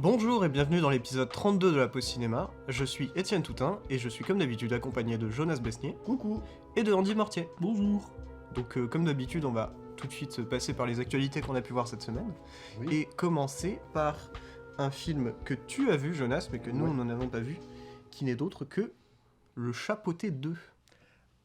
Bonjour et bienvenue dans l'épisode 32 de la Pause Cinéma. Je suis Étienne Toutain et je suis comme d'habitude accompagné de Jonas Besnier. Coucou. Et de Andy Mortier. Bonjour. Donc comme d'habitude, on va tout de suite passer par les actualités qu'on a pu voir cette semaine. Oui. Et commencer par un film que tu as vu, Jonas, mais que nous, nous n'en avons pas vu, qui n'est d'autre que Le Chapeauté 2.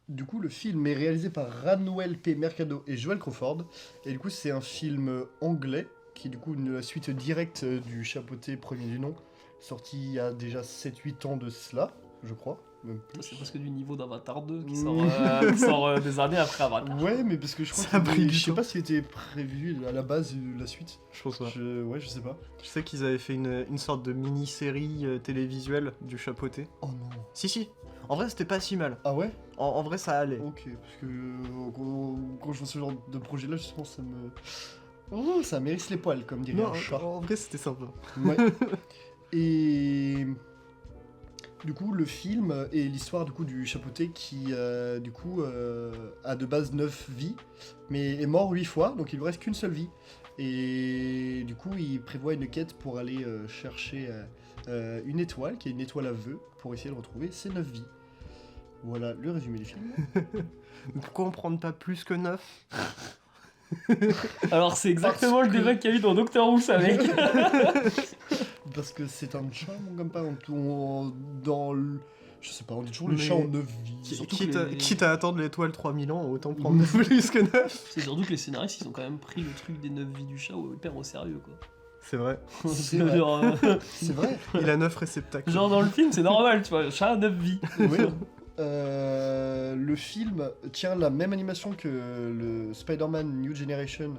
Du coup, le film est réalisé par Ranwell P. Mercado et Joel Crawford. Et du coup, c'est un film anglais qui est du coup la suite directe du Chapeauté premier du nom, sorti il y a déjà 7-8 ans de cela, je crois. Même plus. C'est presque du niveau d'Avatar 2 qui sort des années après Avatar. Ouais, mais parce que je crois Ça a pris du je sais temps. pas s'il était prévu à la base la suite. Je pense pas. Ouais, je sais pas. Je sais qu'ils avaient fait une sorte de mini-série télévisuelle du Chapeauté. Oh non. Si. En vrai, c'était pas si mal. Ah ouais. En vrai, ça allait. Ok, parce que quand je vois ce genre de projet-là, justement, ça me... Oh, ça mérite les poils, comme dirait Non, un chat. en vrai, c'était sympa. Ouais. Et du coup, le film est l'histoire du coup du Chapeauté qui a de base 9 vies, mais est mort 8 fois, donc il lui reste qu'une seule vie. Et du coup, il prévoit une quête pour aller chercher une étoile, qui est une étoile à vœux, pour essayer de retrouver ses 9 vies. Voilà le résumé du film. Mais pourquoi on prend pas plus que 9 Alors c'est exactement Parce le que- débat qu'il y a eu dans Doctor Who, ça mec. Parce que c'est un chat, mon gamin, dans le... Je sais pas, on dit toujours le Mais- chat en 9 vies. Surtout quitte, que les- quitte à attendre l'étoile 3000 ans, autant prendre plus que 9. C'est surtout que les scénaristes ils ont quand même pris le truc des 9 vies du chat hyper au sérieux quoi. C'est vrai. C'est vrai. genre, C'est vrai. Il a 9 réceptacles. genre dans le film c'est normal, tu vois, le chat a 9 vies. Oui. Le film tient la même animation que le Spider-Man New Generation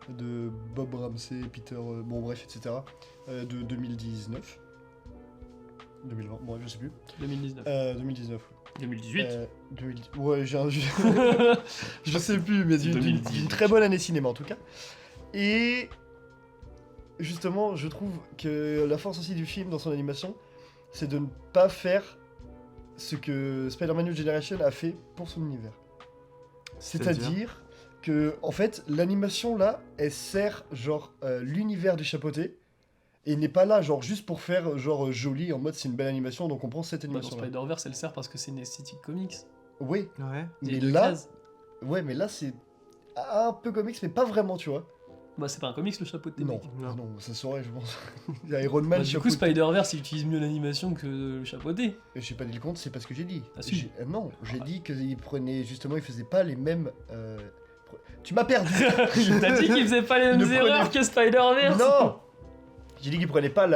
de Bob Ramsey, Peter, bon bref, etc. De 2019. 2020, bon, je sais plus. 2019. 2019. 2018. 2010 ouais, je sais plus, mais d'une très bonne année cinéma en tout cas. Et justement, je trouve que la force aussi du film dans son animation, c'est de ne pas faire ce que Spider-Man New Generation a fait pour son univers. C'est-à-dire que, en fait, l'animation là, elle sert genre l'univers du Chapeauté et n'est pas là genre juste pour faire genre joli en mode c'est une belle animation donc on prend cette Bah, dans animation là. Spider-Verse elle sert parce que c'est une esthétique comics. Oui, Ouais. Il y a mais deux là, cases. ouais, mais là c'est un peu comics mais pas vraiment, tu vois. Bah c'est pas un comics le chapeauté Non, mec. Non. non, ça saurait, je pense. Il y a Iron Man, Bah, du coup Chapeauté. Spider-Verse il utilise mieux l'animation que le chapeauté. J'ai pas dit le compte, c'est pas ce que j'ai dit. Ah, si. Non, j'ai dit qu'il prenait justement, il faisait pas les mêmes. Tu m'as perdu. T'as dit qu'il faisait pas les Ne mêmes erreurs prenez- que Spider-Verse. Non. J'ai dit qu'il prenait pas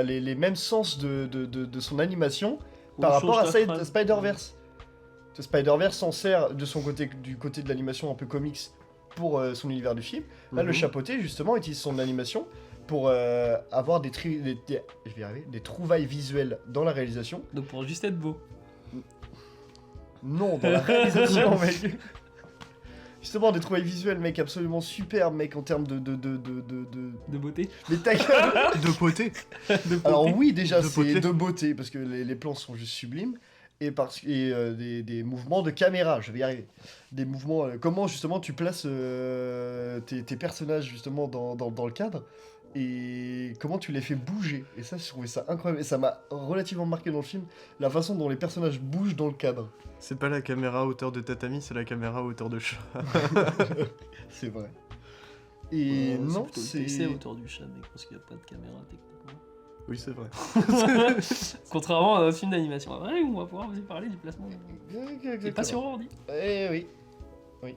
les mêmes sens de son animation par On rapport à change ta phrase. Spider-Verse. Spider-Verse s'en sert de son côté, du côté de l'animation un peu comics pour son univers du film. Là, le Mhm. Chapeauté, justement, utilise son animation pour avoir je vais y arriver, des trouvailles visuelles dans la réalisation. Donc pour juste être beau. Non, dans la réalisation, mec. Justement, des trouvailles visuelles, mec, absolument super, mec, en termes de... De beauté. Mais ta gueule. De poté. De Alors beauté. oui, déjà, De c'est beauté. de beauté, parce que les plans sont juste sublimes, et des mouvements de caméra, je vais y arriver. Des mouvements... comment, justement, tu places tes personnages, justement, dans le cadre, et comment tu les fais bouger. Et ça, je trouvais ça incroyable, et ça m'a relativement marqué dans le film, la façon dont les personnages bougent dans le cadre. C'est pas la caméra à hauteur de tatami, c'est la caméra à hauteur de chat. C'est vrai. Et non, plutôt le c'est... PC autour du chat, mec, parce qu'il n'y a pas de caméra techniquement. Oui, c'est vrai. Contrairement à un film d'animation. Ouais, on va pouvoir vous parler du placement. Exactement. C'est pas sur ordi. Eh oui. Oui.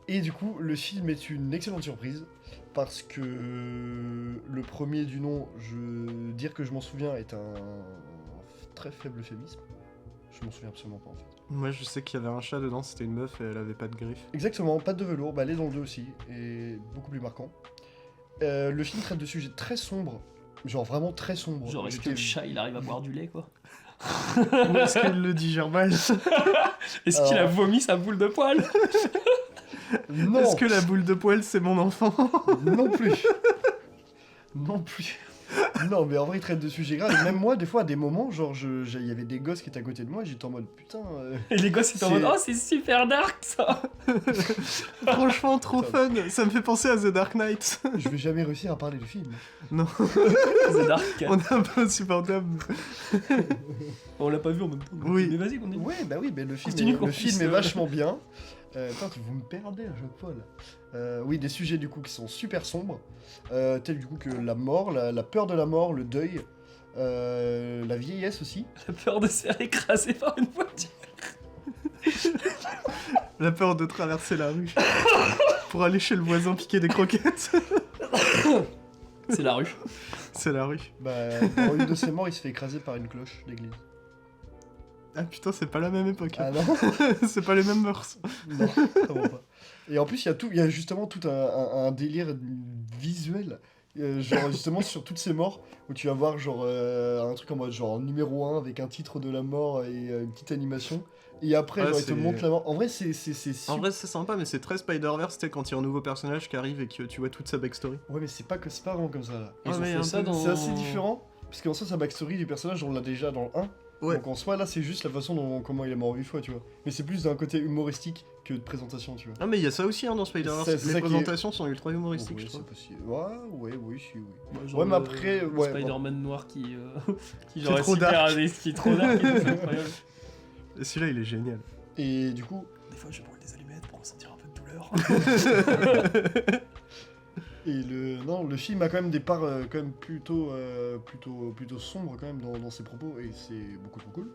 Et du coup, le film est une excellente surprise parce que le premier du nom, dire que je m'en souviens, est un très faible euphémisme. Je m'en souviens absolument pas en fait. Moi, je sais qu'il y avait un chat dedans, c'était une meuf et elle avait pas de griffes. Exactement, pas de velours, bah elle est dans le 2 aussi, et beaucoup plus marquant. Le film traite de sujets très sombres, genre vraiment très sombres. Genre, est-ce que J'étais- le chat il arrive à boire du lait quoi? Ou est-ce qu'elle le digère mal? Est-ce qu'il a vomi sa boule de poil? Non, Est-ce que la boule de poil, c'est mon enfant? non plus. Non plus. Non, mais en vrai, il traite de sujets graves. Et même moi, des fois, à des moments, genre, il y avait des gosses qui étaient à côté de moi, et j'étais en mode putain. Et les gosses étaient en mode C'est- oh c'est super dark ça. Franchement, trop fun. Ça me fait penser à The Dark Knight. Je vais jamais réussir à parler du film. C'est dark. On est un peu insupportable. On l'a pas vu en même temps. donc- Oui. Mais vas-y qu'on est. Ouais, bah oui, mais le film, Continue est, qu'on le film puisse, est vachement bien. Putain, vous me perdez à chaque fois là. Oui, des sujets du coup qui sont super sombres, tels du coup que la mort, la peur de la mort, le deuil, la vieillesse aussi. La peur de se faire écraser par une voiture. La peur de traverser la rue pour aller chez le voisin piquer des croquettes. C'est la rue. C'est la rue. Bah, dans une de ses morts, il se fait écraser par une cloche d'église. Ah putain, c'est pas la même époque. Ah non. C'est pas les mêmes mœurs. Non, vraiment pas. Et en plus, il y a justement tout un délire visuel. Genre justement sur toutes ces morts où tu vas voir genre un truc en mode genre numéro 1 avec un titre de la mort et une petite animation et après Ouais, genre ils te c'est- montrent la mort. En vrai c'est En vrai, c'est sympa, mais c'est très Spider-Verse, tu sais, quand il y a un nouveau personnage qui arrive et que tu vois toute sa backstory. Ouais mais c'est pas vraiment comme ça là. Ils Ouais, ont mais fait un ça peu- dans. C'est assez différent parce qu'en soi sa backstory du personnage on l'a déjà dans le 1. Ouais. Donc en soi là c'est juste la façon dont comment il est mort 8 fois tu vois. Mais c'est plus d'un côté humoristique que de présentation tu vois. Ah, mais il y a ça aussi hein, dans Spider-Verse. C'est ça Les qui est- présentations sont ultra humoristiques, Oui, je trouve. c'est possible. Ouais, oui, si, oui. Genre Ouais, mais le- après, le ouais, Spider-Man noir qui qui est genre est trop super dark. qui est trop dark. et tout, c'est incroyable. Et celui-là, il est génial. Et du coup, Des fois, je brûle des allumettes pour ressentir un peu de douleur. le film a quand même des parts quand même plutôt sombres quand même dans ses propos et c'est beaucoup trop cool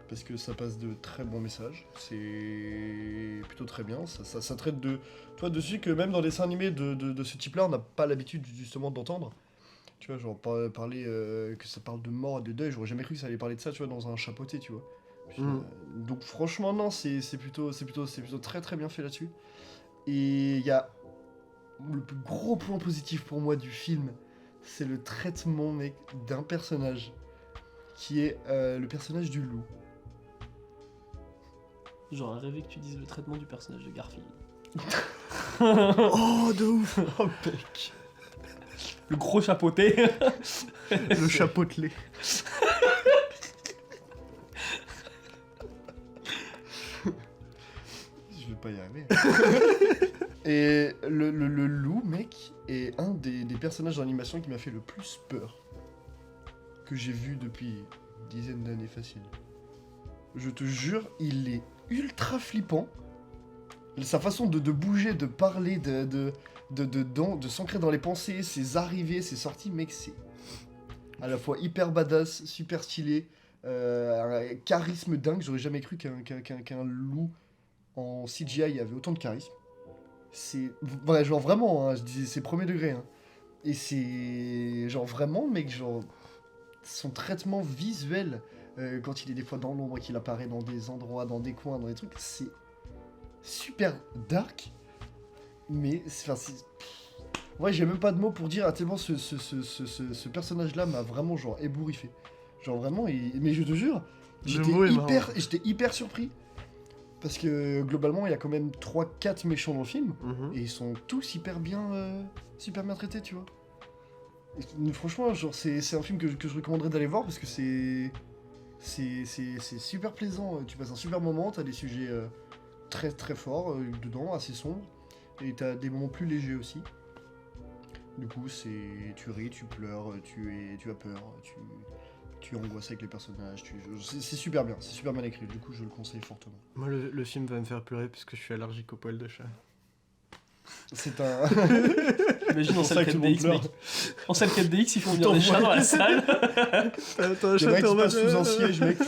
parce que ça passe de très bons messages, c'est plutôt très bien, ça traite de dessus que même dans des dessins animés de ce type-là on n'a pas l'habitude justement d'entendre. Tu vois, genre parler que ça parle de mort et de deuil, j'aurais jamais cru que ça allait parler de ça, tu vois, dans un chapeauté, tu vois. Puis, Mm. donc franchement non, c'est plutôt très très bien fait là-dessus. Et il y a le plus gros point positif pour moi du film, c'est le traitement mec d'un personnage qui est le personnage du loup. J'aurais rêvé que tu dises le traitement du personnage de Garfield. Oh, de ouf. Oh mec. Le gros chapeauté. Le chapeau de lait. Je vais pas y arriver. Et le loup, mec, est un des personnages d'animation qui m'a fait le plus peur que j'ai vu depuis une dizaine d'années facile. Je te jure, il est ultra flippant. Sa façon de bouger, de parler, de s'ancrer dans les pensées, ses arrivées, ses sorties, mec, c'est à la fois hyper badass, super stylé, un charisme dingue. J'aurais jamais cru qu'un loup en CGI avait autant de charisme. C'est ouais, genre vraiment, hein, je dis c'est premier degré. Hein. Et c'est genre vraiment, mec, genre son traitement visuel quand il est des fois dans l'ombre, qu'il apparaît dans des endroits, dans des coins, dans des trucs, c'est super dark. Mais ouais, j'ai même pas de mots pour dire à tellement ce personnage-là m'a vraiment genre ébouriffé. Genre vraiment, mais je te jure, mot est marrant. j'étais hyper surpris. Parce que globalement, il y a quand même 3-4 méchants dans le film. Mhm. Et ils sont tous hyper bien traités, tu vois. Et franchement, genre, c'est un film que je recommanderais d'aller voir parce que c'est super plaisant. Tu passes un super moment, t'as des sujets très très forts dedans, assez sombres. Et t'as des moments plus légers aussi. Du coup, tu ris, tu pleures, tu as peur, tu angoisses avec les personnages. C'est super bien, c'est super bien écrit. Du coup, je le conseille fortement. Moi, le film va me faire pleurer puisque je suis allergique aux poils de chat. C'est un. Imagine en C'est pour ça salle que tout le monde 4DX, pleure. mec. En salle 4DX, ils font venir des chats dans la salle. T'as un Le chat mec en qui mode, passe sous un siège, mec.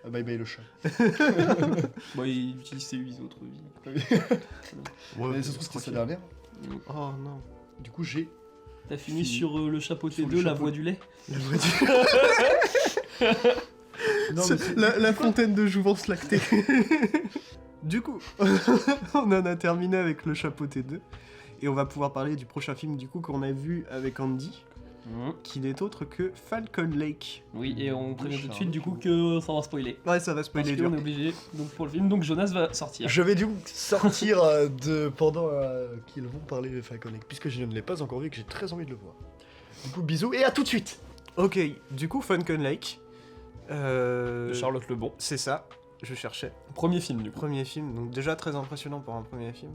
Ah, bye bye le chat. Bon, il utilise ses 8 autres vies. Ouais, Mais ça se trouve c'était sa dernière. Oh non. Du coup, j'ai. T'as fini sur le chapeauté Sur le 2, la chapeau- voix du lait. La vraie du- Non, mais c'est- la fontaine de jouvence lactée. Du coup, on en a terminé avec le chapeauté 2. Et on va pouvoir parler du prochain film du coup qu'on a vu avec Andy, qui n'est autre que Falcon Lake. Oui, et on prévient tout de Charles. suite du coup que ça va spoiler. Ouais, ça va Parce spoiler qu'on dur. est obligé donc pour le film. Donc Jonas va sortir. Je vais du coup sortir pendant qu'ils vont parler de Falcon Lake, puisque je ne l'ai pas encore vu et que j'ai très envie de le voir. Du coup, bisous et à tout de suite. Ok, du coup, Funken Lake. De Charlotte Lebon. C'est ça, je cherchais. Premier film du coup. Premier film, donc déjà très impressionnant pour un premier film.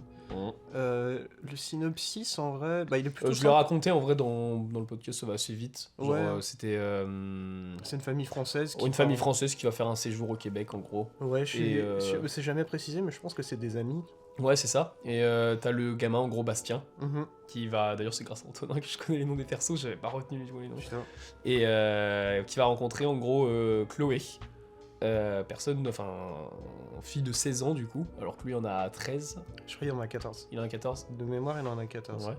Le synopsis, en vrai, bah il est plutôt Je l'ai simple. raconté en vrai dans le podcast, ça va assez vite. Genre, Ouais. c'était C'est une famille française. Qui une famille française qui va faire un séjour au Québec en gros. Ouais, Et, c'est jamais précisé, mais je pense que c'est des amis. Ouais, c'est ça. Et t'as le gamin en gros Bastien Mhm. qui va. D'ailleurs, c'est grâce à Antonin que je connais les noms des persos, j'avais pas retenu les noms. Putain. Et qui va rencontrer en gros Chloé. Fille de 16 ans du coup, alors que lui en a 13, Je crois qu'il en a 14. il en a 14. De mémoire, il en a 14. Ouais.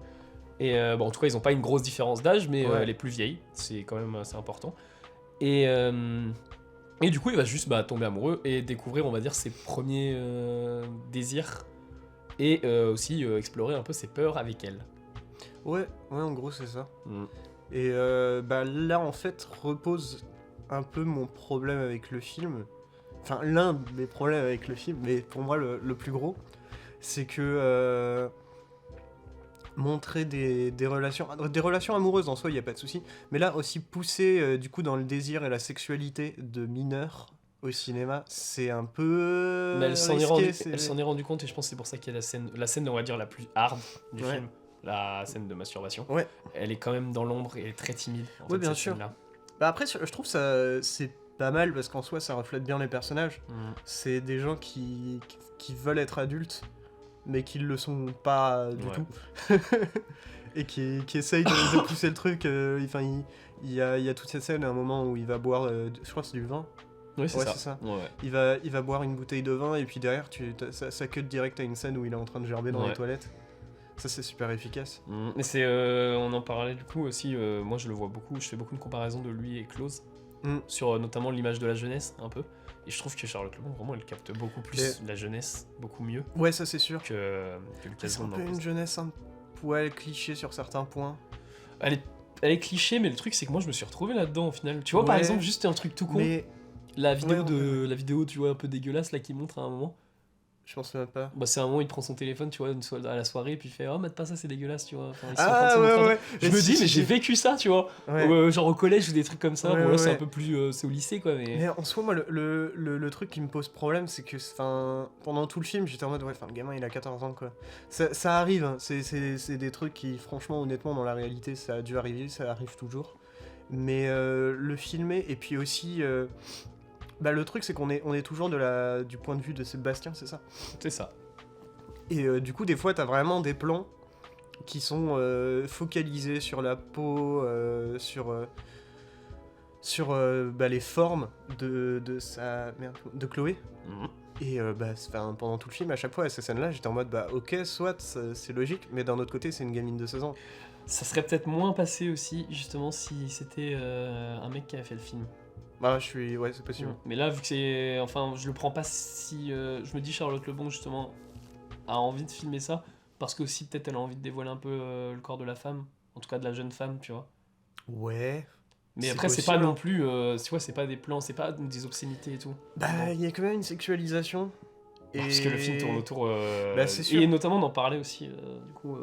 Et en tout cas, ils ont pas une grosse différence d'âge, mais Ouais. elle est plus vieille, c'est quand même assez important. Et du coup, il va juste tomber amoureux et découvrir, on va dire, ses premiers désirs et aussi explorer un peu ses peurs avec elle. Ouais, en gros, c'est ça. Mm. Et là, en fait, repose un peu mon problème avec le film. Enfin, l'un de mes problèmes avec le film, mais pour moi, le plus gros, c'est que montrer des relations amoureuses en soi, il n'y a pas de souci. Mais là, aussi pousser du coup dans le désir et la sexualité de mineurs au cinéma, c'est un peu Mais elle s'en risqué, est rendu compte et je pense que c'est pour ça qu'il y a la scène, on va dire, la plus hard du Ouais. film. La scène de masturbation. Ouais. Elle est quand même dans l'ombre et elle est très timide. En fait, bien cette sûr. scène-là. Bah après, je trouve ça c'est pas mal parce qu'en soi, ça reflète bien les personnages. C'est des gens qui veulent être adultes, mais qui le sont pas du Ouais. tout. Et qui essayent de pousser le truc. Enfin, il y a toute cette scène à un moment où il va boire, je crois que c'est du vin. Oui, c'est Ouais, ça. c'est ça. Ouais. Il va boire une bouteille de vin et puis derrière, ça cut direct à une scène où il est en train de gerber dans Ouais. les toilettes. Ça, c'est super efficace. Mais c'est, on en parlait du coup aussi, moi je le vois beaucoup, je fais beaucoup de comparaisons de lui et Close, sur notamment l'image de la jeunesse un peu, et je trouve que Charlotte Lebon vraiment elle capte beaucoup plus la jeunesse, beaucoup mieux Ouais, ça c'est sûr. que Lucas C'est un Graham peu dans une Close. jeunesse un poil cliché sur certains points. Elle est cliché, mais le truc c'est que moi je me suis retrouvé là-dedans au final. Tu vois, par Ouais. exemple, juste un truc tout con, Mais la vidéo Ouais, la vidéo tu vois un peu dégueulasse là qui montre à un moment. je pense même pas. C'est un moment il prend son téléphone, tu vois, à la soirée, puis il fait oh mate pas ça c'est dégueulasse, tu vois. Enfin, ils sont en train de se montrer un truc. Je me dis mais j'ai vécu ça, tu vois. Ouais. Genre au collège ou des trucs comme ça. Ouais, Bon là c'est ouais. un peu plus, c'est au lycée quoi, mais. Mais en soi, moi, le truc qui me pose problème, c'est que pendant tout le film, j'étais en mode, ouais, le gamin, il a 14 ans, quoi. Ça arrive, hein. C'est des trucs qui, franchement, honnêtement, dans la réalité, ça a dû arriver, ça arrive toujours. Mais le filmer, et puis aussi... le truc, c'est qu'on est toujours du point de vue de Sébastien, c'est ça. C'est ça. Et du coup, des fois, t'as vraiment des plans qui sont focalisés sur la peau, sur les formes de Chloé. Et pendant tout le film, à chaque fois, à ces scènes-là, j'étais en mode, ok, soit, c'est logique, mais d'un autre côté, c'est une gamine de 16 ans. Ça serait peut-être moins passé aussi, justement, si c'était un mec qui avait fait le film. Ouais, c'est possible. Mais là, vu que c'est... Enfin, je le prends pas si... je me dis Charlotte Lebon, justement, a envie de filmer ça, parce que aussi, peut-être, elle a envie de dévoiler un peu le corps de la femme, en tout cas de la jeune femme, tu vois. Ouais. Mais C'est après, c'est possible, pas hein. non plus... tu vois, c'est pas des plans, c'est pas des obscénités et tout. Il y a quand même une sexualisation. Parce que le film tourne autour... c'est sûr. Et notamment d'en parler aussi, du coup,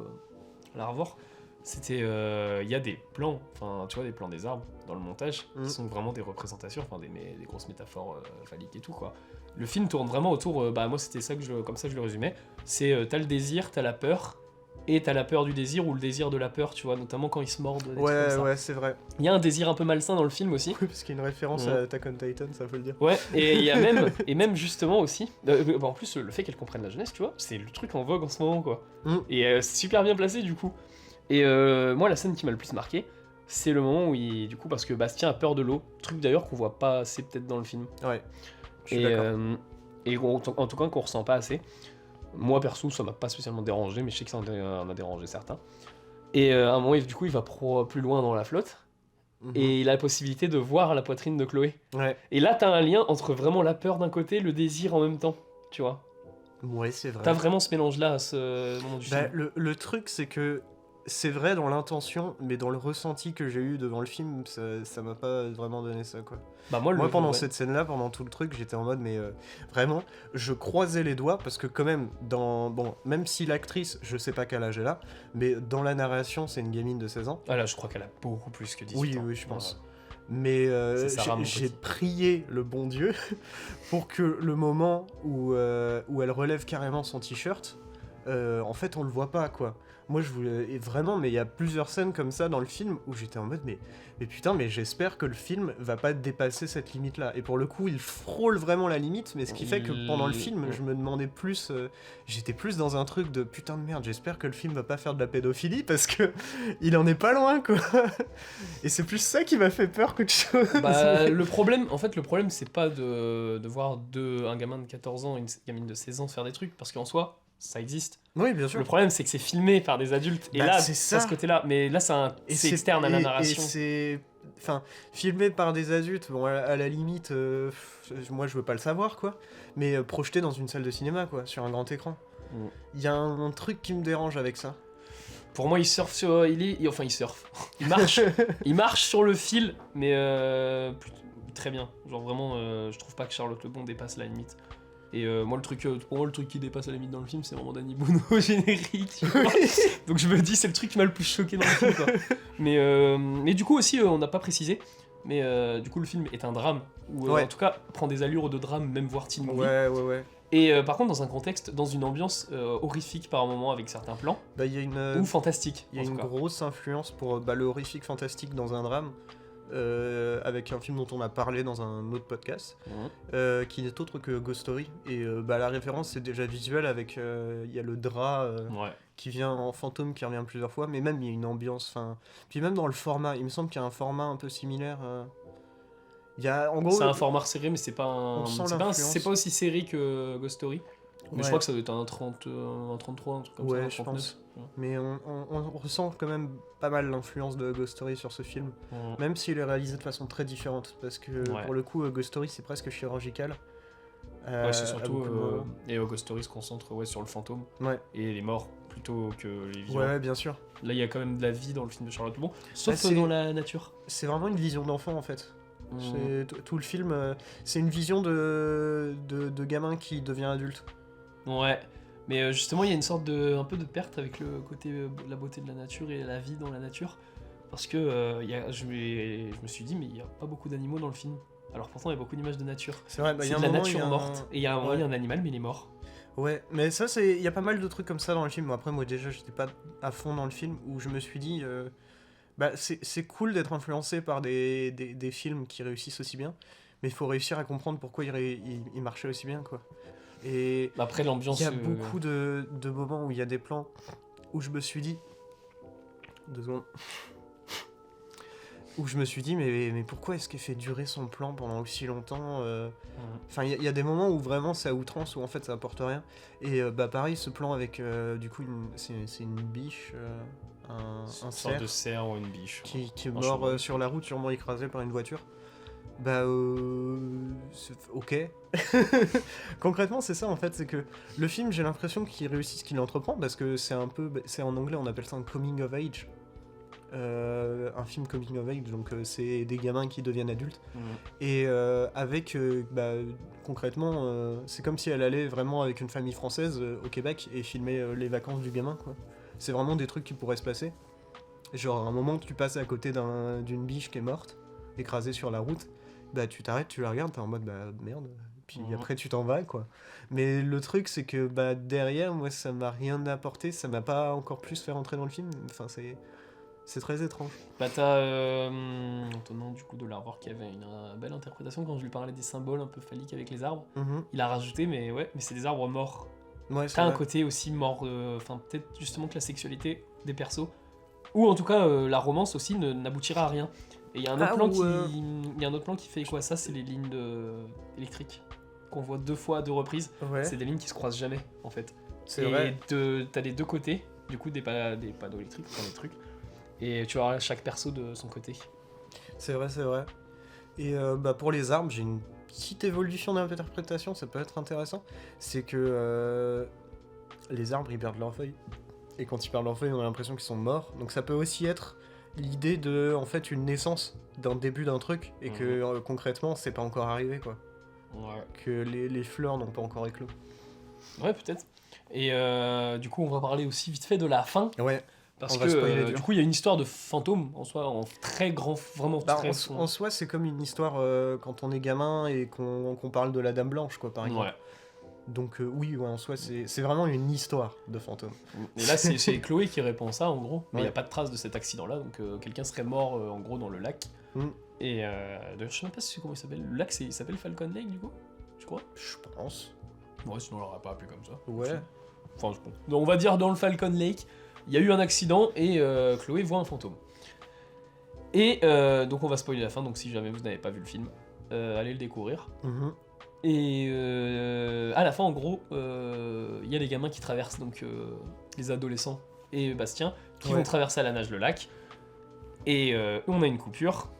à la revoir. C'était... Il y a des plans, enfin, tu vois, des plans des arbres dans le montage, qui sont vraiment des représentations, enfin, des grosses métaphores phalliques et tout, quoi. Le film tourne vraiment autour... moi, c'était ça comme ça que je le résumais. C'est, t'as le désir, t'as la peur, et t'as la peur du désir ou le désir de la peur, tu vois, notamment quand ils se mordent. des trucs comme ça. Ouais, c'est vrai. Il y a un désir un peu malsain dans le film aussi. Parce qu'il y a une référence à Attack on Titan, ça faut le dire. Ouais, et il y a même justement aussi, en plus le fait qu'elle comprenne la jeunesse, tu vois, c'est le truc en vogue en ce moment, quoi. Et c'est super bien placé du coup. Et moi, la scène qui m'a le plus marqué, c'est le moment où du coup, parce que Bastien a peur de l'eau, truc d'ailleurs qu'on voit pas assez peut-être dans le film. Ouais, je suis d'accord. Et en tout cas qu'on ressent pas assez. Moi perso, ça m'a pas spécialement dérangé, mais je sais que ça en a dérangé certains. Et à un moment, du coup, il va plus loin dans la flotte. Et il a la possibilité de voir la poitrine de Chloé. Ouais. Et là, t'as un lien entre vraiment la peur d'un côté, le désir en même temps, tu vois. Ouais, c'est vrai. T'as vraiment ce mélange-là à ce moment du film. Le truc, c'est que c'est vrai dans l'intention, mais dans le ressenti que j'ai eu devant le film, ça m'a pas vraiment donné ça, quoi. Bah moi, Moi, pendant cette scène-là, pendant tout le truc, j'étais en mode, mais vraiment, je croisais les doigts, parce que quand même, bon, même si l'actrice, je sais pas quel âge elle a, mais dans la narration, c'est une gamine de 16 ans. Ah là, je crois qu'elle a beaucoup plus que 18 ans. Oui, je pense. Mais C'est Sarah, mon j'ai petit. prié le bon Dieu pour que le moment où elle relève carrément son t-shirt, en fait, on le voit pas, quoi. Moi, je voulais... Et vraiment, mais il y a plusieurs scènes comme ça dans le film où j'étais en mode, mais putain, mais j'espère que le film va pas dépasser cette limite-là. Et pour le coup, il frôle vraiment la limite, mais ce qui fait que pendant le film, je me demandais plus... j'étais plus dans un truc de putain de merde, j'espère que le film va pas faire de la pédophilie, parce que il en est pas loin, quoi. Et c'est plus ça qui m'a fait peur que de chose. Bah, le problème, c'est pas de voir un gamin de 14 ans et une gamine de 16 ans faire des trucs, parce qu'en soi, ça existe. Oui, bien sûr. Le problème, c'est que c'est filmé par des adultes. Et Bah, là, c'est ça. à ce côté-là. Mais là, c'est externe à la narration. Et c'est... Enfin, filmé par des adultes, bon, à la limite, moi je veux pas le savoir, quoi. Mais projeté dans une salle de cinéma, quoi, sur un grand écran. Il y a un truc qui me dérange avec ça. Pour moi, il surfe sur... Enfin, il surfe. Il marche sur le fil, mais très bien. Genre vraiment, je trouve pas que Charlotte Lebon dépasse la limite. Et moi, pour moi, le truc qui dépasse la limite dans le film, c'est vraiment Danny Boone au générique. Tu vois. Donc je me dis, c'est le truc qui m'a le plus choqué dans le film, quoi. Mais du coup aussi, on n'a pas précisé, mais du coup, le film est un drame, ou en tout cas, prend des allures de drame, même voire teen movie. Ouais. Et par contre, dans un contexte, dans une ambiance horrifique par moment, avec certains plans, Bah, y a une, ou fantastique. il y a une grosse influence pour le horrifique fantastique dans un drame, avec un film dont on a parlé dans un autre podcast, qui n'est autre que Ghost Story. Et la référence, c'est déjà visuel, avec il y a le drap qui vient en fantôme, qui revient plusieurs fois, mais même il y a une ambiance, puis même dans le format, il me semble qu'il y a un format un peu similaire. Il y a, en gros, c'est un format serré, mais c'est pas c'est pas aussi serré que Ghost Story. Mais je crois que ça doit être un 33, un truc comme ça. Ouais, je pense. Mais on ressent quand même pas mal l'influence de Ghost Story sur ce film, même s'il est réalisé de façon très différente, parce que pour le coup, Ghost Story c'est presque chirurgical. C'est surtout. Et Ghost Story se concentre sur le fantôme et les morts plutôt que les vivants. Ouais, bien sûr. Là, il y a quand même de la vie dans le film de Charlotte Lebon, sauf dans la nature. C'est vraiment une vision d'enfant en fait. Tout le film, c'est une vision de gamin qui devient adulte. Ouais, mais justement, il y a une sorte un peu de perte avec le côté la beauté de la nature et la vie dans la nature. Parce que je me suis dit, mais il n'y a pas beaucoup d'animaux dans le film. Alors pourtant, il y a beaucoup d'images de nature. C'est vrai, c'est de la nature morte. Et il y a un animal, mais il est mort. Ouais, mais ça, il y a pas mal de trucs comme ça dans le film. Bon, après, moi déjà, j'étais pas à fond dans le film, où je me suis dit... c'est cool d'être influencé par des films qui réussissent aussi bien, mais il faut réussir à comprendre pourquoi ils marchaient aussi bien, quoi. Et après, l'ambiance... Il y a beaucoup de moments où il y a des plans où je me suis dit... 2 secondes. Où je me suis dit, mais pourquoi est-ce qu'elle fait durer son plan pendant aussi longtemps Enfin, il y a des moments où vraiment c'est à outrance, où en fait ça apporte rien. Et pareil, ce plan avec, du coup, c'est une biche... un sorte de cerf ou une biche qui est mort sur la route, sûrement écrasé par une voiture. Ok. Concrètement, c'est ça en fait, c'est que le film, j'ai l'impression qu'il réussit ce qu'il entreprend, parce que c'est en anglais, on appelle ça un coming of age. Un film coming of age, donc c'est des gamins qui deviennent adultes. Et avec, concrètement, c'est comme si elle allait vraiment avec une famille française au Québec et filmer les vacances du gamin, quoi. C'est vraiment des trucs qui pourraient se passer. Genre, à un moment, tu passes à côté d'une biche qui est morte, écrasée sur la route, tu t'arrêtes, tu la regardes, t'es en mode, merde. Puis après, tu t'en vas, quoi. Mais le truc, c'est que, derrière, moi, ça m'a rien apporté, ça m'a pas encore plus fait rentrer dans le film. Enfin, c'est très étrange. T'as Antonin, du coup, de l'Arvor, qui avait une belle interprétation quand je lui parlais des symboles un peu phalliques avec les arbres. Il a rajouté, mais c'est des arbres morts. Ouais, t'as un côté aussi mort, peut-être justement que la sexualité des persos, ou en tout cas la romance aussi n'aboutira à rien. Et il y a un autre plan qui fait quoi? Ça, c'est les lignes électriques qu'on voit 2 fois à 2 reprises. C'est des lignes qui se croisent jamais en fait. C'est vrai. T'as les 2 côtés, du coup des panneaux électriques, enfin des trucs. Et tu auras chaque perso de son côté. C'est vrai. Et pour les arbres, j'ai une petite évolution d'interprétation, ça peut être intéressant. C'est que les arbres, ils perdent leurs feuilles. et quand ils parlent d'orphelins, on a l'impression qu'ils sont morts. Donc ça peut aussi être l'idée de, en fait, une naissance d'un début d'un truc, et que concrètement, c'est pas encore arrivé, quoi. Ouais. Que les fleurs n'ont pas encore éclos. Ouais, peut-être. Et du coup, on va parler aussi vite fait de la fin. Ouais. Parce On va spoiler que dur. du coup, il y a une histoire de fantôme en soi, en très grand, vraiment Bah, très en soi, c'est comme une histoire quand on est gamin et qu'on parle de la Dame Blanche, quoi, par exemple. Ouais. Donc oui, ouais, en soi, c'est vraiment une histoire de fantôme. Et là, c'est Chloé qui répond ça, en gros. Mais il Ouais. n'y a pas de trace de cet accident-là, donc quelqu'un serait mort, en gros, dans le lac. Mm. Et d'ailleurs, je sais même pas comment il s'appelle. Le lac, il s'appelle Falcon Lake, du coup, je crois. Je pense. Ouais, sinon on l'aurait pas appelé comme ça. Ouais. Enfin, bon. Donc, on va dire dans le Falcon Lake, il y a eu un accident et Chloé voit un fantôme. Et donc on va spoiler la fin, donc si jamais vous n'avez pas vu le film, allez le découvrir. Mhm. Et à la fin, en gros, il y a les gamins qui traversent, donc les adolescents et Bastien, qui Ouais. vont traverser à la nage le lac. Et on a une coupure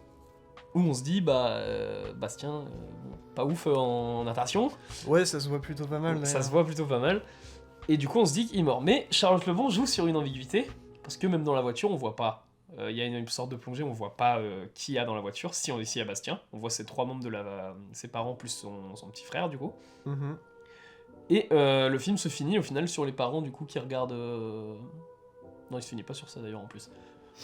où on se dit, Bastien, bon, pas ouf en natation. Ouais, ça se voit plutôt pas mal. Ça d'ailleurs. se voit plutôt pas mal. Et du coup, on se dit qu'il est mort. Mais Charlotte Lebon joue sur une ambiguïté, parce que même dans la voiture, on voit pas. Il y a une sorte de plongée, on voit pas qui y a dans la voiture. Si il y a Bastien, on voit ses 3 membres de ses parents plus son petit frère, du coup. Mhm. Et le film se finit au final sur les parents, du coup, qui regardent. Non, il se finit pas sur ça d'ailleurs en plus.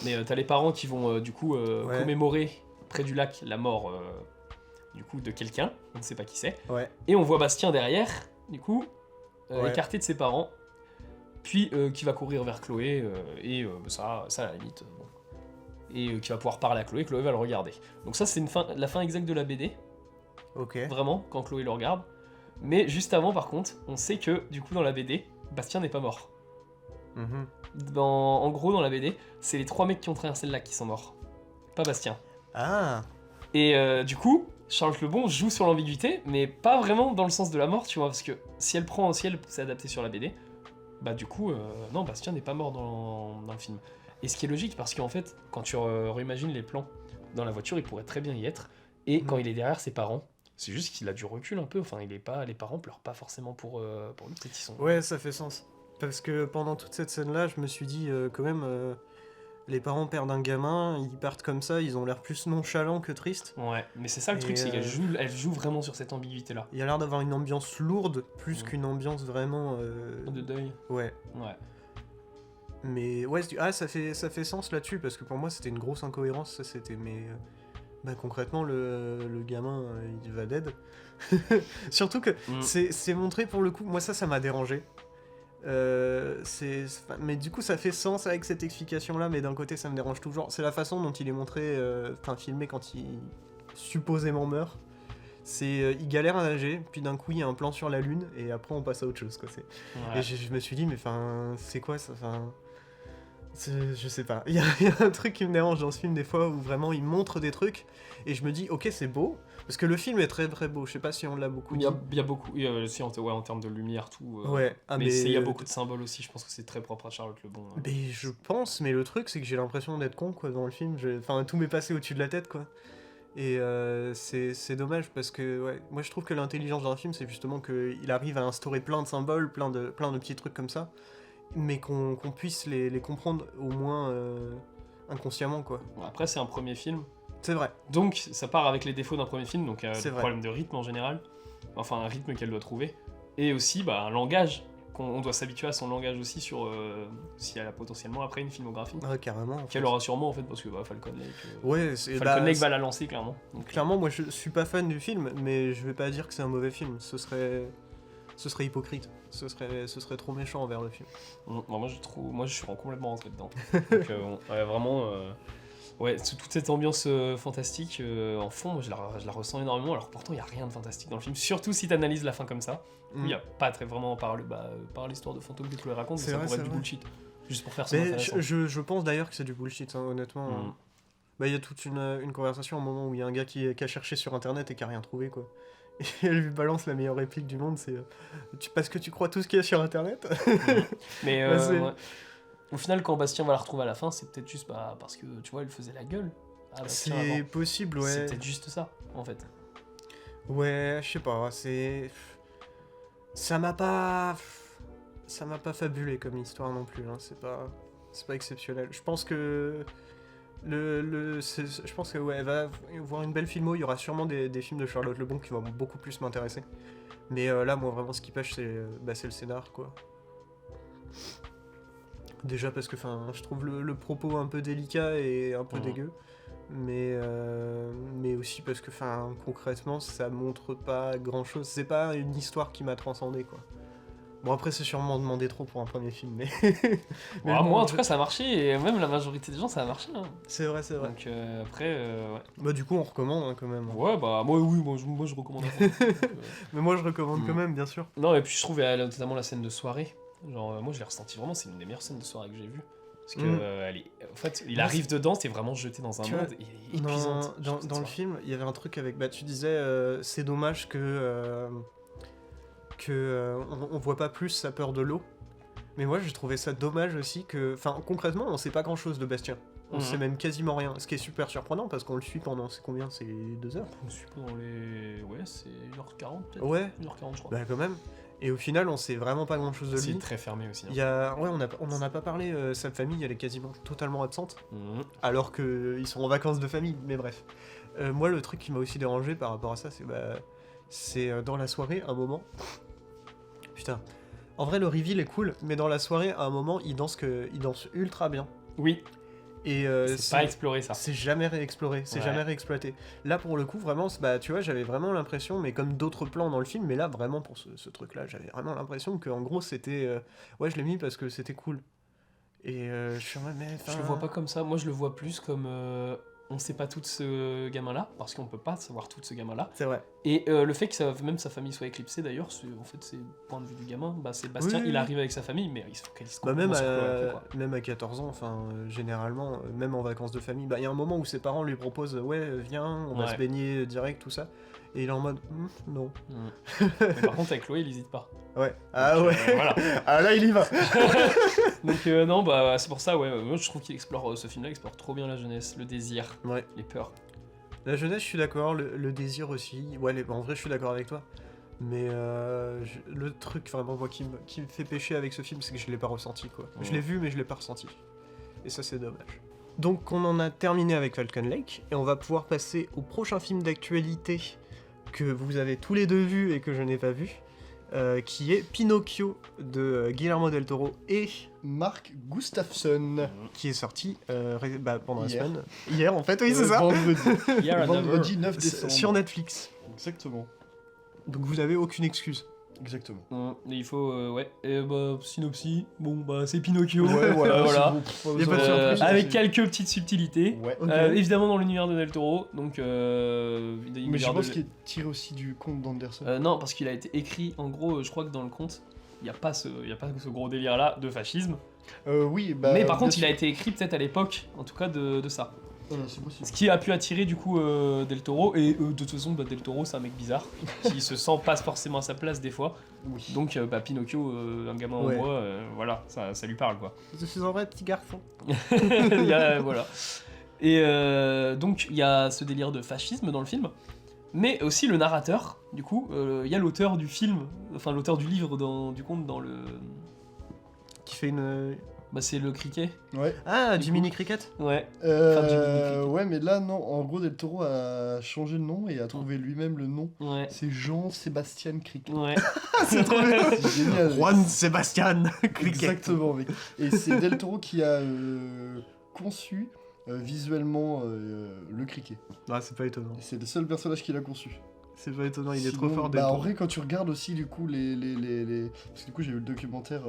Mais t'as les parents qui vont du coup Ouais. commémorer près du lac la mort du coup de quelqu'un, on ne sait pas qui c'est. Ouais. Et on voit Bastien derrière, du coup, Ouais. écarté de ses parents, puis qui va courir vers Chloé, et ça à la limite, bon. Et qui va pouvoir parler à Chloé, Chloé va le regarder. Donc ça c'est la fin exacte de la BD, Ok. vraiment, quand Chloé le regarde. Mais juste avant par contre, on sait que du coup dans la BD, Bastien n'est pas mort. Mhm. En gros dans la BD, c'est les 3 mecs qui ont traversé le lac qui sont morts, pas Bastien. Ah. Et du coup, Charlotte Lebon joue sur l'ambiguïté, mais pas vraiment dans le sens de la mort, tu vois, parce que si elle s'est adaptée sur la BD, bah du coup, non, Bastien n'est pas mort dans le film. Et ce qui est logique, parce qu'en fait, quand tu réimagines les plans dans la voiture, il pourrait très bien y être, et quand il est derrière ses parents, c'est juste qu'il a du recul un peu, enfin, les parents pleurent pas forcément pour lui, peut-être ils sont... Ouais, ça fait sens. Parce que pendant toute cette scène-là, je me suis dit quand même, les parents perdent un gamin, ils partent comme ça, ils ont l'air plus nonchalants que tristes. Ouais, mais c'est ça le Et, truc, c'est qu'elle joue vraiment sur cette ambiguïté-là. Il y a l'air d'avoir une ambiance lourde, plus qu'une ambiance vraiment. De deuil. Ouais. Ouais. Mais ouais, ça fait sens là-dessus, parce que pour moi c'était une grosse incohérence, ça c'était. Mais. Concrètement, le gamin, il va dead. Surtout que c'est montré pour le coup, moi ça m'a dérangé. Mais du coup ça fait sens avec cette explication là, mais d'un côté ça me dérange toujours. C'est la façon dont il est montré, filmé quand il supposément meurt. Il galère à nager, puis d'un coup il y a un plan sur la lune, et après on passe à autre chose, quoi. Ouais. Et je me suis dit, mais c'est quoi ça? Je sais pas. Il y a un truc qui me dérange dans ce film des fois où vraiment il montre des trucs et je me dis ok c'est beau parce que le film est très très beau. Je sais pas si on l'a beaucoup dit. Il y a beaucoup, si, en termes de lumière, tout. Ouais. Mais il y a beaucoup de symboles aussi. Je pense que c'est très propre à Charlotte Lebon. Mais je pense, mais le truc c'est que j'ai l'impression d'être con quoi dans le film. Tout m'est passé au-dessus de la tête quoi. Et c'est dommage parce que ouais, moi je trouve que l'intelligence d'un film c'est justement qu'il arrive à instaurer plein de symboles, plein de petits trucs comme ça, mais qu'on puisse les comprendre au moins inconsciemment quoi. Après c'est un premier film, C'est vrai. donc ça part avec les défauts d'un premier film, donc C'est des vrai. problèmes de rythme en général, enfin un rythme qu'elle doit trouver, et aussi un langage, on doit s'habituer à son langage aussi sur si elle a potentiellement après une filmographie, Ouais, carrément. En fait. qu'elle aura sûrement en fait, parce que Falcon Lake, Ouais, Falcon Lake va la lancer clairement. Donc, clairement, moi je suis pas fan du film, mais je vais pas dire que c'est un mauvais film. Ce serait hypocrite. Ce serait trop méchant envers le film. moi je suis complètement rentré dedans. Donc ouais, vraiment, ouais, toute cette ambiance fantastique en fond, moi je la ressens énormément. Alors pourtant il y a rien de fantastique dans le film, surtout si t'analyses la fin comme ça. Il y a pas très vraiment par l'histoire de fantôme que Chloé raconte, C'est mais ça vrai, pourrait être c'est du vrai. bullshit, juste pour faire son Mais intéressant. je pense d'ailleurs que c'est du bullshit, hein, honnêtement. Il y a toute une conversation, un moment où il y a un gars qui a cherché sur internet et qui a rien trouvé, quoi. Et elle lui balance la meilleure réplique du monde, c'est parce que tu crois tout ce qu'il y a sur internet. Mais Ouais, ouais. Au final, quand Bastien va la retrouver à la fin, c'est peut-être juste parce que tu vois, il faisait la gueule. à Bastien C'est avant. possible, ouais. C'est peut-être juste ça, en fait. Ouais, je sais pas, ça m'a pas... ça m'a pas fabulé comme histoire non plus, hein. C'est pas exceptionnel. Je pense que je pense que ouais, va voir une belle filmo, il y aura sûrement des films de Charlotte Lebon qui vont beaucoup plus m'intéresser. Mais là, moi, vraiment, ce qui pêche, c'est le scénar, quoi. Déjà parce que je trouve le propos un peu délicat et un peu dégueu. Mais aussi parce que concrètement, ça montre pas grand-chose. C'est pas une histoire qui m'a transcendé, quoi. Bon, après, c'est sûrement demander trop pour un premier film, mais... Bon, moi, en tout cas, ça a marché, et même la majorité des gens, ça a marché. Hein. C'est vrai. Donc après, ouais. Bah du coup, on recommande, hein, quand même. Ouais, bah moi je recommande. Mais moi, je recommande quand même, bien sûr. Non, et puis je trouve, notamment la scène de soirée, genre, moi je l'ai ressenti vraiment, c'est une des meilleures scènes de soirée que j'ai vues. Parce que, en fait, il arrive dedans, t'es vraiment jeté dans un monde épuisant. Dans le film, il y avait un truc avec... Bah, tu disais, c'est dommage on voit pas plus sa peur de l'eau. Mais moi, j'ai trouvé ça dommage aussi que... concrètement, on sait pas grand-chose de Bastien. On sait même quasiment rien. Ce qui est super surprenant, parce qu'on le suit pendant... C'est combien? C'est 2 heures? On le suit pendant les... Ouais, c'est 1h40 peut-être. Ouais. 1h40, je crois. Bah quand même. Et au final, on sait vraiment pas grand-chose de lui. C'est très fermé aussi. Hein. Il y a... Ouais, on en a pas parlé. Sa famille, elle est quasiment totalement absente. Alors qu'ils sont en vacances de famille, mais bref. Moi, le truc qui m'a aussi dérangé par rapport à ça, c'est dans la soirée, un moment... Putain. En vrai, le reveal est cool, mais dans la soirée, à un moment, il danse ultra bien. Oui. Et c'est pas exploré, ça. C'est jamais réexploré, c'est jamais réexploité. Là, pour le coup, vraiment, tu vois, j'avais vraiment l'impression, mais comme d'autres plans dans le film, mais là, vraiment, pour ce truc-là, j'avais vraiment l'impression qu'en gros, c'était... Ouais, je l'ai mis parce que c'était cool. Et je suis en mode, mais... Je le vois pas comme ça, moi je le vois plus comme... On sait pas tout de ce gamin-là, parce qu'on peut pas savoir tout de ce gamin-là. C'est vrai. Et le fait que même sa famille soit éclipsée, d'ailleurs, en fait, c'est le point de vue du gamin. Bah, c'est Bastien, il arrive avec sa famille, mais il se focalise même à 14 ans, généralement, même en vacances de famille, il y a un moment où ses parents lui proposent « Ouais, viens, on va se baigner direct, tout ça ». Et il est en mode non. Mais par contre, avec Chloé, il hésite pas. Ouais. Donc, voilà. Ah là, il y va. Donc non, c'est pour ça, ouais. Moi, je trouve ce film-là explore trop bien la jeunesse, le désir, les peurs. La jeunesse, je suis d'accord. Le désir aussi. Ouais, en vrai, je suis d'accord avec toi. Mais le truc vraiment moi qui me fait pécher avec ce film, c'est que je l'ai pas ressenti, quoi. Je l'ai vu, mais je l'ai pas ressenti. Et ça, c'est dommage. Donc, on en a terminé avec Falcon Lake, et on va pouvoir passer au prochain film d'actualité que vous avez tous les deux vu et que je n'ai pas vu, qui est Pinocchio de Guillermo del Toro et Mark Gustafsson, qui est sorti pendant la semaine. Hier, en fait, oui, c'est ça. Vendredi 9 décembre. Sur Netflix. Exactement. Donc vous n'avez aucune excuse. Exactement. Il faut, synopsis, c'est Pinocchio. Ouais, voilà. Il y a pas de surprise. Avec quelques petites subtilités. Ouais. Évidemment dans l'univers de Del Toro, donc... mais je pense qu'il est tiré aussi du conte d'Anderson. Non, parce qu'il a été écrit, en gros, je crois que dans le conte, il n'y a pas ce gros délire-là de fascisme. Oui, mais par contre, il a été écrit peut-être à l'époque, en tout cas, de ça. C'est possible. Ce qui a pu attirer du coup Del Toro, et de toute façon Del Toro c'est un mec bizarre qui se sent pas forcément à sa place des fois. Oui. Donc Pinocchio, un gamin en bois, voilà, ça lui parle quoi. Je suis un vrai petit garçon. Voilà. Et donc il y a ce délire de fascisme dans le film, mais aussi le narrateur, du coup, il y a l'auteur du film, enfin l'auteur du livre du conte dans le... Qui fait une... c'est le criquet. Ouais. Ah, Jiminy Cricket. Ouais. Ouais, mais là, non. En gros, Del Toro a changé de nom et a trouvé lui-même le nom. Ouais. C'est Jean-Sébastien Cricket. Ouais. C'est trop bien. C'est génial. Juan Sébastien Cricket. Exactement, mec. Et c'est Del Toro qui a conçu visuellement le criquet. Ah, c'est pas étonnant. C'est le seul personnage qu'il a conçu. C'est pas étonnant, il est Sinon, trop fort. Del Toro. En vrai, quand tu regardes aussi du coup les... Parce que du coup j'ai vu le documentaire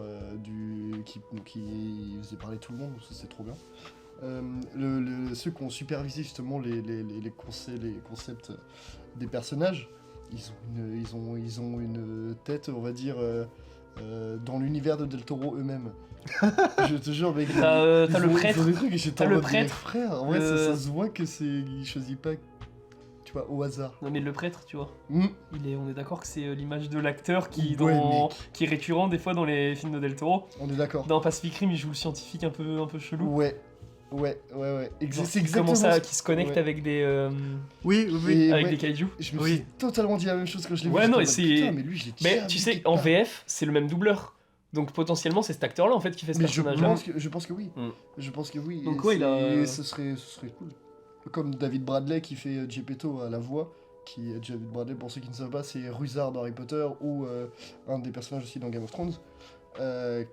qui faisait parler tout le monde, donc ça c'est trop bien. Ceux qui ont supervisé justement les concepts des personnages, ils ont une tête, on va dire, dans l'univers de Del Toro eux-mêmes. Je te jure, mec. T'as le prêtre. T'as le prêtre. Frère, en vrai, ça se voit que il choisit pas, tu vois, au hasard. Non mais le prêtre, tu vois. Mm. On est d'accord que c'est l'image de l'acteur qui Ouais, est récurrent des fois dans les films de Del Toro. On est d'accord. Dans Pacific Rim, il joue le scientifique un peu chelou. Ouais. C'est exactement ça. Qui se connecte avec des Oui. avec des kaiju. Je me suis totalement dit la même chose quand je l'ai vu. Ouais, non, et Putain, mais lui, je l'ai Mais déjà tu vu sais, quelque en part. VF, c'est le même doubleur. Donc potentiellement c'est cet acteur-là en fait qui fait ce Mais je personnage-là. pense que oui. Mm. Je pense que oui. Donc Et ouais, il a- ce serait cool. Comme David Bradley qui fait Geppetto à la voix. David Bradley, pour ceux qui ne savent pas, c'est Ruzard dans Harry Potter ou un des personnages aussi dans Game of Thrones.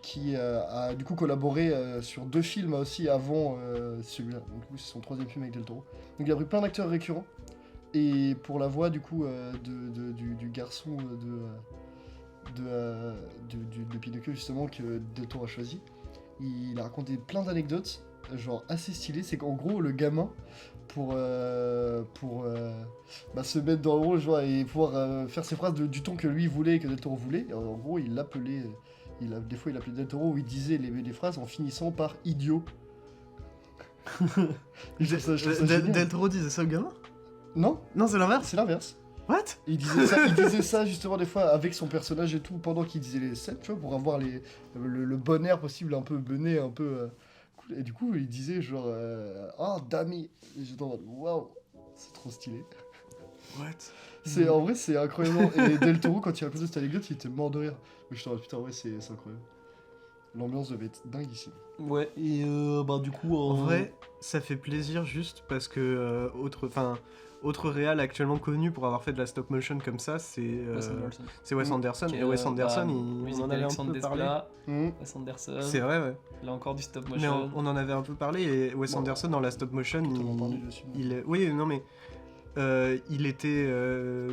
Qui a du coup collaboré sur 2 films aussi avant celui-là. Donc du coup, c'est son 3e film avec Del Toro. Donc il a pris plein d'acteurs récurrents. Et pour la voix du coup du garçon de Pinocchio justement que Del Toro a choisi, il a raconté plein d'anecdotes genre assez stylées. C'est qu'en gros le gamin pour se mettre dans le rôle genre, et pouvoir faire ses phrases du ton que lui voulait et que Del Toro voulait, en gros il l'appelait des fois il appelait Del Toro où il disait les phrases en finissant par idiot. Je trouve ça génial. Del Toro disait ça au gamin? Non, Non, c'est l'inverse. c'est l'inverse. What? Il disait ça justement des fois avec son personnage et tout pendant qu'il disait les scènes, tu vois, pour avoir le bon air possible, un peu bené, un peu cool. Et du coup, il disait genre oh Dami. Et j'étais en mode waouh, c'est trop stylé. What? En vrai, c'est incroyable. Et Del Toro, quand il racontait cette anecdote, il était mort de rire. Je te dis putain, ouais, c'est incroyable. L'ambiance devait être dingue ici. Ouais, et du coup... En vrai, ça fait plaisir juste parce que autre réal actuellement connu pour avoir fait de la stop motion comme ça, c'est Wes Anderson. Et Wes Anderson, on en avait un peu parlé. Wes Anderson, C'est vrai, ouais. là encore du stop Mais motion. on en avait un peu parlé et Wes Bon, Anderson dans la stop motion, On en parlait dessus. oui, non mais il était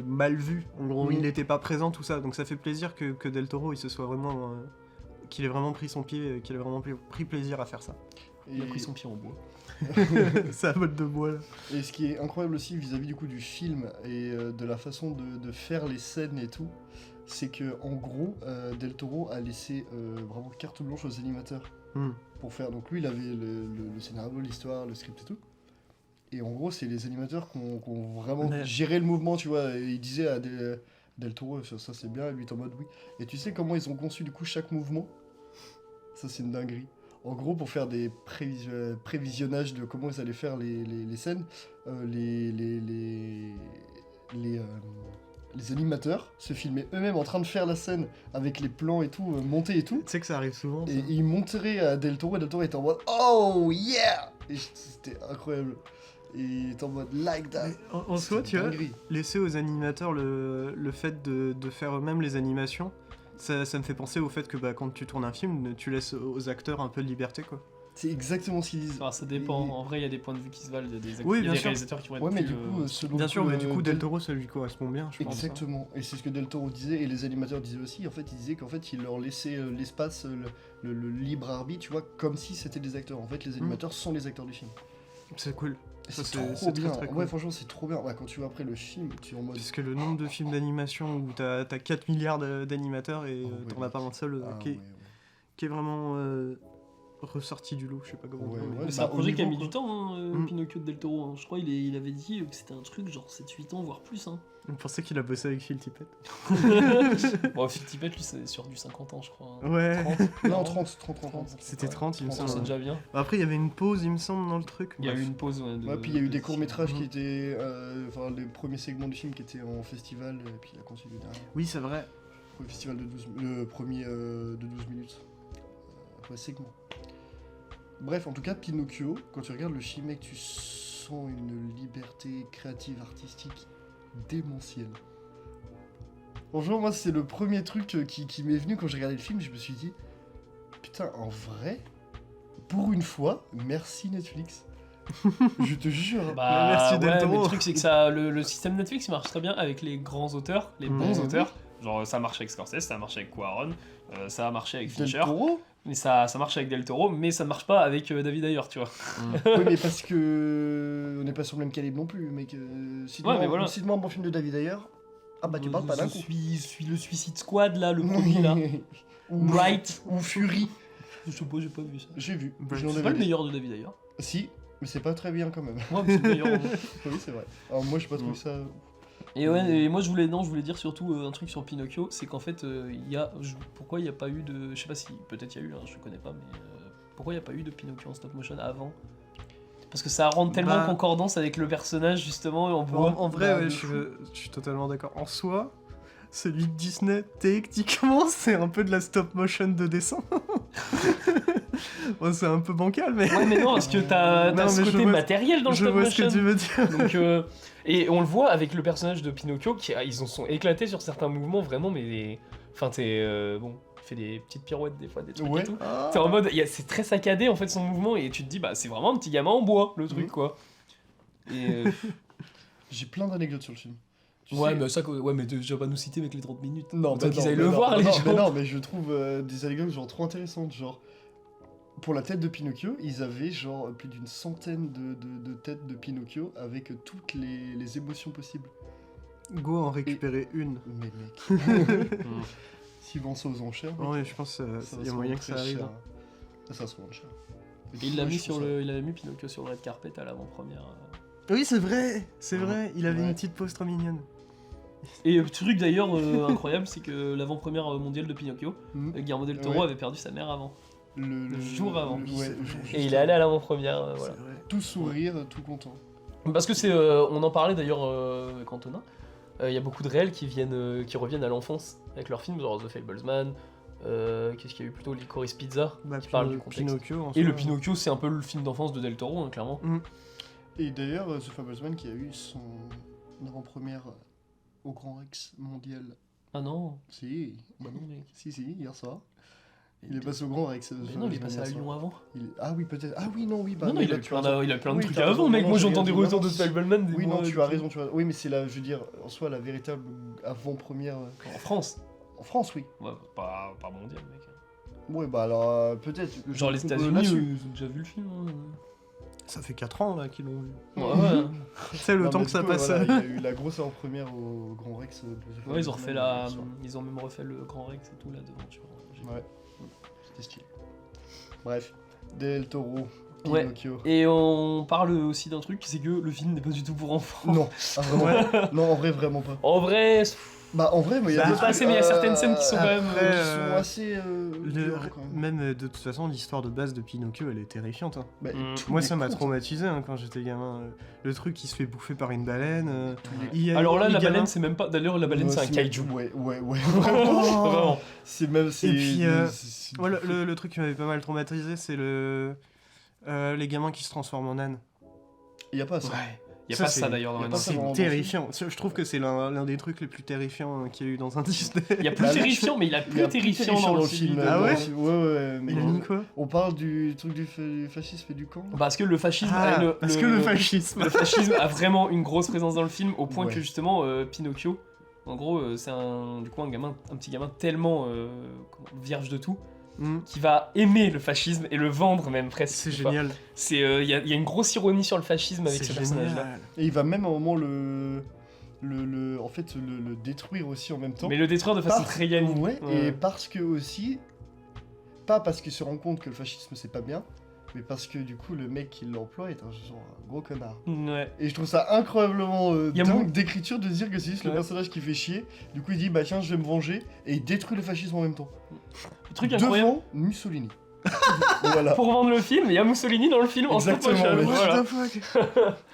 mal vu. En gros, Mhm. il n'était pas présent, tout ça. Donc ça fait plaisir que Del Toro, il se soit vraiment, qu'il ait vraiment pris son pied, qu'il ait vraiment pris plaisir à faire ça. Il a pris son pied en bois. C'est à mode de bois là. Et ce qui est incroyable aussi vis-à-vis du coup du film et de la façon de faire les scènes et tout, c'est que en gros, Del Toro a laissé vraiment carte blanche aux animateurs pour faire. Donc lui, il avait le scénario, l'histoire, le script et tout. Et en gros, c'est les animateurs qui ont vraiment Mais- géré le mouvement, tu vois. Et il disait à Del Toro, ça c'est bien, et lui il est en mode oui. Et tu sais comment ils ont conçu du coup chaque mouvement? Ça c'est une dinguerie. En gros, pour faire des prévisionnages de comment ils allaient faire les scènes, les animateurs se filmaient eux-mêmes en train de faire la scène avec les plans et tout, montés et tout. Tu sais que ça arrive souvent. ça. Et ils montraient à Del Toro et Del Toro était en mode oh yeah! Et c'était incroyable. Et il était en mode like that. Mais en soi, C'est tu vois, dinguerie. laisser aux animateurs le fait de faire eux-mêmes les animations, ça me fait penser au fait que quand tu tournes un film, tu laisses aux acteurs un peu de liberté, quoi. C'est exactement ce qu'ils disent. Enfin, ça dépend. En vrai, il y a des points de vue qui se valent. Il y a des, Oui, il y a bien des sûr. réalisateurs qui vont être Ouais, mais plus, du coup, selon Bien le sûr, coup, mais du coup, Del Toro, ça lui correspond bien, je pense. Exactement. Et c'est ce que Del Toro disait, et les animateurs disaient aussi. En fait, ils disaient qu'en fait, il leur laissait l'espace, le libre arbitre, tu vois, comme si c'était des acteurs. En fait, les animateurs sont les acteurs du film. C'est cool. Et Ça, c'est c'est trop très, bien. très cool. Ouais, franchement, c'est trop bien. Bah, quand tu vois après le film, tu es en mode. Puisque le nombre de films d'animation où t'as 4 milliards d'animateurs et Oh, ouais. t'en as pas un seul Ah, qui ouais, est vraiment ressorti du lot, je sais pas comment Ouais, dire. mais- ouais. Mais c'est Bah, un projet au qui a niveau, mis du quoi. temps, Mm. Pinocchio de Del Toro. Hein. Je crois il avait dit que c'était un truc genre 7-8 ans, voire plus. Hein. Vous pensez qu'il a bossé avec Phil Tippett? Bon, Phil Tippett, lui, c'est sur du 50 ans, je crois. hein. Ouais. 30, Non, 30. C'était 30, il me 30, c'est semble. déjà bien. Après, il y avait une pause, il me semble, dans le truc. Il y a bref. eu une pause. Ouais, Ouais, puis il y a eu des de- courts-métrages qui Mhm. étaient. Enfin, les premiers segments du film qui étaient en festival, et puis il a continué derrière. Oui, c'est vrai. Le festival de 12, le premier de 12 minutes. Ouais, segment. Bref, en tout cas, Pinocchio, quand tu regardes le film, mec, tu sens une liberté créative, artistique démentielle. Franchement, moi, c'est le premier truc qui m'est venu quand j'ai regardé le film. Je me suis dit, putain, en vrai, pour une fois, merci Netflix. Je te jure. Bah, Merci, Del ouais, Toro. mais le truc c'est que ça, le système Netflix il marche très bien avec les grands auteurs, les bons Mhm. auteurs. Genre ça marche avec Scorsese, ça marche avec Cuarón, ça a marché avec Del Fincher, Toro. mais ça marche avec Del Toro, mais ça ne marche pas avec David Ayer, tu vois. Oui, mais parce que on n'est pas sur le même calibre non plus, mec. Cite-moi mais voilà. cite-moi un bon film de David d'ailleurs. Ah bah tu parles pas d'un coup. suis le Suicide Squad là, le premier là. ou Bright. ou Fury. Je sais pas, j'ai pas vu ça. J'ai vu. Bright. Je l'en C'est avais pas le vu. meilleur de David Ayer. Si, mais c'est pas très bien quand même. Ouais, mais c'est le meilleur. Oui, c'est vrai. Alors moi, j'ai pas trouvé Mm. ça. Et ouais, et moi je voulais dire surtout un truc sur Pinocchio, c'est qu'en fait, pourquoi il n'y a pas eu de. Je sais pas si, peut-être il y a eu, hein, je connais pas, mais pourquoi il n'y a pas eu de Pinocchio en stop motion avant? Parce que ça rentre tellement Bah- en concordance avec le personnage, justement, et on En, voit. en vrai, bah, ouais, de je suis totalement d'accord. En soi, Celui de Disney, techniquement, c'est un peu de la stop motion de dessin. Bon, c'est un peu bancal, mais... Ouais, mais non, parce que t'as Non, ce mais je côté vois- matériel dans le Je stop vois motion. ce que tu veux dire. Donc, et on le voit avec le personnage de Pinocchio, ils en sont éclatés sur certains mouvements, vraiment, mais... Enfin, bon, il fait des petites pirouettes des fois, des trucs Ouais. et tout. T'es en mode, c'est très saccadé en fait son mouvement, et tu te dis, bah c'est vraiment un petit gamin en bois, le truc, quoi. Et... J'ai plein d'anecdotes sur le film. Tu ouais, sais- mais ça, ouais, mais tu vas pas nous citer avec les 30 minutes. Non, Tant mais qu'ils non, aillent mais le non, voir, mais les non, gens. mais non, mais je trouve des anecdotes genre trop intéressantes, genre pour la tête de Pinocchio, ils avaient genre plus d'une centaine de têtes de Pinocchio avec toutes les émotions possibles. Go en récupérer une. Mais mec, Mm. s'ils vendent ça aux enchères, mec, Ouais, je pense ça va qu'il y a se moyen vendre que ça très arrive. cher. hein. Ça se vend cher. Et il l'a Moi, mis je trouve il avait mis Pinocchio sur le red carpet à l'avant-première. Oui, c'est vrai, c'est vrai. Il avait Ouais. une petite pose trop mignonne. Et truc d'ailleurs incroyable, c'est que l'avant-première mondiale de Pinocchio, Hmm. Guillermo del Toro Ouais. avait perdu sa mère avant. Le jour avant. ouais, C'est le vrai. jour Et juste il est allé avant. à l'avant-première, voilà. C'est vrai. Tout sourire, tout content. Parce que c'est, on en parlait d'ailleurs avec Antonin. Il y a beaucoup de réels qui reviennent à l'enfance avec leurs films, genre The Fablesman. Qu'est-ce qu'il y a eu plutôt Licorice Pizza, Bah, qui parle du contexte. Pinocchio. en Et le soi. Pinocchio, c'est un peu le film d'enfance de Del Toro, hein, clairement. Et d'ailleurs, The Fablesman qui a eu son avant-première au Grand Rex mondial. Ah non, Si, bah non mec. si, hier soir. Il est passé au Grand Rex. Mais non, il est passé à Lyon avant. Ah oui, peut-être. Ah oui, non, oui, bah non, non, il a là, eu tu plein as raison. il a plein de Oui, trucs t'as avant, raison, mec. non, Moi j'ai j'entends des rien dit. retours de Non, si. Fableman. Oui, non, tu as raison, tu as raison. Oui, mais c'est la, je veux dire, en soi, la véritable avant-première. En France. En France, oui. Ouais, pas mondial, mec. Ouais, bah alors, peut-être. Genre les Je trouve, États-Unis, là-dessus. ils ont déjà vu le film. Hein. Ça fait 4 ans là qu'ils l'ont vu. Ouais. Tu sais, le Non, temps mais que ça du coup, passe. voilà, il y a eu la grosse avant-première au Grand Rex. de The Ouais, ils ont refait Fablesman, hier soir. ils ont même refait le Grand Rex et tout là devant, tu vois. Ouais, c'était stylé. Bref, Del Toro, Ouais. Pinocchio. Et on parle aussi d'un truc, c'est que le film n'est pas du tout pour enfants. Non, ah, vraiment. Non, en vrai, vraiment pas. En vrai, Bah, en vrai, mais il y a Bah, des pas trucs, assez, mais il y a certaines scènes qui sont quand même, qui euh, sont assez. dures, quand même. Même de toute façon, l'histoire de base de Pinocchio, elle est terrifiante. hein. Bah, Mm. tous Moi, les ça m'a contes, traumatisé hein, quand j'étais gamin. Le truc qui se fait bouffer par une baleine. tous les- il y a- alors là, les la gamins- baleine, c'est même pas. D'ailleurs, la baleine, Ouais, c'est un kaiju. Ouais, Oh Vraiment. C'est même. c'est- Et puis, c'est- Ouais, le truc qui m'avait pas mal traumatisé, c'est les gamins qui se transforment en âne. Il y a pas ça. Ouais. Y a Ça, pas c'est- ça d'ailleurs dans y a la pas ça C'est dans le terrifiant. Je trouve que c'est l'un des trucs les plus terrifiants qu'il y a eu dans un Disney. Il y a plus Bah, terrifiant, mais il a Il y plus a plus terrifiant dans le film. Ah dans ouais le film. Ouais, mais Il a mis quoi on parle du truc du fascisme et du camp. Parce que le fascisme, Parce que le fascisme. le fascisme a vraiment une grosse présence dans le film, au point Ouais. que justement Pinocchio, en gros, c'est un petit gamin tellement vierge de tout, qui va aimer le fascisme et le vendre même presque. C'est Enfin, génial. C'est il y, a une grosse ironie sur le fascisme avec ce C'est personnage-là. génial. Et il va même à un moment le détruire aussi en même temps. Mais le détruire de façon Par- très gamine. Ouais, Ouais. et parce que aussi, pas parce qu'il se rend compte que le fascisme c'est pas bien, mais parce que du coup le mec qui l'emploie est un gros connard. Ouais. Et je trouve ça incroyablement Y a dingue mou- d'écriture de se dire que c'est juste le Ouais. personnage qui fait chier. Du coup il dit bah tiens je vais me venger et il détruit le fascisme en même temps. Le truc incroyable. Devant Mussolini. Voilà. Pour vendre le film, il y a Mussolini dans le film en stop Exactement, motion. mais- Voilà. What the fuck.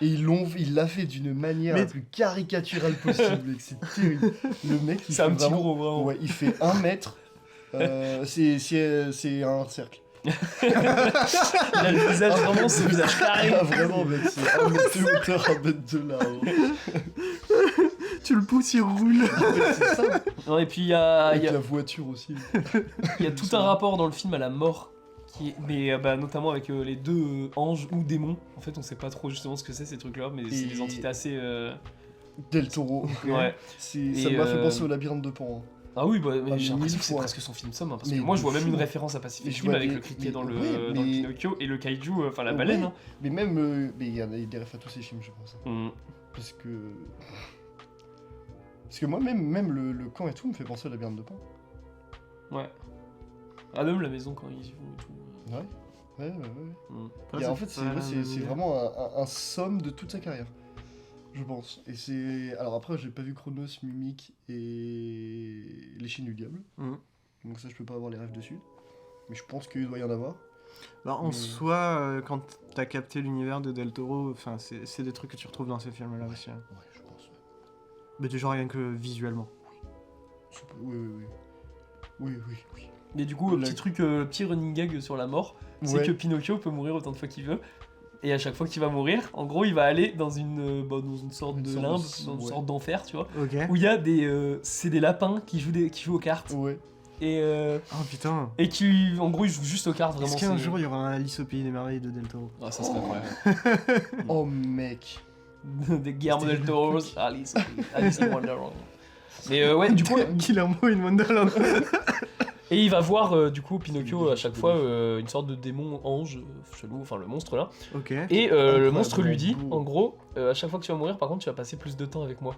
Et il l'a fait d'une manière Mais- la plus caricaturale possible. Et que c'est terrible. Le mec il C'est un fait petit vraiment- gros, vraiment. Ouais, il fait 1 mètre. C'est un cercle. Il a le visage vraiment, ce visage carré. Ah, vraiment, mec, c'est 1 mètre de hauteur, 1 mètre de large. Tu le pousses, il roule. Ouais, c'est ça. Non, et puis il y a, Avec la voiture aussi. il y a tout un rapport dans le film à la mort, mais notamment avec les deux anges ou démons. En fait, on sait pas trop justement ce que c'est ces trucs-là, mais c'est Et- des entités assez. Del Toro. Ouais. Ça Et, m'a fait penser au labyrinthe de Pan. hein. Ah oui, bah, mais Ah, j'ai mais l'impression 1000 que c'est fois. presque son film somme, hein, parce Mais que moi je vois de même une fou. référence à Mais Pacific je Rim vois avec des- le criquet mais- dans le ouais, dans le mais- Pinocchio et le kaiju, enfin la Ouais. baleine. Hein. Mais même. Mais il y a des refs à tous ces films, je pense. Mm. Parce que. Parce que moi, même le camp et tout me fait penser au labyrinthe de Pan. Ouais. Ah, même la maison quand ils y vont et tout. Ouais. Mm. En fait, c'est vraiment un somme de toute sa carrière. Je pense. Et c'est. Alors après, j'ai pas vu Chronos, Mimic et Les Chiens du Diable. Mhm. Donc ça, je peux pas avoir les rêves dessus. Mais je pense qu'il doit y en avoir. Bah, en Mais- soi, quand t'as capté l'univers de Del Toro, c'est des trucs que tu retrouves dans ces films-là aussi. hein. Ouais, je pense. Mais déjà rien que visuellement. Oui, oui, oui. Oui, oui, oui. Mais du coup, petit running gag sur la mort, c'est Ouais. que Pinocchio peut mourir autant de fois qu'il veut. Et à chaque fois qu'il va mourir, en gros, il va aller dans une sorte Une de sorte limbe, de- dans une ouais. sorte d'enfer, tu vois. Ok. Où il y a c'est des lapins qui jouent aux cartes. Ouais. Et, Oh putain. et qui, en gros, ils jouent juste aux cartes, vraiment. Est-ce qu'un c'est- jour il y aura un Alice au pays des merveilles de Del Toro? Ah, ça serait incroyable. Oh, mec. Des Guillermo del C'était Toro, Alice in Wonderland. Mais ouais, du coup, Guillermo in Wonderland. et il va voir du coup Pinocchio à chaque fois une sorte de démon ange chelou, enfin le monstre là. Ok. Et le monstre lui dit, beau. en gros, à chaque fois que tu vas mourir, par contre, tu vas passer plus de temps avec moi.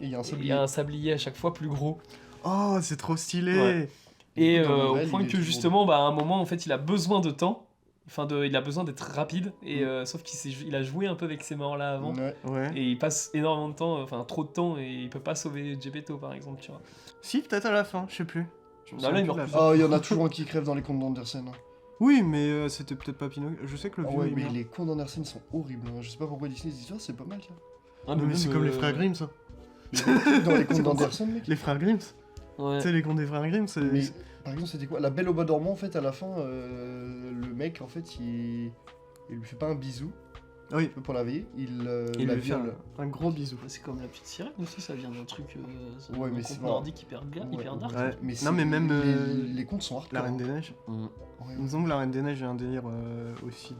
Et il y a un Il sablier. y a un sablier à chaque fois plus gros. Oh, c'est trop stylé. Ouais. Et Dans le au novel, point il est que toujours justement, à un moment, en fait, il a besoin de temps. Enfin, il a besoin d'être rapide. Et sauf il a joué un peu avec ces morts là avant. Ouais. Ouais. Et il passe énormément de temps, enfin trop de temps, et il peut pas sauver Geppetto par exemple, tu vois. Si, peut-être à la fin, je sais plus. Je me Bah là, il souviens meurt plus de la plus. fin. Oh, il y en a toujours un qui crève dans les contes d'Andersen. Hein. Oui, mais c'était peut-être pas Pinocchio. Je sais que le Ah vieux ouais, il mais meurt. les contes d'Andersen sont horribles. Hein. Je sais pas pourquoi Disney se dit ça, c'est pas mal ça. Ah, Non, mais c'est même, comme les frères Grimm, ça. Dans les contes C'est pour ça. d'Andersen, mec. Les frères Grimm. Ouais. Tu sais, les contes des frères Grimm, c'est. Mais par exemple, c'était quoi? La Belle au bois dormant, en fait, à la fin, le mec, en fait, il lui fait pas un bisou Oui. pour la veiller, il Il la lui fait viole. un gros bisou. C'est comme la petite sirène aussi, ça vient d'un truc Ouais, mais un c'est conte pas- nordique hyper Ouais, dark. Ouais. Mais Non, mais même, les contes sont hardcore. La Reine des Neiges. Mm. Ouais, Il me semble que la Reine des Neiges, il y a un délire aussi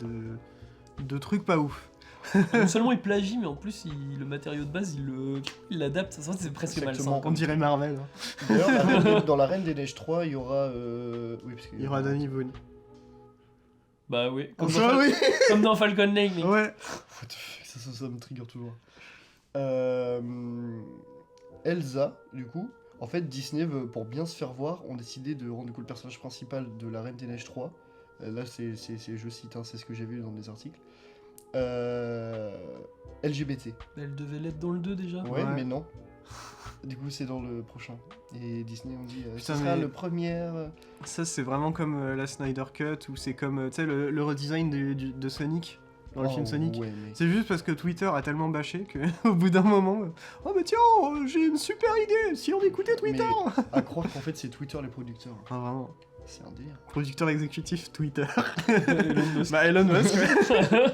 de trucs pas ouf. Non seulement il plagie, mais en plus le matériau de base il l'adapte. Ça, c'est presque Exactement. malsain. On Comme dirait Marvel. Hein. D'ailleurs, dans La Reine des Neiges 3, il y aura. Oui, parce que- Il y aura Danny Boone. Bah oui. Comme, Ça, dans, oui. comme dans Falcon Lake. mec. Ouais. What the fuck, ça me trigger toujours. Elsa, du coup, en fait, Disney, pour bien se faire voir, ont décidé de rendre du coup, le personnage principal de La Reine des Neiges 3. Là, je cite, hein, c'est ce que j'ai vu dans des articles. LGBT. Elle devait l'être dans le 2 déjà. Ouais, Ouais. mais non. Du coup, c'est dans le prochain. Et Disney ont dit, Putain, ce sera mais- le premier. Ça, c'est vraiment comme la Snyder Cut, ou c'est comme, tu sais, le redesign de Sonic, dans le film Sonic. Ouais, mais... C'est juste parce que Twitter a tellement bâché que, au bout d'un moment, oh bah tiens, j'ai une super idée, si on écoutait Twitter. À croire qu'en fait, c'est Twitter les producteurs. Ah, vraiment. C'est un délire. Producteur exécutif Twitter. Elon Musk. Bah Elon Musk, ouais.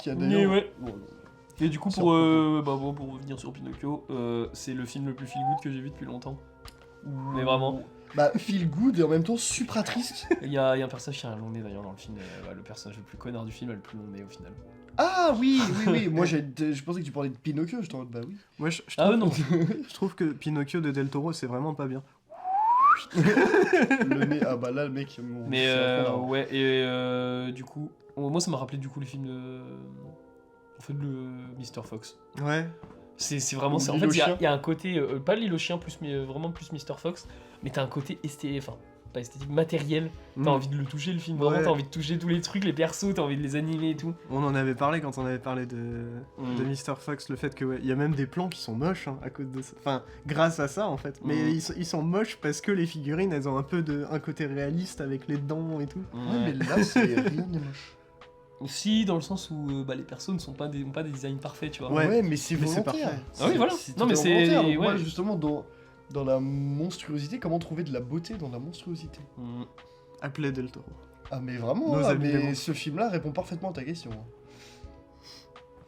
Qui a Mais d'ailleurs. ouais. Bon, Et du coup, Sur pour propos. pour revenir sur Pinocchio, c'est le film le plus feel good que j'ai vu depuis longtemps. Mais vraiment. Bah, feel good et en même temps supra triste. Il y a un personnage qui a un long nez d'ailleurs dans le film. Le personnage le plus connard du film a le plus long nez au final. Ah oui, oui, oui. Moi, je pensais que tu parlais de Pinocchio. J'étais en mode, bah oui. Moi, je Ah trouve, non. je trouve que Pinocchio de Del Toro, c'est vraiment pas bien. Le nez. Ah bah là, le mec. Mais c'est un connard. ouais, et du coup, moi ça m'a rappelé du coup les films de. En fait, le Mr. Fox. Ouais. C'est vraiment. Ou En L'île fait, aux il y a- chiens. il y, a un côté. Pas l'île aux chiens, mais vraiment plus Mr. Fox. Mais t'as un côté esthétique. Enfin, pas esthétique, matériel. T'as Mm. envie de le toucher le film, vraiment. Ouais. T'as envie de toucher tous les trucs, les persos, t'as envie de les animer et tout. On en avait parlé quand on avait parlé de Mm. Mr. Fox, le fait que ouais, il y a même des plans qui sont moches hein, à cause de ça. Enfin, grâce à ça en fait. Mais Mm. ils sont moches parce que les figurines, elles ont un peu un côté réaliste avec les dents et tout. Ouais, mais là, c'est rien n'est moche. Aussi, dans le sens où les persos ne sont pas ont pas des designs parfaits, tu vois. Ouais. Ouais, mais c'est Mais c'est volontaire. parfait. Ah oui, voilà. Non, mais totalement c'est- volontaire. Donc, moi, ouais. justement, dans la monstruosité, comment trouver de la beauté dans la monstruosité? Mm. Appelez Del Toro. Ah, mais vraiment, Nos hein, amis les mais monstres. ce film-là répond parfaitement à ta question. hein.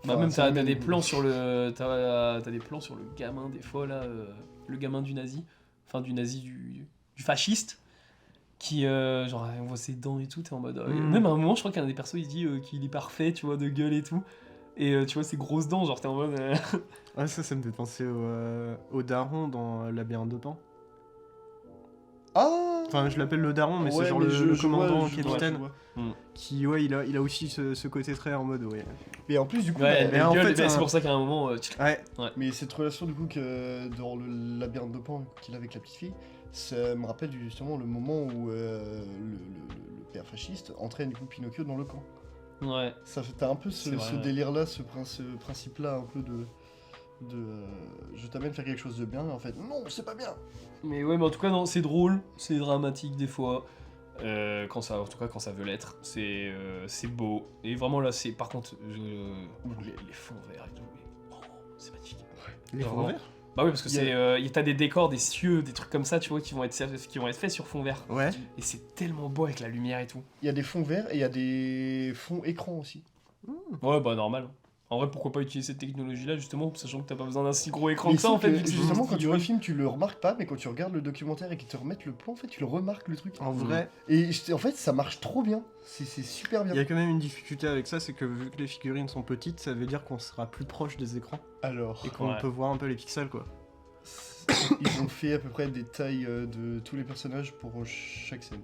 Bah Enfin, même ça t'as des même- plans sur le t'as des plans sur le gamin des fois là le gamin du nazi du fasciste qui genre on voit ses dents et tout t'es en mode même à un moment je crois qu'un des persos il dit qu'il est parfait tu vois de gueule et tout et tu vois ses grosses dents genre t'es en mode Ah, ça me fait penser au daron dans Labyrinthe de Pan. Ah Enfin, je l'appelle le daron, mais Ouais, c'est genre mais le je vois, commandant je vois, capitaine je vois. qui, ouais, il a aussi ce côté très en mode, ouais. Mais en plus, du coup, ouais la- mais en gueule, fait, c'est pour ça qu'à un moment Ouais, mais cette relation, du coup, que dans le labyrinthe de Pan qu'il a avec la petite fille, ça me rappelle justement le moment où le père fasciste entraîne du coup Pinocchio dans le camp. ouais Ça fait t'as un peu ce C'est vrai, ouais. délire-là, ce principe-là, un peu de je t'amène faire quelque chose de bien, et en fait, non, c'est pas bien. mais ouais mais en tout cas non c'est drôle c'est dramatique des fois en tout cas quand ça veut l'être c'est beau et vraiment là c'est par contre les fonds verts et tout mais, oh, c'est magnifique les fonds Vraiment. verts. Bah oui, parce que t'as des décors, des cieux, des trucs comme ça, tu vois, qui vont être faits sur fond vert. Ouais. Et c'est tellement beau avec la lumière et tout. Il y a des fonds verts et il y a des fonds écrans aussi. Ouais, bah normal. En vrai, pourquoi pas utiliser cette technologie-là, justement, sachant que t'as pas besoin d'un si gros écran Mais que ça, en fait. vu que c'est justement, juste quand tu vois le figurine. film, tu le remarques pas, mais quand tu regardes le documentaire et qu'ils te remettent le plan, en fait, tu le remarques le truc. En vrai, Et en fait, ça marche trop bien. C'est super il y bien. a quand même une difficulté avec ça, c'est que vu que les figurines sont petites, ça veut dire qu'on sera plus proche des écrans Alors, et qu'on Ouais. peut voir un peu les pixels, quoi. ils ont fait à peu près des tailles de tous les personnages pour chaque scène.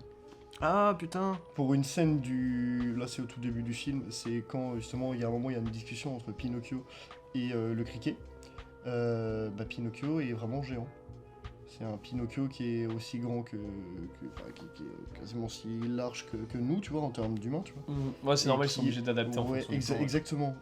Ah putain. Pour une scène du... Là, c'est au tout début du film, c'est quand, justement, il y a un moment, il y a une discussion entre Pinocchio et le criquet. Pinocchio est vraiment géant. C'est un Pinocchio qui est aussi grand qui est quasiment aussi large que nous, tu vois, en termes d'humains, tu vois. Ouais, c'est Et normal, ils sont qui- obligés d'adapter en Ouais, fonction du temps, ouais. exactement,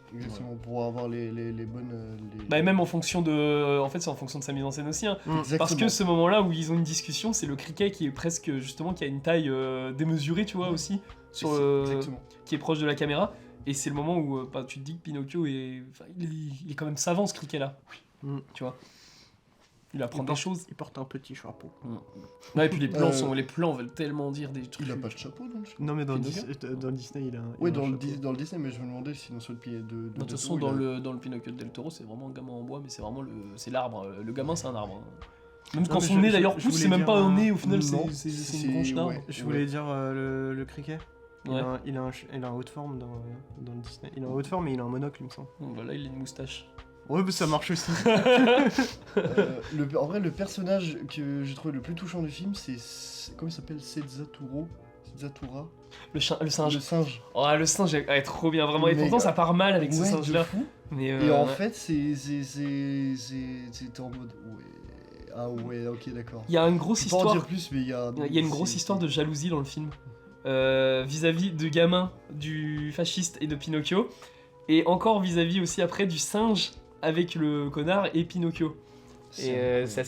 pour avoir les bonnes... Bah, et même en fonction de. En fait, c'est en fonction de sa mise en scène aussi, hein. Exactement. Parce que ce moment-là où ils ont une discussion, c'est le criquet qui est presque, justement, qui a une taille démesurée, tu vois, Ouais. aussi, sur, Exactement. qui est proche de la caméra. Et c'est le moment où tu te dis que Pinocchio est. Enfin, il est quand même savant, ce criquet-là. Mm. Tu vois. Il apprend Il des porte- choses. Il porte un petit chapeau. Ouais, et puis Euh, les plans veulent tellement dire des trucs. Il a pas de chapeau dans le film. Non mais dans, Pinocchio dans Disney, il a un... Oui, il a un dans le, chapeau. dans le Disney, mais je me demandais si dans celui de De toute façon, Del Toro, dans le Pinocchio de Del Toro, c'est vraiment un gamin en bois, mais c'est vraiment c'est l'arbre. Le gamin, c'est un arbre. hein. Même Non, quand mais son je- nez je- d'ailleurs je pousse, voulais c'est même dire pas un un- nez, au final, Non, c'est c'est- une branche d'arbre. ouais. Je voulais dire le criquet. Ouais. Il a un haute forme dans le Disney. Il a un haute forme mais il a un monocle, il me semble. Bon, bah là, il a une moustache. Ouais, mais ça marche aussi. En vrai, le personnage que j'ai trouvé le plus touchant du film, comment il s'appelle? Setzatura. Le singe. Le singe. Oh, le singe est trop bien, vraiment. Et Mais, pourtant, ça part mal avec ce Ouais, de singe-là. fou. Mais Et en ouais. fait, c'était en mode. Ouais. Ah ouais, ok, d'accord. Il y a une grosse Je peux pas en histoire. dire plus, mais il y a. Il y a une grosse histoire de jalousie dans le film. Vis-à-vis de gamin du fasciste et de Pinocchio. Et encore vis-à-vis aussi après du singe avec le connard et Pinocchio. Et c'est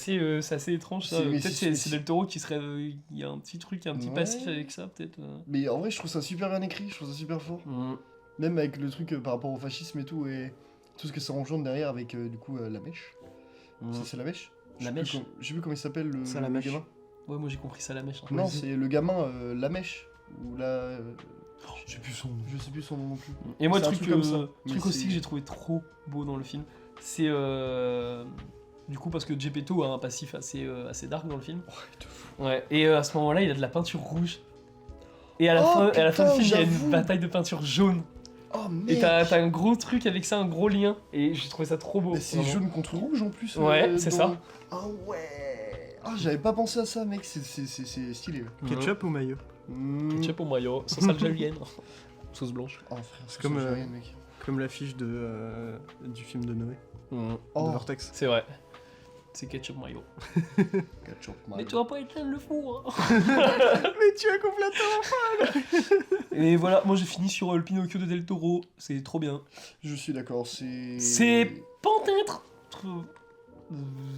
assez étrange ça. C'est- mais Peut-être c'est- c'est Del Toro qui serait. Il y a un petit truc, un petit Ouais. passif avec ça, peut-être. Mais en vrai, je trouve ça super bien écrit, je trouve ça super fort. Même avec le truc par rapport au fascisme et tout ce que ça engendre derrière avec du coup la mèche. C'est la mèche. La Je sais mèche. plus je sais plus comment il s'appelle le Salamèche. gamin. Ouais, moi j'ai compris ça la mèche. hein. Non, Vas-y. c'est le gamin la mèche ou la Je sais plus son nom. je sais plus son nom non plus. Et moi, C'est un truc, truc comme ça, mais truc aussi c'est- que j'ai trouvé trop beau dans le film, c'est du coup parce que Geppetto a un passif assez dark dans le film. Ouais, de fou. Ouais. Et à ce moment-là, il a de la peinture rouge. Et à la Oh, fin, à la fin du putain, film, il y a j'avoue. une bataille de peinture jaune. Oh Et mec. t'as un gros truc avec ça, un gros lien. Et j'ai trouvé ça trop beau. Mais c'est vraiment. jaune contre rouge en plus. Ouais, c'est ça. Ah ouais. Ah, j'avais pas pensé à ça, mec, c'est stylé. Ketchup ou maillot? Ketchup au maillot, sauce algérienne. Sauce blanche. Oh frère, C'est comme, mec. Comme l'affiche du film de Noé, Oh. de Vortex. C'est vrai. C'est ketchup maillot. Ketchup, Mais tu vas pas éteindre le four. Mais tu as complètement... Et voilà, moi j'ai fini sur le Pinocchio de Del Toro. C'est trop bien. Je suis d'accord, c'est. C'est peut-être.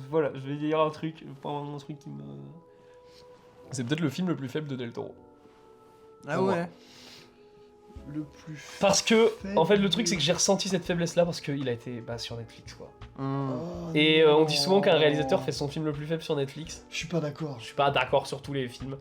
Voilà, je vais dire un truc, pas un truc qui me. C'est peut-être le film le plus faible de Del Toro. Ah ouais. le plus. Parce que, en fait, le faible. truc c'est que j'ai ressenti cette faiblesse là parce qu'il a été sur Netflix quoi. Hum. Oh, Et on dit souvent qu'un non. réalisateur fait son film le plus faible sur Netflix. Je suis pas d'accord. Je suis pas d'accord sur tous les films,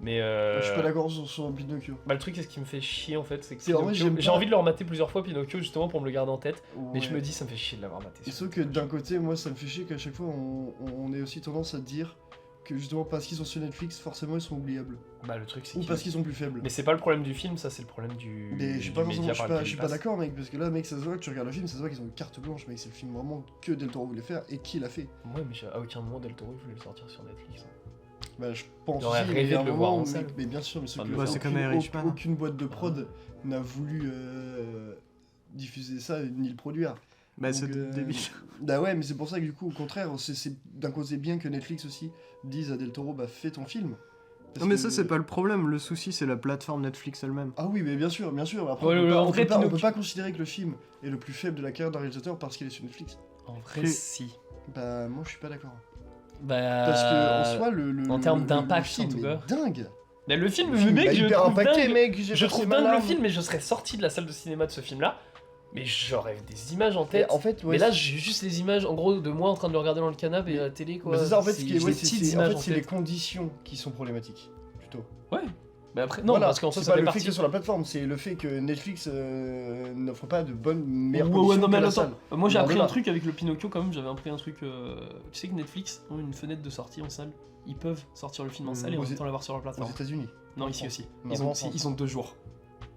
mais. Je suis pas d'accord sur Pinocchio. Bah, le truc, c'est ce qui me fait chier en fait, c'est que C'est, en vrai, Pinocchio- j'aime j'ai pas- envie de le remater plusieurs fois Pinocchio justement pour me le garder en tête, mais je Ouais. me dis ça me fait chier de l'avoir maté. Et sauf que d'un côté, moi, ça me fait chier qu'à chaque fois, on ait aussi tendance à dire que justement parce qu'ils sont sur Netflix, forcément, ils sont oubliables. Bah le truc c'est Ou que- parce qu'ils sont plus faibles. Mais c'est pas le problème du film, ça c'est le problème du. Mais je suis du pas forcément, média je par suis pas, lequel je suis il pas passe. d'accord, mec, parce que là, mec, ça se voit que tu regardes le film, ça se voit qu'ils ont une carte blanche, mec, c'est le film vraiment que Del Toro voulait faire et qui l'a fait. Ouais, mais à aucun moment Del Toro il voulait le sortir sur Netflix. Bah, je pense J'aurais aussi, rêvé mais à de un le voir moment, en salle. mais bien sûr, mais sauf Enfin, que ouais, c'est comme aucune, Irishman. aucune boîte de prod n'a voulu diffuser ça ni le produire. Bah, c'est Donc, débile. Bah ouais, mais c'est pour ça que du coup, au contraire, c'est d'un côté bien que Netflix aussi dise à Del Toro, bah fais ton film. Parce Non, mais que- ça, c'est pas le problème. Le souci, c'est la plateforme Netflix elle-même. Ah oui, mais bien sûr, bien sûr. Après, Ouais, on peut le- pas- en on vrai, peut pas- on peut Pinocchio- pas considérer que le film est le plus faible de la carrière d'un réalisateur parce qu'il est sur Netflix. En vrai, Et- si. Bah moi, je suis pas d'accord. Bah. Parce que en soi, le en termes le d'impact, film en tout est cas. dingue. Mais le film, Le film mec, m'a je hyper trouve impacté, dingue. mec. Je trouve dingue le film, mais je serais sorti de la salle de cinéma de ce film-là. Mais j'aurais des images en Et tête. en fait, ouais, mais là, j'ai juste les images, en gros, de moi en train de le regarder dans le canapé et à la télé, quoi. bah, c'est ça, en fait, ce qui est, j'ai ouais, des c'est petites en images fait, en c'est les tête. conditions qui sont problématiques, plutôt. Ouais. Mais après, non, Voilà, parce qu'en soi, c'est ça pas fait le fait partie. que sur la plateforme, c'est le fait que Netflix n'offre pas de bonnes, meilleures Ouais, conditions non, mais que la attends. salle. Moi, j'ai Loin appris de un là. truc avec le Pinocchio, quand même. J'avais appris un truc. Tu sais que Netflix ont une fenêtre de sortie en salle. Ils peuvent sortir le film en salle et en Aux même temps l'avoir sur leur Aux plateforme. États-Unis. Non, en ici France. aussi. Non, Ils pas ont, en France. ils ont 2 jours.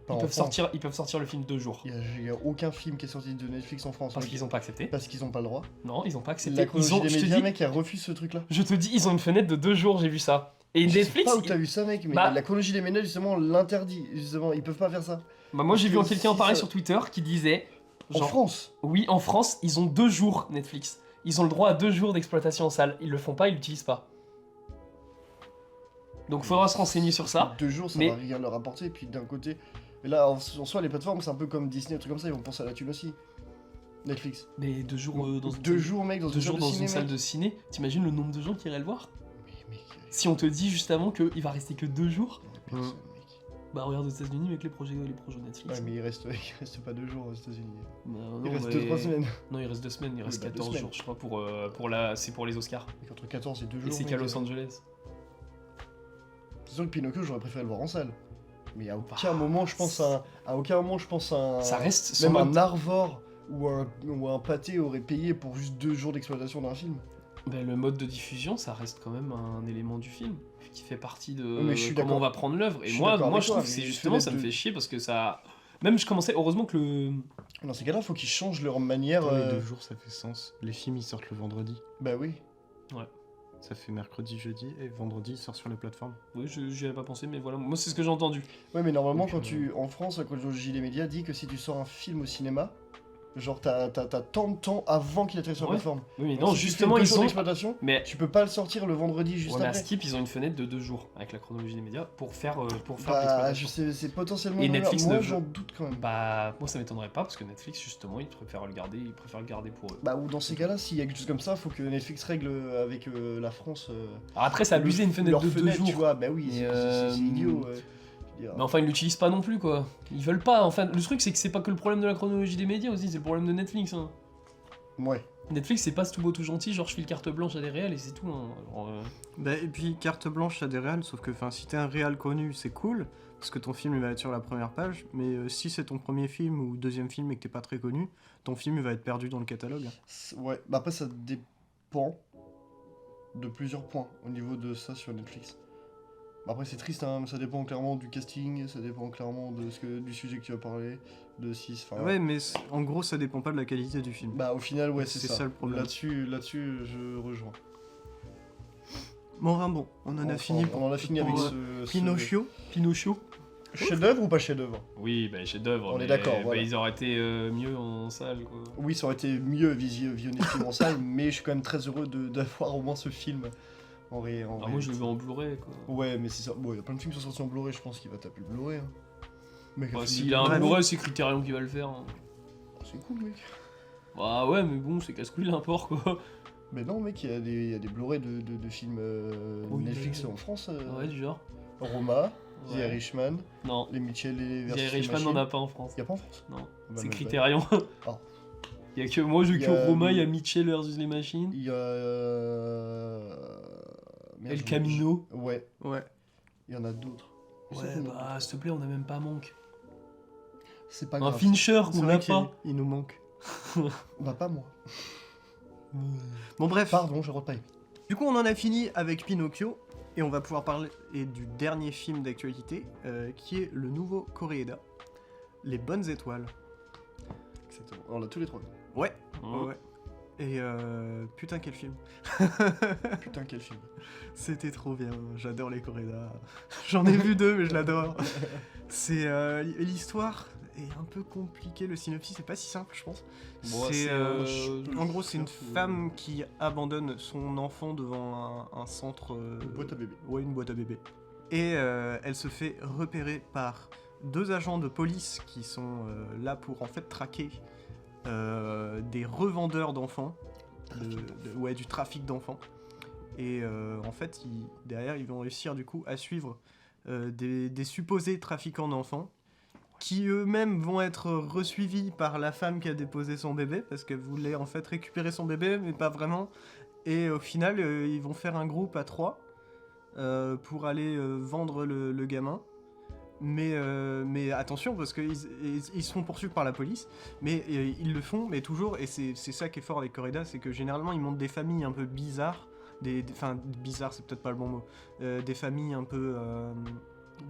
Pas en Ils France. peuvent sortir le film 2 jours. Il y a aucun film qui est sorti de Netflix en France. Parce mec. qu'ils ont pas accepté. Parce qu'ils ont pas le droit. Non, ils ont pas accepté. La Ils chronologie ont, des je te médias, dis, mec, elle refuse ce truc-là. je te dis, ils ont une fenêtre de 2 jours, j'ai vu ça. Et Je sais Netflix. pas où t'as vu ça, mec, mais Bah- la chronologie des médias, justement, l'interdit. Justement, ils peuvent pas faire ça. Bah, moi, j'ai vu Parce que quelqu'un en si parler ça- sur Twitter qui disait. En Genre, France. oui, en France, ils ont 2 jours Netflix. Ils ont le droit à 2 jours d'exploitation en salle. Ils le font pas, ils l'utilisent pas. Donc faudra se renseigner sur ça. 2 jours, ça mais- va rien leur apporter. Et puis d'un côté. Et là, en soi, les plateformes, c'est un peu comme Disney, un truc comme ça, ils vont penser à la thune aussi. Netflix. Mais 2 jours dans une 2 salle- jours, mec, dans 2 une jours salle dans de une ciné, salle mec. de ciné, t'imagines le nombre de gens qui iraient le voir? Mais mec, Si on te dit juste avant qu'il va rester que 2 jours, personne, mec. bah regarde aux États-Unis avec les projets Netflix. Ouais, mais il reste pas 2 jours aux États-Unis. Bah, Il non, reste mais- 2-3 semaines. Non, il reste 2 semaines, il reste bah, 2 14 semaines. jours, je crois, c'est pour les Oscars. Mec, entre 14 et 2 jours. Et c'est mec, qu'à Los Angeles. C'est sûr que Pinocchio, j'aurais préféré le voir en salle. Mais à aucun Bah, moment, je pense à un. Ça reste son Même mode- un Arvor ou un pâté aurait payé pour juste 2 jours d'exploitation d'un film. Bah, le mode de diffusion, ça reste quand même un élément du film qui fait partie de Mais je suis comment d'accord. on va prendre l'œuvre. Je Et suis moi, d'accord moi avec je toi, trouve que mais c'est je justement, fais ça me les fait deux. chier parce que ça. Même je commençais, heureusement que le. Dans ces cas-là, faut qu'ils changent leur manière. Attends, les 2 jours, ça fait sens. Les films, ils sortent le vendredi. Bah oui. Ça fait mercredi, jeudi, et vendredi, il sort sur les plateformes. Oui, j'y avais pas pensé, mais voilà, moi c'est ce que j'ai entendu. Ouais, mais normalement, Donc, quand en France, la chronologie des médias dit que si tu sors un film au cinéma, genre t'as tant de temps avant qu'il atterrisse sur la Ouais. plateforme. Oui, mais Alors, non, si tu fais justement, 2 ils jours ont. d'exploitation, Mais. tu peux pas le sortir le vendredi juste Ouais, mais à après. Skip, ils ont une fenêtre de 2 jours avec la chronologie des médias pour faire Bah, l'exploitation. je sais, c'est potentiellement. Et meilleur. Netflix Moi, ne j'en veut- doute quand même. Bah, moi ça m'étonnerait pas parce que Netflix, justement, ils préfèrent le garder pour eux. Bah, ou dans ces cas-là, s'il y a quelque chose comme ça, faut que Netflix règle avec la France. Alors après, c'est abusé une fenêtre leur de 2 fenêtre, jours. tu vois. Bah oui, Mais, c'est idiot. Je veux dire. Mais enfin, ils l'utilisent pas non plus, quoi. Ils veulent pas. Enfin, le truc, c'est que c'est pas que le problème de la chronologie des médias aussi, c'est le problème de Netflix. Hein. Ouais. Netflix, c'est pas tout beau tout gentil, genre je file carte blanche à des réals et c'est tout. Hein. Alors, Bah, et puis, carte blanche à des réals, sauf que si t'es un réal connu, c'est cool, parce que ton film il va être sur la première page, mais si c'est ton premier film ou deuxième film et que t'es pas très connu, ton film il va être perdu dans le catalogue. Ouais. Bah, après, ça dépend de plusieurs points au niveau de ça sur Netflix. Bah, après, c'est triste, hein, mais ça dépend clairement du casting, ça dépend clairement du sujet que tu vas parler, de si. Enfin, Ouais, mais en gros, ça dépend pas de la qualité du film. Bah, au final, ouais, c'est C'est ça. ça le problème. Là-dessus, je rejoins. Bon, on en a Enfin, fini on en a fini avec pour, ce. Pinocchio. Pinocchio. Chef-d'œuvre ou pas chef-d'œuvre? Oui, bah chef-d'œuvre. On est mais, d'accord, bah, voilà. ils auraient été mieux en salle, quoi. Oui, ça aurait été mieux visionner ce film en salle, mais je suis quand même très heureux d'avoir au moins ce film en Alors moi, je réalité. le veux en Blu-ray, quoi. Ouais, mais c'est ça. Bon, il y a plein de films qui sont sortis en Blu-ray, je pense qu'il va taper le Blu-ray. Hein. Mec, Bah, film s'il de- a un Bref. Blu-ray, c'est Criterion qui va le faire. Hein. C'est cool, mec. Bah ouais, mais bon, c'est casse-couille l'import, quoi. Mais non, mec, il y a des Blu-ray de films Oui, Netflix mais- en France. Ouais, du genre. Roma, The Ouais. Irishman, Non, Les Mitchell et les The versus Irishman Machine. n'en a pas en France. Y a pas en France? Non, Bah, c'est même Criterion. Ah. Il y a que moi, j'ai Il y que a- Roma, il y a Mitchell versus les machines. Il y a. Merde, El j'ai- Camino. Ouais, Ouais. il y en a d'autres. Mais Ouais, ça, bah s'il te plaît, on a même pas manque. c'est pas Un grave. Fincher C'est qu'on vrai n'a qu'il pas. il nous manque. Bah, pas moi. Bon, bref. Pardon, je repaye. Du coup, on en a fini avec Pinocchio, et on va pouvoir parler du dernier film d'actualité, qui est le nouveau Koreeda, Les Bonnes Étoiles. Exactement. On l'a tous les trois. Ouais, Mmh. ouais. Et putain, quel film. Putain, quel film. C'était trop bien, j'adore les Koreeda. J'en ai vu 2, mais je l'adore. C'est l'histoire est un peu compliquée, le synopsis c'est pas si simple, je pense. Bon, C'est, c'est, en gros, c'est une femme qui abandonne son enfant devant un centre. Une boîte à bébé. Ouais, une boîte à bébé. Et elle se fait repérer par 2 agents de police qui sont là pour en fait traquer des revendeurs d'enfants, ouais, du trafic d'enfants. Et en fait, derrière, ils vont réussir du coup à suivre des supposés trafiquants d'enfants qui eux-mêmes vont être resuivis par la femme qui a déposé son bébé, parce qu'elle voulait en fait récupérer son bébé, mais pas vraiment. Et au final, ils vont faire un groupe à 3 pour aller vendre le gamin. Mais attention, parce qu'ils sont poursuivis par la police, mais ils le font, mais toujours, et c'est ça qui est fort avec Corrida, c'est que généralement ils montrent des familles un peu bizarres, enfin bizarres c'est peut-être pas le bon mot, des familles un peu...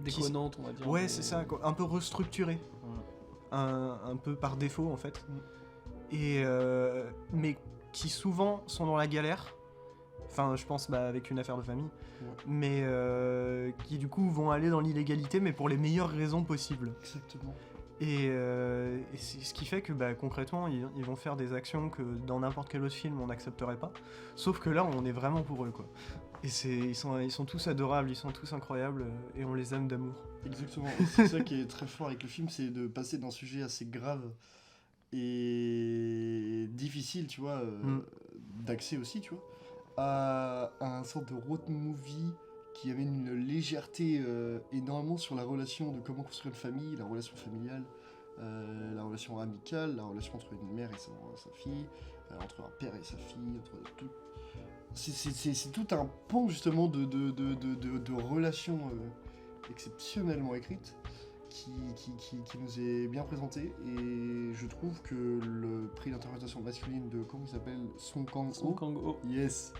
Déconnante, on va dire. Ouais, mais- c'est ça, quoi, un peu restructurées, un peu par défaut en fait, et mais qui souvent sont dans la galère. Enfin, je pense avec une affaire de famille, mais qui du coup vont aller dans l'illégalité, mais pour les meilleures raisons possibles. Exactement. Et c'est ce qui fait que concrètement, ils vont faire des actions que dans n'importe quel autre film on n'accepterait pas. Sauf que là, on est vraiment pour eux, quoi. Et ils sont tous adorables, ils sont tous incroyables, et on les aime d'amour. Exactement. Et c'est ça qui est très fort avec le film, c'est de passer d'un sujet assez grave et difficile, tu vois, d'accès aussi, tu vois, à un sorte de road movie qui amène une légèreté énormément sur la relation de comment construire une famille, la relation familiale, la relation amicale, la relation entre une mère et sa fille, entre un père et sa fille, entre tout. C'est tout un pan justement de relations exceptionnellement écrites qui nous est bien présenté, et je trouve que le prix d'interprétation masculine de, comment il s'appelle, Song Kang-ho, Song Kang-ho. yes,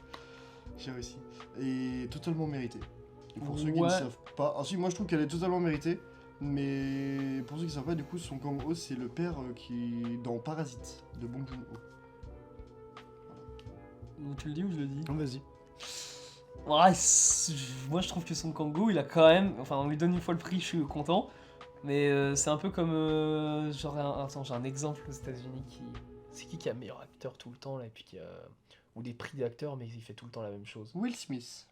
j'ai réussi, est totalement mérité. Et pour ceux qui ne Ouais. savent pas, si, moi je trouve qu'elle est totalement méritée, mais pour ceux qui ne savent pas, du coup, Song Kang-ho, c'est le père qui dans Parasite de Bong Joon-ho. Tu le dis ou je le dis? Vas-y. Ouais, moi je trouve que Song Kang-ho, il a quand même... Enfin, on lui donne une fois le prix, je suis content. Mais c'est un peu comme... Attends, j'ai un exemple aux États-Unis qui... C'est qui a meilleur acteur tout le temps, là, et puis qui a... Ou des prix d'acteur, mais il fait tout le temps la même chose. Will Smith.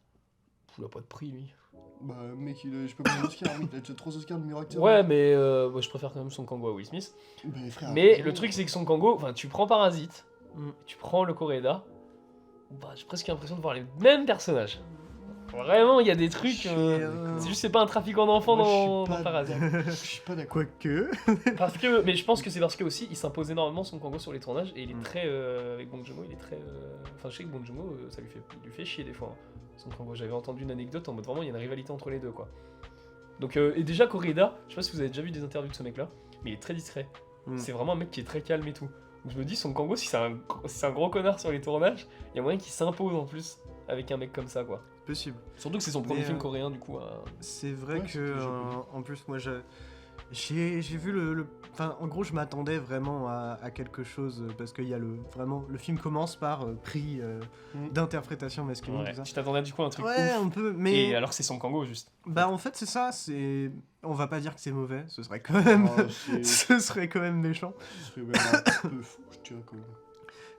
Il a pas de prix, lui. Bah mec, je peux pas Oscar, il a déjà 3 Oscars de meilleur acteur. Ouais, mais moi, je préfère quand même Song Kang-ho à Will Smith. Mais frère, Mais vraiment. le truc, c'est que Song Kang-ho, enfin, tu prends Parasite, Mm. tu prends le Coréda, j'ai presque l'impression de voir les mêmes personnages. Vraiment, il y a des trucs... c'est juste c'est pas un trafiquant d'enfants Moi, je suis dans pas Parasite. Je suis pas d'accord. Quoique... Mais je pense que c'est parce que aussi il s'impose énormément son Kang-ho sur les tournages et il est très avec Bong Joon-ho, il est très enfin je sais que Bong Joon-ho ça il lui fait chier des fois, hein, son Kang-ho. J'avais entendu une anecdote en mode vraiment il y a une rivalité entre les deux, quoi. Donc et déjà Koreeda, je sais pas si vous avez déjà vu des interviews de ce mec là, mais il est très discret. C'est vraiment un mec qui est très calme et tout. Donc je me dis son Kang-ho, si c'est un gros connard sur les tournages, il y a moyen qu'il s'impose en plus avec un mec comme ça, quoi. Possible. Surtout que c'est son premier Mais, film coréen du coup. C'est vrai Ouais, c'est que, ce que j'ai compris. en plus, moi, j'ai vu Enfin, en gros, je m'attendais vraiment à quelque chose, parce qu'il y a vraiment... Le film commence par prix d'interprétation masculine, Ouais. tout ça. Tu t'attendais du coup à un truc Ouais, ouf. un peu, mais... Et alors que c'est son Kang-ho juste. Bah, en fait, c'est ça, c'est... On va pas dire que c'est mauvais, ce serait quand même... Ah, c'est- ce serait quand même méchant. Ce serait même un peu fou, je dirais quand même.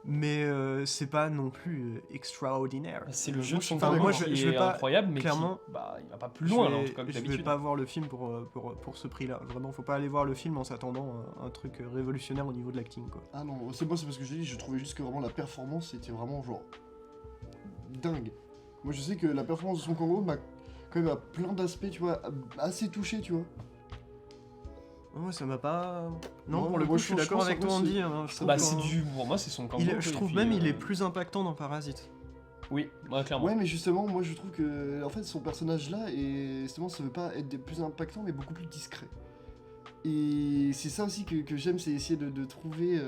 Mais c'est pas non plus extraordinaire. C'est le Moi, jeu de je son suis pas Kang-ho d'accord. qui Je vais est pas- incroyable, mais clairement, qui, il va pas plus loin là, en tout cas que Je vais d'habitude. pas voir le film pour ce prix-là. Vraiment, faut pas aller voir le film en s'attendant à un truc révolutionnaire au niveau de l'acting, quoi. Ah non, c'est parce que j'ai dit, je trouvais juste que vraiment la performance était vraiment genre dingue. Moi je sais que la performance de son Kang-ho m'a quand même à plein d'aspects, tu vois, assez touché, tu vois. Ouais, ça m'a pas... Non, Non, pour le moi, coup, je suis je d'accord pense avec que toi, c'est- Andy. Hein, je trouve Bah que- c'est du... Pour moi c'est son Kang-ho. je et trouve puis, même il est plus impactant dans Parasite. Oui, ouais, clairement. Ouais, mais justement, moi je trouve que en fait son personnage là, et justement, ça veut pas être plus impactant, mais beaucoup plus discret. Et c'est ça aussi que j'aime, c'est essayer de trouver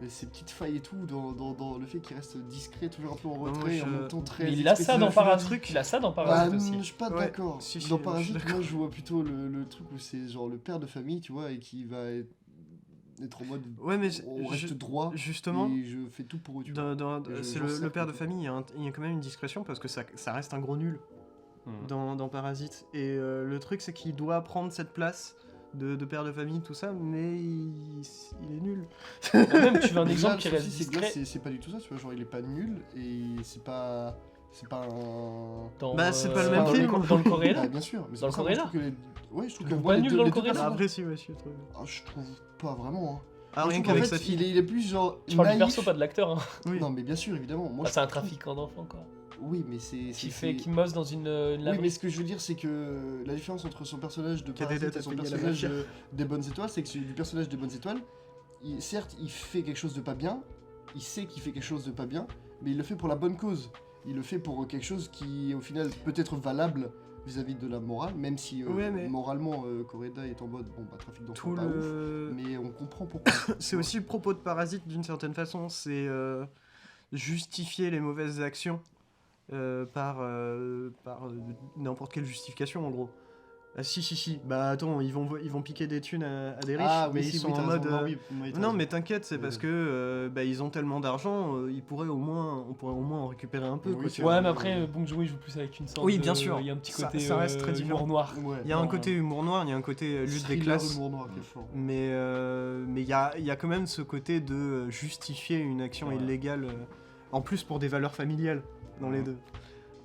ces petites failles et tout dans le fait qu'il reste discret, toujours un peu en moi, retrait, en je- même temps très. Mais il a ça expressif. dans le Parasite. truc. Il a ça dans Bah, Parasite je aussi. suis pas Ouais, d'accord. si, Dans je suis Parasite, d'accord. moi je vois plutôt le truc où c'est genre le père de famille, tu vois, et qui va être en mode Ouais, mais on reste droit, justement, et je fais tout pour eux, tu vois. c'est j'en sais le père de quoi. famille, il y a quand même une discrétion parce que ça reste un gros nul Hmm. dans Parasite. Et le truc, c'est qu'il doit prendre cette place de père de famille, tout ça, mais il est nul. Même tu veux un Mais exemple là, qui le reste souci, c'est que là, discret c'est pas du tout ça, tu vois, genre il est pas nul, et c'est pas un... dans... Bah, c'est pas le dans même film. Dans le Coréen. Ah, bien sûr, mais c'est Dans pour le ça, moi, Coréen. je trouve que ouais, je trouve Tu que trouves moi, pas les nul deux- dans le les deux Coréen, personnages- Après, si, ouais, je trouve. Ah, je trouve pas vraiment, hein. Ah, Moi, je rien trouve qu'en qu'avec fait, sa fille. il est plus genre Tu parles du naïf. perso, pas de l'acteur. Hein. Oui. Non, mais bien sûr, évidemment. Moi, Ah, je c'est un trouve- trafiquant d'enfants, quoi. Oui, mais c'est... Qui bosse dans une Oui, laverie. mais ce que je veux dire, c'est que la différence entre son personnage de Qui a des Parasite dettes et à son payer à la personnage mafia. des Bonnes Étoiles, c'est que celui du personnage des Bonnes Étoiles, certes, il fait quelque chose de pas bien, il sait qu'il fait quelque chose de pas bien, mais il le fait pour la bonne cause. Il le fait pour quelque chose qui, au final, peut être valable vis-à-vis de la morale, même si Ouais, mais- moralement, Correda est en mode, bon, bah, trafic d'enfants, Tout pas ouf, le... mais on comprend pourquoi. C'est aussi le propos de Parasite d'une certaine façon, c'est justifier les mauvaises actions par n'importe quelle justification en gros. Ah si, bah attends, ils vont piquer des thunes à des riches, Ah, mais oui, ils si, sont oui, t'as en raison, mode... non, oui, oui, t'as non raison. mais t'inquiète, c'est Oui, parce oui. que bah, ils ont tellement d'argent, on pourrait au moins en récupérer un peu. Oui, Quoi, c'est tu vrai. vois. Ouais, mais après, Bong Joon-ho il joue plus avec une sorte Oui, de... bien sûr. Il y a un petit Ça- côté ça reste très différent. humour noir. Ouais, Il y a un non, côté humour noir, il y a un côté lutte des thriller, classes. humour noir qui est fort. Mais il y a quand même ce côté de justifier une action Ouais. illégale, en plus pour des valeurs familiales dans les Ouais. deux.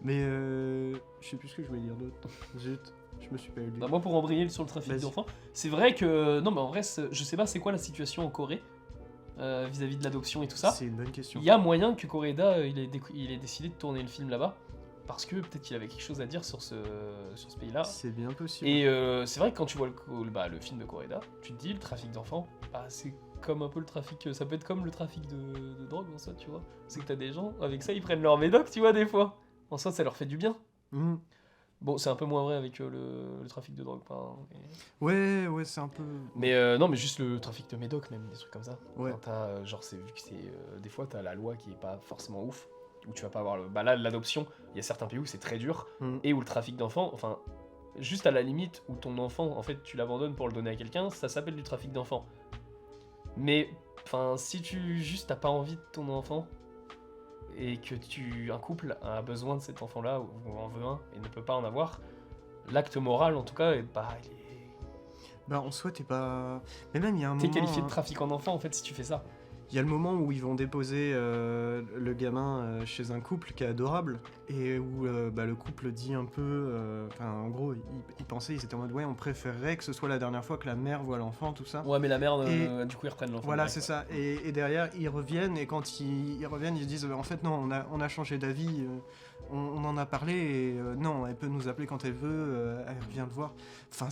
Mais je sais plus ce que je voulais dire d'autre. Zut, je me suis pas eu. Bah, moi, pour embrayer sur le trafic Vas-y. d'enfants, c'est vrai que... Non, mais en vrai, je sais pas c'est quoi la situation en Corée, vis-à-vis de l'adoption et tout ça. C'est une bonne question. Il y a moyen que Coreda, il ait décidé de tourner le film là-bas, parce que peut-être qu'il avait quelque chose à dire sur ce pays-là. C'est bien possible. Et c'est vrai que quand tu vois le film de Coreda, tu te dis, le trafic d'enfants, bah, c'est comme un peu le trafic... Ça peut être comme le trafic de drogue, en soi, tu vois. C'est que t'as des gens, avec ça, ils prennent leur médoc, tu vois, des fois. En soi, ça leur fait du bien. Mhm. Bon, c'est un peu moins vrai avec le trafic de drogue, pas, hein, Ouais, c'est un peu. mais non, mais juste le trafic de médoc, même, des trucs comme ça. Ouais. Enfin, t'as, genre, vu que c'est... des fois, t'as la loi qui est pas forcément ouf, où tu vas pas avoir le... Bah là, l'adoption, il y a certains pays où c'est très dur, Mhm. et où le trafic d'enfants, enfin, juste à la limite, où ton enfant, en fait, tu l'abandonnes pour le donner à quelqu'un, ça s'appelle du trafic d'enfants. Mais, enfin, si juste t'as pas envie de ton enfant, et que un couple a besoin de cet enfant-là, ou en veut un, et ne peut pas en avoir, l'acte moral, en tout cas, bah, il est... Bah en soi t'es pas. Mais même il y a un T'es moment. qualifié de trafic en enfant, en fait, si tu fais ça. Il y a le moment où ils vont déposer le gamin chez un couple qui est adorable et où bah, le couple dit un peu, enfin en gros ils pensaient, ils étaient en mode ouais on préférerait que ce soit la dernière fois que la mère voit l'enfant tout ça. Ouais, mais la merde, Et- du coup, ils reprennent l'enfant. Voilà direct, c'est ouais. ça et derrière ils reviennent et quand ils reviennent ils se disent en fait non on a changé d'avis, on en a parlé et non elle peut nous appeler quand elle veut, elle revient le voir. Enfin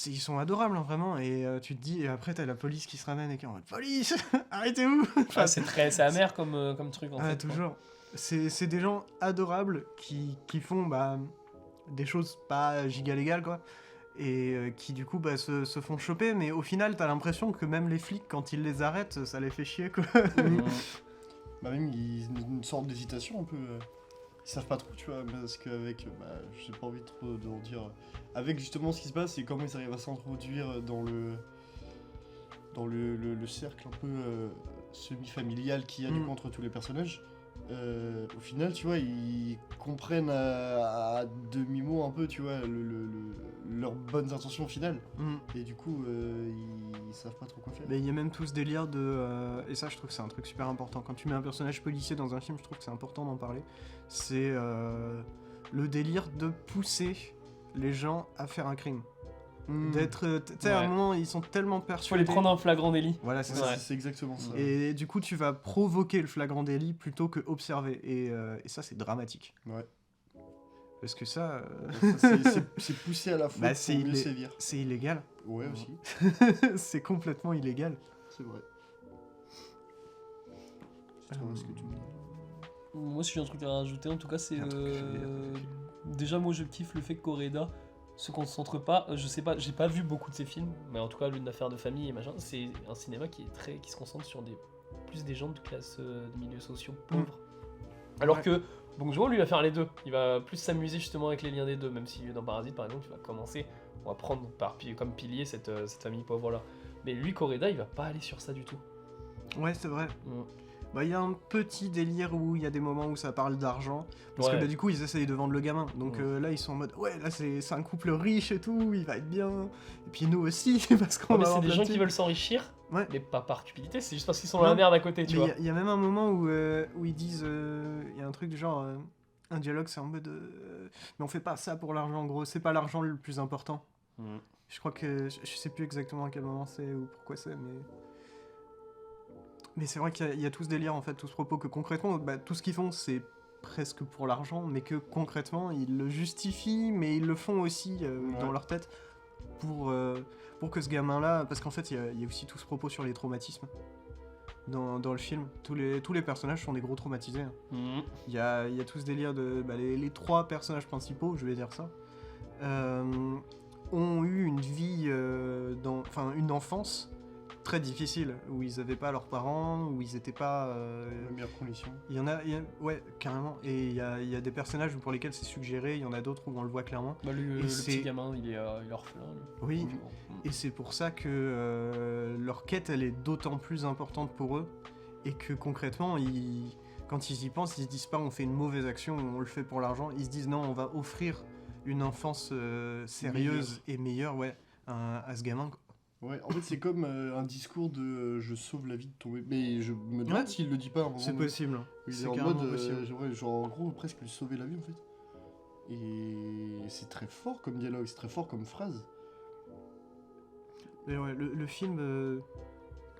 ils sont adorables hein, vraiment et tu te dis et après t'as la police qui se ramène et qui est en mode police arrêtez-vous. Ah, c'est amer comme truc, en Ah, fait. quoi. toujours. C'est des gens adorables qui font bah, des choses pas giga légales, quoi. Et qui, du coup, bah, se font choper. Mais au final, t'as l'impression que même les flics, quand ils les arrêtent, ça les fait chier, quoi. Bah même une sorte d'hésitation un peu. Ils savent pas trop, tu vois, parce qu'avec, bah, j'ai pas envie trop de en dire. Avec justement ce qui se passe et comment ils arrivent à s'introduire dans le cercle un peu semi-familial qu'il y a du Mm. coup entre tous les personnages. Au final, tu vois, ils comprennent à demi-mot un peu, tu vois, leurs bonnes intentions finales. Mm. Et du coup, ils savent pas trop quoi faire. Mais il y a même tout ce délire de... et ça, je trouve que c'est un truc super important. Quand tu mets un personnage policier dans un film, je trouve que c'est important d'en parler. C'est le délire de pousser les gens à faire un crime. D'être... Tu sais, à un Ouais. moment, ils sont tellement Faut persuadés... les prendre en flagrant délit. Voilà, c'est Ouais, ça. c'est exactement ça. Et du coup, tu vas provoquer le flagrant délit plutôt que observer. Et ça, c'est dramatique. Ouais. Parce que ça, C'est poussé à la fois Bah, pour c'est mieux illé- sévir. c'est illégal. Ouais, aussi. C'est complètement illégal. C'est vrai. C'est trop ce que tu me dis. Moi, si j'ai un truc à rajouter, en tout cas, c'est... Un truc que je vais dire, Déjà, moi, je kiffe le fait que Coreda se concentre pas... Je sais pas, j'ai pas vu beaucoup de ses films, mais en tout cas, L'une d'affaires de famille et machin, c'est un cinéma qui se concentre sur plus des gens de classe, de milieux sociaux pauvres. Alors Ouais. que Bong Joon-ho, lui, va faire les deux. Il va plus s'amuser justement avec les liens des deux, même si dans Parasite, par exemple, il va commencer... On va prendre comme pilier cette famille pauvre-là. Mais lui, Coreda, il va pas aller sur ça du tout. Ouais, c'est vrai. Mm. Bah, il y a un petit délire où il y a des moments où ça parle d'argent. Parce que Ouais. bah, du coup, ils essayent de vendre le gamin. Donc là, ils sont en mode, ouais, là, c'est un couple riche et tout, il va être bien. Et puis nous aussi, parce qu'on Ouais, mais va c'est avoir des plein de gens qui thunes. veulent s'enrichir, Ouais. mais pas par cupidité, c'est juste parce qu'ils sont dans la Non. merde à côté, tu Mais vois. il y a même un moment où ils disent, il y a un truc du genre, un dialogue, c'est en mode, mais on fait pas ça pour l'argent, en gros, c'est pas l'argent le plus important. Je crois que, je sais plus exactement à quel moment c'est ou pourquoi c'est, mais c'est vrai qu'il y a tout ce délire, en fait, tout ce propos, que concrètement, bah, tout ce qu'ils font, c'est presque pour l'argent, mais que concrètement ils le justifient, mais ils le font aussi dans leur tête pour que ce gamin-là, parce qu'en fait il y a aussi tout ce propos sur les traumatismes dans le film. Tous les personnages sont des gros traumatisés. Il y a tout ce délire de les 3 personnages principaux, je vais dire ça, ont eu une vie, une enfance très difficile, où ils n'avaient pas leurs parents, où ils n'étaient pas... Les meilleures conditions. Ouais, carrément. Et il y a des personnages pour lesquels c'est suggéré, il y en a d'autres où on le voit clairement. Le petit gamin, il est orphelin. Oui, et c'est pour ça que leur quête, elle est d'autant plus importante pour eux, et que concrètement, quand ils y pensent, ils se disent pas on fait une mauvaise action, on le fait pour l'argent, ils se disent non, on va offrir une enfance sérieuse et meilleure à ce gamin. Ouais, en fait, c'est comme un discours de je sauve la vie de ton bébé. Mais je me demande s'il le dit pas à un moment. C'est possible. Il est en mode, genre en gros, presque lui sauver la vie en fait. Et c'est très fort comme dialogue, c'est très fort comme phrase. Mais ouais, le film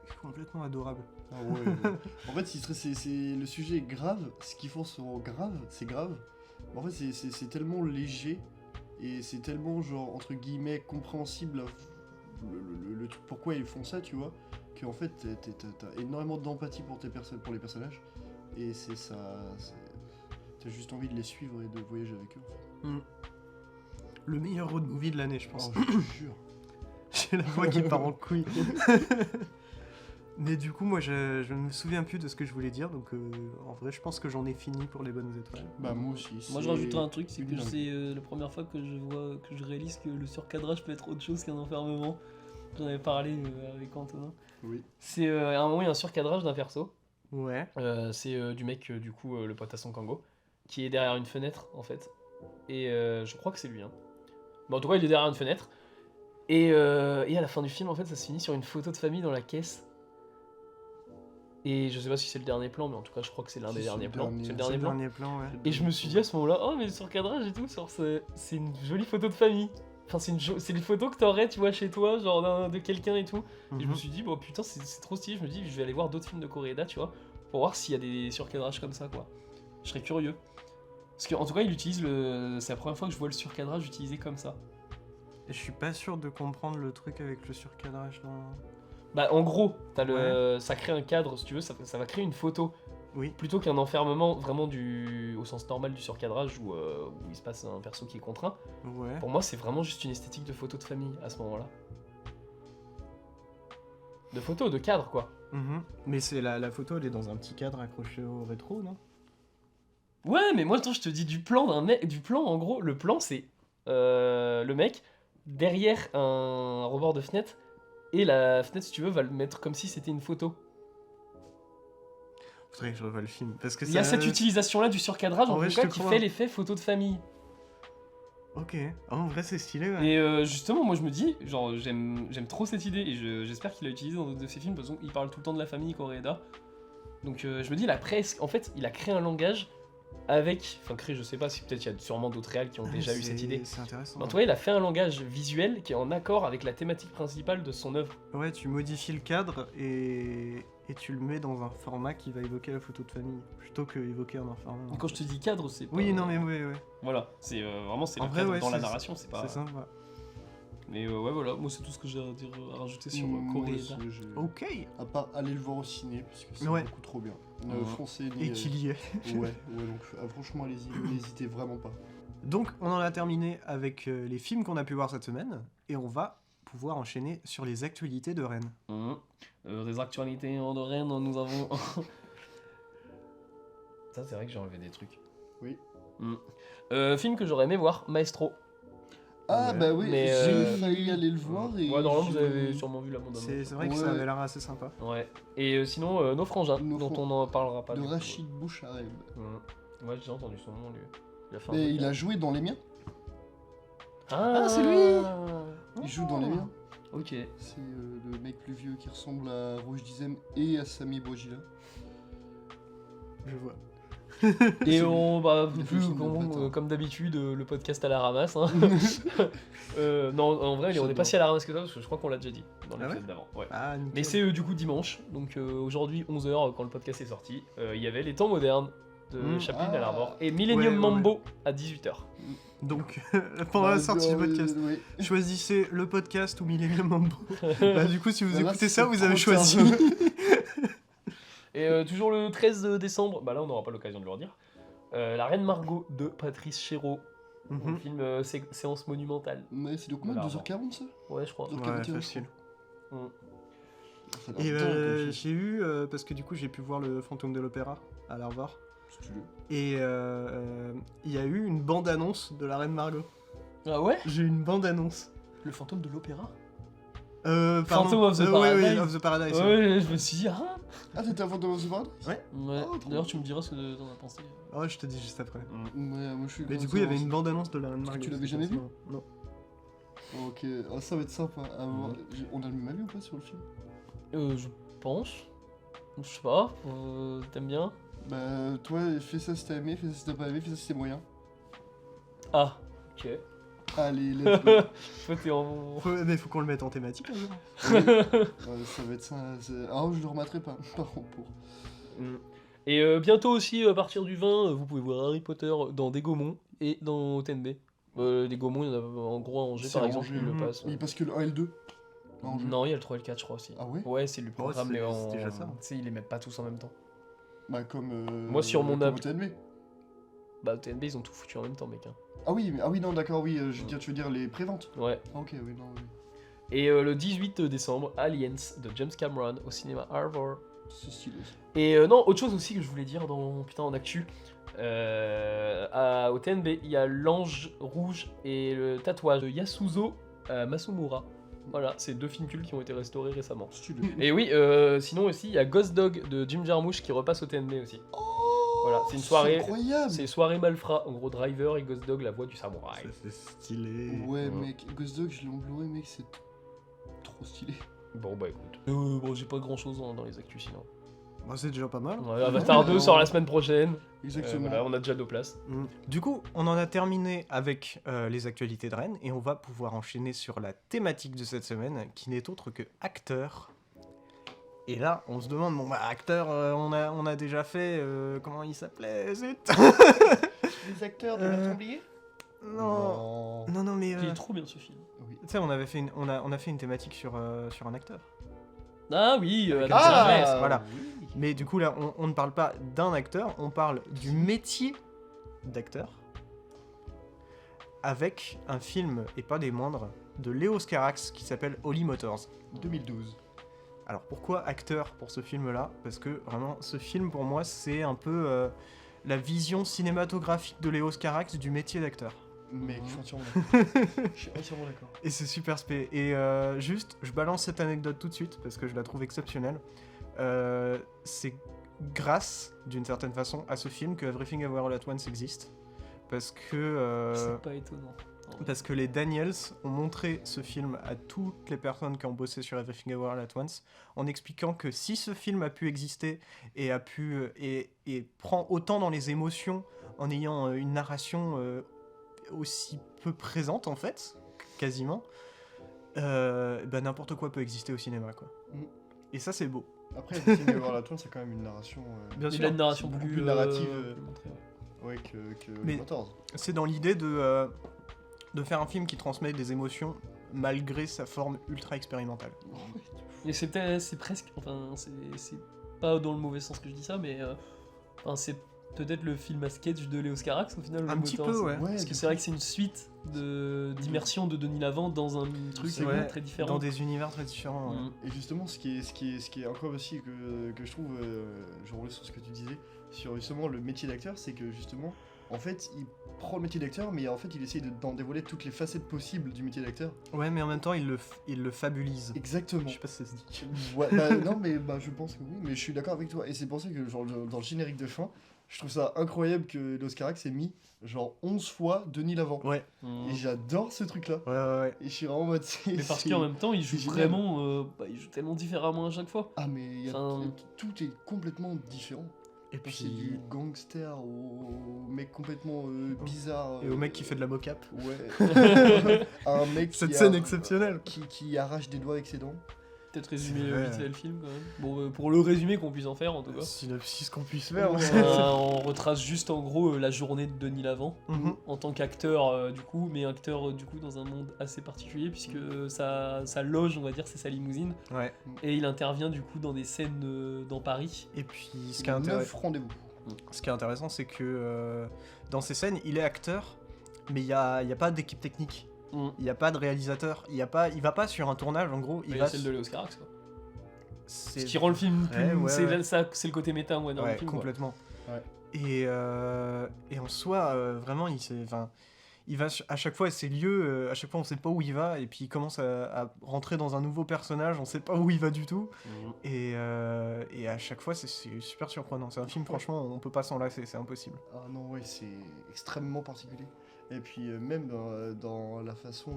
est complètement adorable. Ah ouais. En fait, c'est le sujet est grave, ce qu'ils font sont grave, c'est grave. Mais en fait, c'est tellement léger et c'est tellement genre entre guillemets compréhensible. Le truc pourquoi ils font ça, tu vois, qu'en fait t'as énormément d'empathie pour les personnages et c'est ça, t'as juste envie de les suivre et de voyager avec eux en fait. Le meilleur road movie de l'année, je pense. Oh, je te jure. J'ai la voix qui part en couille. Mais du coup, moi je me souviens plus de ce que je voulais dire, donc en vrai je pense que j'en ai fini pour les bonnes étoiles. Bah moi aussi. Moi je rajouterais un truc, c'est que c'est la première fois que je réalise que le surcadrage peut être autre chose qu'un enfermement. J'en avais parlé avec Antonin. Oui. C'est à un moment il y a un surcadrage d'un perso. Ouais. C'est du mec du coup le pote à son Kango qui est derrière une fenêtre en fait. Et je crois que c'est lui. Bon, en tout cas il est derrière une fenêtre. Et à la fin du film en fait ça se finit sur une photo de famille dans la caisse. Et je sais pas si c'est le dernier plan, mais en tout cas je crois que c'est l'un des derniers plans. C'est le dernier plan. Ouais. Et je me suis dit à ce moment-là, oh mais le surcadrage et tout, c'est une jolie photo de famille. Enfin c'est une photo que t'aurais, tu vois, chez toi, genre de quelqu'un et tout. Et je me suis dit, bon putain c'est trop stylé, je me dis je vais aller voir d'autres films de Koreeda, tu vois, pour voir s'il y a des surcadrages comme ça, quoi. Je serais curieux. Parce qu'en tout cas il utilise c'est la première fois que je vois le surcadrage utilisé comme ça. Et je suis pas sûr de comprendre le truc avec le surcadrage dans... Bah en gros, ça crée un cadre, si tu veux, ça va créer une photo. Oui. Plutôt qu'un enfermement vraiment au sens normal du surcadrage où il se passe un perso qui est contraint. Ouais. Pour moi, c'est vraiment juste une esthétique de photo de famille à ce moment-là. De photo, de cadre, quoi. Mais c'est la photo, elle est dans un petit cadre accroché au rétro, non? Ouais, mais moi, attends, je te dis du plan en gros, le plan, c'est le mec derrière un rebord de fenêtre. Et la fenêtre, si tu veux, va le mettre comme si c'était une photo. Faudrait que je revoie le film. Parce que il y a cette utilisation-là du surcadrage, en tout cas, qui fait l'effet photo de famille. Ok. En vrai, c'est stylé, ouais. Et justement, moi, je me dis, genre, j'aime trop cette idée, et j'espère qu'il l'a utilisé dans d'autres de ses films, parce qu'il parle tout le temps de la famille Koreeda. Donc, je me dis, en fait, il a créé un langage avec... Enfin, créé, je sais pas, si peut-être il y a sûrement d'autres réals qui ont déjà eu cette idée. C'est intéressant. En tout cas, il a fait un langage visuel qui est en accord avec la thématique principale de son œuvre. Ouais, tu modifies le cadre et tu le mets dans un format qui va évoquer la photo de famille, plutôt que évoquer un enfermement. Quand je te dis cadre, c'est pas... Oui, non, mais ouais. Voilà, c'est vraiment en le vrai, cadre dans la narration, c'est pas... C'est sympa. Mais ouais, voilà, moi c'est tout ce que j'ai à rajouter sur Koreeda. Ok. À part aller le voir au ciné, parce que c'est beaucoup trop bien. Foncez. Et qu'il y est. Ouais, donc franchement, allez-y, n'hésitez vraiment pas. Donc, on en a terminé avec les films qu'on a pu voir cette semaine, et on va pouvoir enchaîner sur les actualités de Rennes. Des actualités de Rennes, nous avons... Ça, c'est vrai que j'ai enlevé des trucs. Oui. Film que j'aurais aimé voir, Maestro. Ah bah oui, mais j'ai failli aller le voir et... Ouais, normalement vous avez sûrement vu la bande annonce. C'est vrai que ça avait l'air assez sympa. Ouais. Et sinon, Nos Frangins, dont on n'en parlera pas. De Rachid Bouchareb. Moi j'ai entendu son nom, lui. Mais il a joué dans Les Miens. Ah, c'est lui. Il joue dans Les Miens. Ok. C'est le mec plus vieux qui ressemble à Rouge Dizem et à Sami Bouajila. Je vois. Et comme d'habitude, le podcast à la ramasse. Hein. Non, en vrai, on n'est pas si à la ramasse que ça, parce que je crois qu'on l'a déjà dit dans l'épisode d'avant. Ouais. Ah, mais c'est du coup dimanche, donc aujourd'hui 11h, quand le podcast est sorti, il y avait Les Temps modernes de Chaplin à l'Arvor. Ah. Et Millennium Ouais, Mambo à 18h. Donc, pendant la sortie du podcast, Oui. choisissez le podcast ou Millennium Mambo. Bah, du coup, si vous Bah là, écoutez c'est ça, vous avez trop tard. choisi. Et toujours le 13 décembre, bah là on n'aura pas l'occasion de le redire, La Reine Margot de Patrice Chéreau. Le Mhm. film séance monumentale. Mais c'est de combien Voilà. 2h40 ça Ouais, je crois. Donc, Ouais, 41, facile. Mm. Ça a l'air Et dingue, comme film. j'ai eu, parce que du coup j'ai pu voir le Fantôme de l'Opéra à l'Arvor, Stylé. et il y a eu une bande-annonce de la Reine Margot. Ah ouais? J'ai eu une bande-annonce. Le fantôme de l'opéra? Pardon. Phantom of the Oui, Paradise. oui, of the Paradise. ouais. Ouais, je me suis dit, ah Ah, t'étais avant de The Paradise Ouais. ouais. Oh, trop D'ailleurs, bien. tu me diras ce que t'en as pensé. Ouais, je te dis juste après. Ouais, moi je suis. Mais du grand coup, il y avait fan. une bande-annonce de la Reine Parce que Margot. tu l'avais c'est jamais forcément- Non. Ok, ah, ça va être sympa. à voir. On a le même avis ou pas sur le film? Je pense. Je sais pas. T'aimes bien? Bah, toi, fais ça si t'as aimé, fais ça si t'as pas aimé, fais ça si c'est moyen. Ah, ok. Allez, let's go. Toi, t'es en. Mais faut qu'on le mette en thématique. un jour. Ça va être ça. Ah, je le remettrai pas, par contre, pour. Mm. Et bientôt aussi, à partir du 20, vous pouvez voir Harry Potter dans des Gaumont et dans TNB. Les Gaumont, il y en a en gros à Angers C'est par à exemple, Angers, ils le mhm. passent. Oui, parce que le 1 et le 2. Non, il y a le 3 et le 4, je crois aussi. Ah ouais? Ouais, c'est le programme, c'est- mais c'est déjà ça. Tu sais, ils les mettent pas tous en même temps. Bah, comme. Moi, sur mon comme app- au TNB. Bah, TNB, ils ont tout foutu en même temps, mec. Hein. Ah oui, non, d'accord, oui, tu veux dire les préventes. Ouais. Ah, ok, oui, non, oui. Et le 18 décembre, Aliens de James Cameron au cinéma Arvor. C'est stylé. Et non, autre chose aussi que je voulais dire en actu. Au TNB, il y a l'ange rouge et le tatouage de Yasuzo Masumura. Voilà, c'est deux films cultes qui ont été restaurés récemment. Stylé. Et oui, sinon aussi, il y a Ghost Dog de Jim Jarmusch qui repasse au TNB aussi. Voilà, c'est une soirée. Incroyable! C'est soirée malfrat. En gros, Driver et Ghost Dog, la voix du samouraï. Ça, c'est stylé. Ouais, Ouais. mec, Ghost Dog, je l'ai en Blu-ray, mec, c'est trop stylé. Bon, bah écoute. Bon, j'ai pas grand chose dans les actus sinon. Bah, c'est déjà pas mal. Ouais, Avatar 2 sort la semaine prochaine. Exactement. Voilà, on a déjà 2 places. Mm. Du coup, on en a terminé avec les actualités de Rennes et on va pouvoir enchaîner sur la thématique de cette semaine qui n'est autre que acteur. Et là, on se demande, bon bah acteur, on a déjà fait, comment il s'appelait, zut. Les acteurs de Bertrand Blier? Non, mais Il est trop bien ce film. Oui. tu sais, on a fait une thématique sur un acteur. Ah oui, Adam Ah Sandler. voilà. Oui. Mais du coup là, on ne parle pas d'un acteur, on parle du métier d'acteur avec un film, et pas des moindres, de Léo Scarax qui s'appelle Holy Motors. 2012. Alors pourquoi acteur pour ce film-là? Parce que vraiment, ce film pour moi, c'est un peu la vision cinématographique de Léo Scarax du métier d'acteur. Mec, je suis entièrement d'accord. Je suis entièrement d'accord. Et c'est super spé. Et juste, je balance cette anecdote tout de suite parce que je la trouve exceptionnelle. C'est grâce, d'une certaine façon, à ce film que Everything Everywhere All At Once existe. Parce que... C'est pas étonnant. Parce que les Daniels ont montré ce film à toutes les personnes qui ont bossé sur Everything Everywhere All At Once en expliquant que si ce film a pu exister et a pu et prend autant dans les émotions en ayant une narration aussi peu présente en fait, quasiment, n'importe quoi peut exister au cinéma quoi. Mm. Et ça c'est beau. Après, Everything Everywhere All At Once, c'est quand même une narration. Bien Il sûr. a une narration c'est beaucoup plus plus narrative, plus montrée, ouais. Ouais, que Mais- Motors. C'est dans l'idée de faire un film qui transmet des émotions malgré sa forme ultra expérimentale. Et c'est presque, enfin, c'est pas dans le mauvais sens que je dis ça, mais enfin, c'est peut-être le film à sketch de Léo Scarax au final. Un Holy petit Motors. peu, ouais. Parce que c'est vrai que c'est une suite d'immersion de Denis Lavant dans un truc Ouais, très différent. dans des univers très différents. ouais. Mm. Et justement, ce qui est incroyable aussi que je trouve, je reviens sur ce que tu disais, sur justement le métier d'acteur, c'est que justement, en fait, il prend le métier d'acteur, mais en fait, il essaye d'en dévoiler toutes les facettes possibles du métier d'acteur. Ouais, mais en même temps, il le fabulise. Exactement. Je sais pas si ça se dit. Ouais, non, mais je pense que oui, mais je suis d'accord avec toi. Et c'est pour ça que, genre, dans le générique de fin, je trouve ça incroyable que Léo Scarax ait mis, genre, 11 fois Denis Lavant. Ouais, Mm. Et j'adore ce truc-là. ouais. Et je suis vraiment en mode. Mais parce qu'en même temps, il joue c'est génial. vraiment, il joue tellement différemment à chaque fois. Ah, mais Enfin- tout est complètement différent. Et C'est du puis. gangster au mec complètement bizarre. Et au mec qui fait de la mocap. Ouais. Un mec Cette qui scène a- exceptionnelle. qui arrache des doigts avec ses dents. peut-être résumer C'est vrai. vite fait le film quand même. Bon, pour le résumé qu'on puisse en faire en tout cas. Synopsis qu'on puisse faire. On retrace juste en gros la journée de Denis Lavant Mhm. en tant qu'acteur du coup, mais acteur du coup dans un monde assez particulier puisque sa loge, on va dire, c'est sa limousine Ouais. et il intervient du coup dans des scènes dans Paris. Et puis, ce Ce qui est intéressant. 9 rendez-vous. Ce qui est intéressant, c'est que dans ces scènes, il est acteur, mais il n'y a pas d'équipe technique. Mm. Il n'y a pas de réalisateur. Il va pas sur un tournage, en gros. Il Il y va a celle de Léo Scarax quoi. c'est- Ce qui rend le film plus. Ouais, ouais, c'est ouais. c'est le côté méta, on va dire, Ouais, du film. quoi. complètement. Ouais. Et en soi, vraiment, il va à chaque fois à ces lieux, à chaque fois on sait pas où il va, et puis il commence à rentrer dans un nouveau personnage, on sait pas où il va du tout. Et à chaque fois, c'est super surprenant. C'est un film, franchement, on peut pas s'en lasser, c'est impossible. Ah non, ouais, c'est extrêmement particulier. Et puis même dans la façon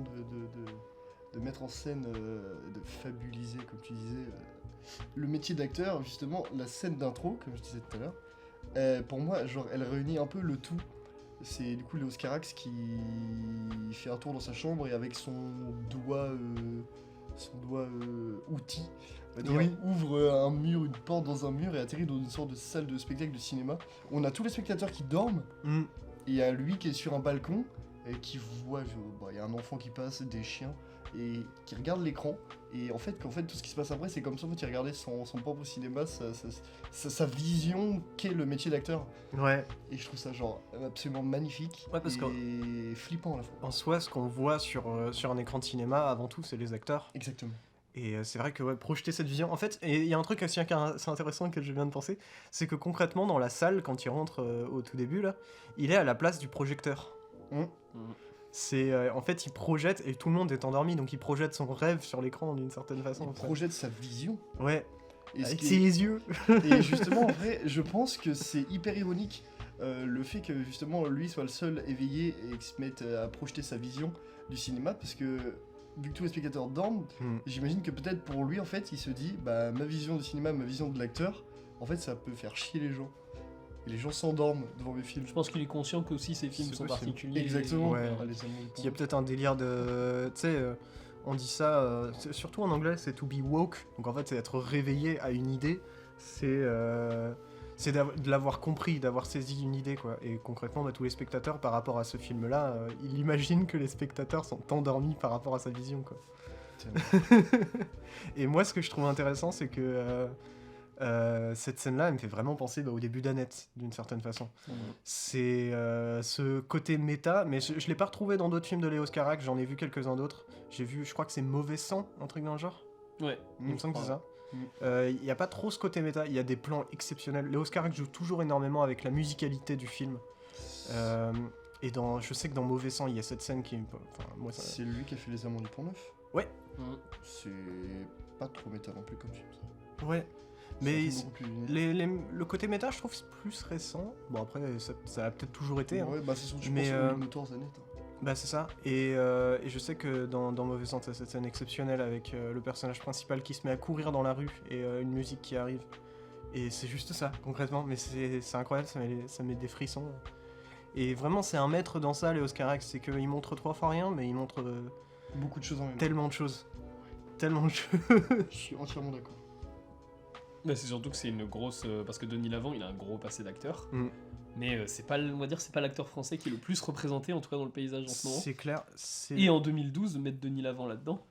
de mettre en scène, de fabuliser, comme tu disais, le métier d'acteur, justement, la scène d'intro, comme je disais tout à l'heure, pour moi, genre, elle réunit un peu le tout. C'est du coup Léo Scarax qui fait un tour dans sa chambre et avec son doigt outil, on va dire, Oui. ouvre un mur, une porte dans un mur et atterrit dans une sorte de salle de spectacle de cinéma. On a tous les spectateurs qui dorment. Mm. Et il y a lui qui est sur un balcon et qui voit, il y a un enfant qui passe, des chiens, et qui regarde l'écran. Et en fait, tout ce qui se passe après, c'est comme ça, en fait, il regardait son propre cinéma, sa vision qu'est le métier d'acteur. Ouais. Et je trouve ça genre absolument magnifique Ouais, parce et flippant à la fois. En soi, ce qu'on voit sur un écran de cinéma, avant tout, c'est les acteurs. Exactement. Et c'est vrai que ouais, projeter cette vision. En fait, et il y a un truc assez intéressant que je viens de penser, c'est que concrètement, dans la salle, quand il rentre au tout début, là, il est à la place du projecteur. C'est en fait, il projette et tout le monde est endormi, donc il projette son rêve sur l'écran d'une certaine façon. Il projette sa vision. Ouais, Et, ce avec qui ses est- yeux. et justement, en vrai, je pense que c'est hyper ironique le fait que justement lui soit le seul éveillé et qu'il se mette à projeter sa vision du cinéma, parce que vu que tous les spectateurs dorment, Mm. j'imagine que peut-être pour lui, en fait, il se dit, bah ma vision du cinéma, ma vision de l'acteur, en fait, ça peut faire chier les gens. Et les gens s'endorment devant mes films. Je pense qu'il est conscient que aussi ces films C'est sont possible. particuliers. Exactement. Ouais. Ah, les amours du Il y a pont. peut-être un délire de. Tu sais, on dit ça, surtout en anglais, c'est to be woke. Donc en fait, c'est être réveillé à une idée. C'est de l'avoir compris, d'avoir saisi une idée, quoi. Et concrètement, bah, tous les spectateurs, par rapport à ce film-là, ils imaginent que les spectateurs sont endormis par rapport à sa vision, quoi. Et moi, ce que je trouve intéressant, c'est que cette scène-là, elle me fait vraiment penser au début d'Annette, d'une certaine façon. C'est ce côté méta, mais je l'ai pas retrouvé dans d'autres films de Léo Scarax, j'en ai vu quelques-uns d'autres. J'ai vu, je crois que c'est Mauvais Sang, un truc dans le genre. Ouais. Il me semble que c'est ça. Mm. Il n'y a pas trop ce côté méta, il y a des plans exceptionnels. Léo Scarax joue toujours énormément avec la musicalité du film. Et je sais que dans Mauvais Sang, il y a cette scène qui... Enfin, moi, ça... C'est lui qui a fait Les Amants du Pont-Neuf. Ouais. C'est pas trop méta non plus comme film. ça. Ouais. C'est Mais un film beaucoup plus linéaire. le côté méta, je trouve, c'est plus récent. Bon, après, ça a peut-être toujours été. Hein. Ouais, bah c'est surtout, je Mais, pense, aux Motors Annette. Bah c'est ça, et je sais que dans Mauvais Sang, t'as cette scène exceptionnelle avec le personnage principal qui se met à courir dans la rue et une musique qui arrive. Et c'est juste ça, concrètement, mais c'est incroyable, ça met des frissons. Et vraiment, c'est un maître dans ça, Léo Scarax, c'est qu'il montre 3 fois rien, mais il montre Beaucoup de choses en même temps. tellement de choses. Tellement de choses. Je suis entièrement d'accord. Mais c'est surtout que c'est une grosse. Parce que Denis Lavant, il a un gros passé d'acteur. Mm. Mais c'est pas, On va dire c'est pas l'acteur français qui est le plus représenté, en tout cas dans le paysage en ce moment. C'est clair, Et en 2012, mettre Denis Lavant là-dedans,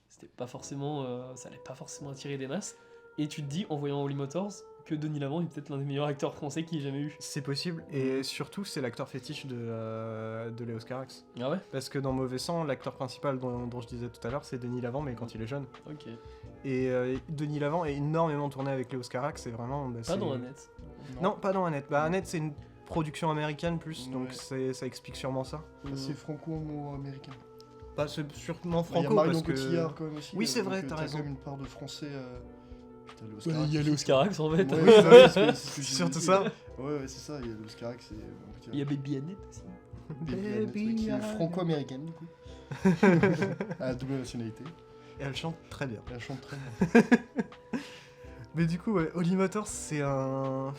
c'était pas forcément, ça allait pas forcément attirer des masses. Et tu te dis, en voyant Holy Motors, que Denis Lavant est peut-être l'un des meilleurs acteurs français qu'il ait jamais eu. C'est possible, et surtout, c'est l'acteur fétiche de Léo Scarax. Ah ouais. Parce que dans Mauvais Sang, l'acteur principal dont je disais tout à l'heure, c'est Denis Lavant, mais quand il est jeune. Ok. Et Denis Lavant est énormément tourné avec Léo Scarax, c'est vraiment... bah, Pas c'est- dans Annette. Non, pas dans Annette. Bah, Annette, c'est une production américaine plus, donc Ouais. ça explique sûrement ça. C'est franco-américain. Pas sûrement Il y a franco, Marion parce que... Cotillard quand même aussi. Oui, c'est vrai, donc, t'as t'as raison. quand même une part de français. Putain, Léo Il Scarax. y a Léo Scarax en fait. Ouais, c'est vrai, c'est ce que C'est j'ai surtout dit. ça. Ouais, c'est ça, il y a Léo Scarax et Il y a Baby Annette aussi. Baby qui est Annette. franco-américaine du coup. À double nationalité. Et elle chante très bien. Elle chante très bien. Mais du coup, ouais, Holy Motors, c'est un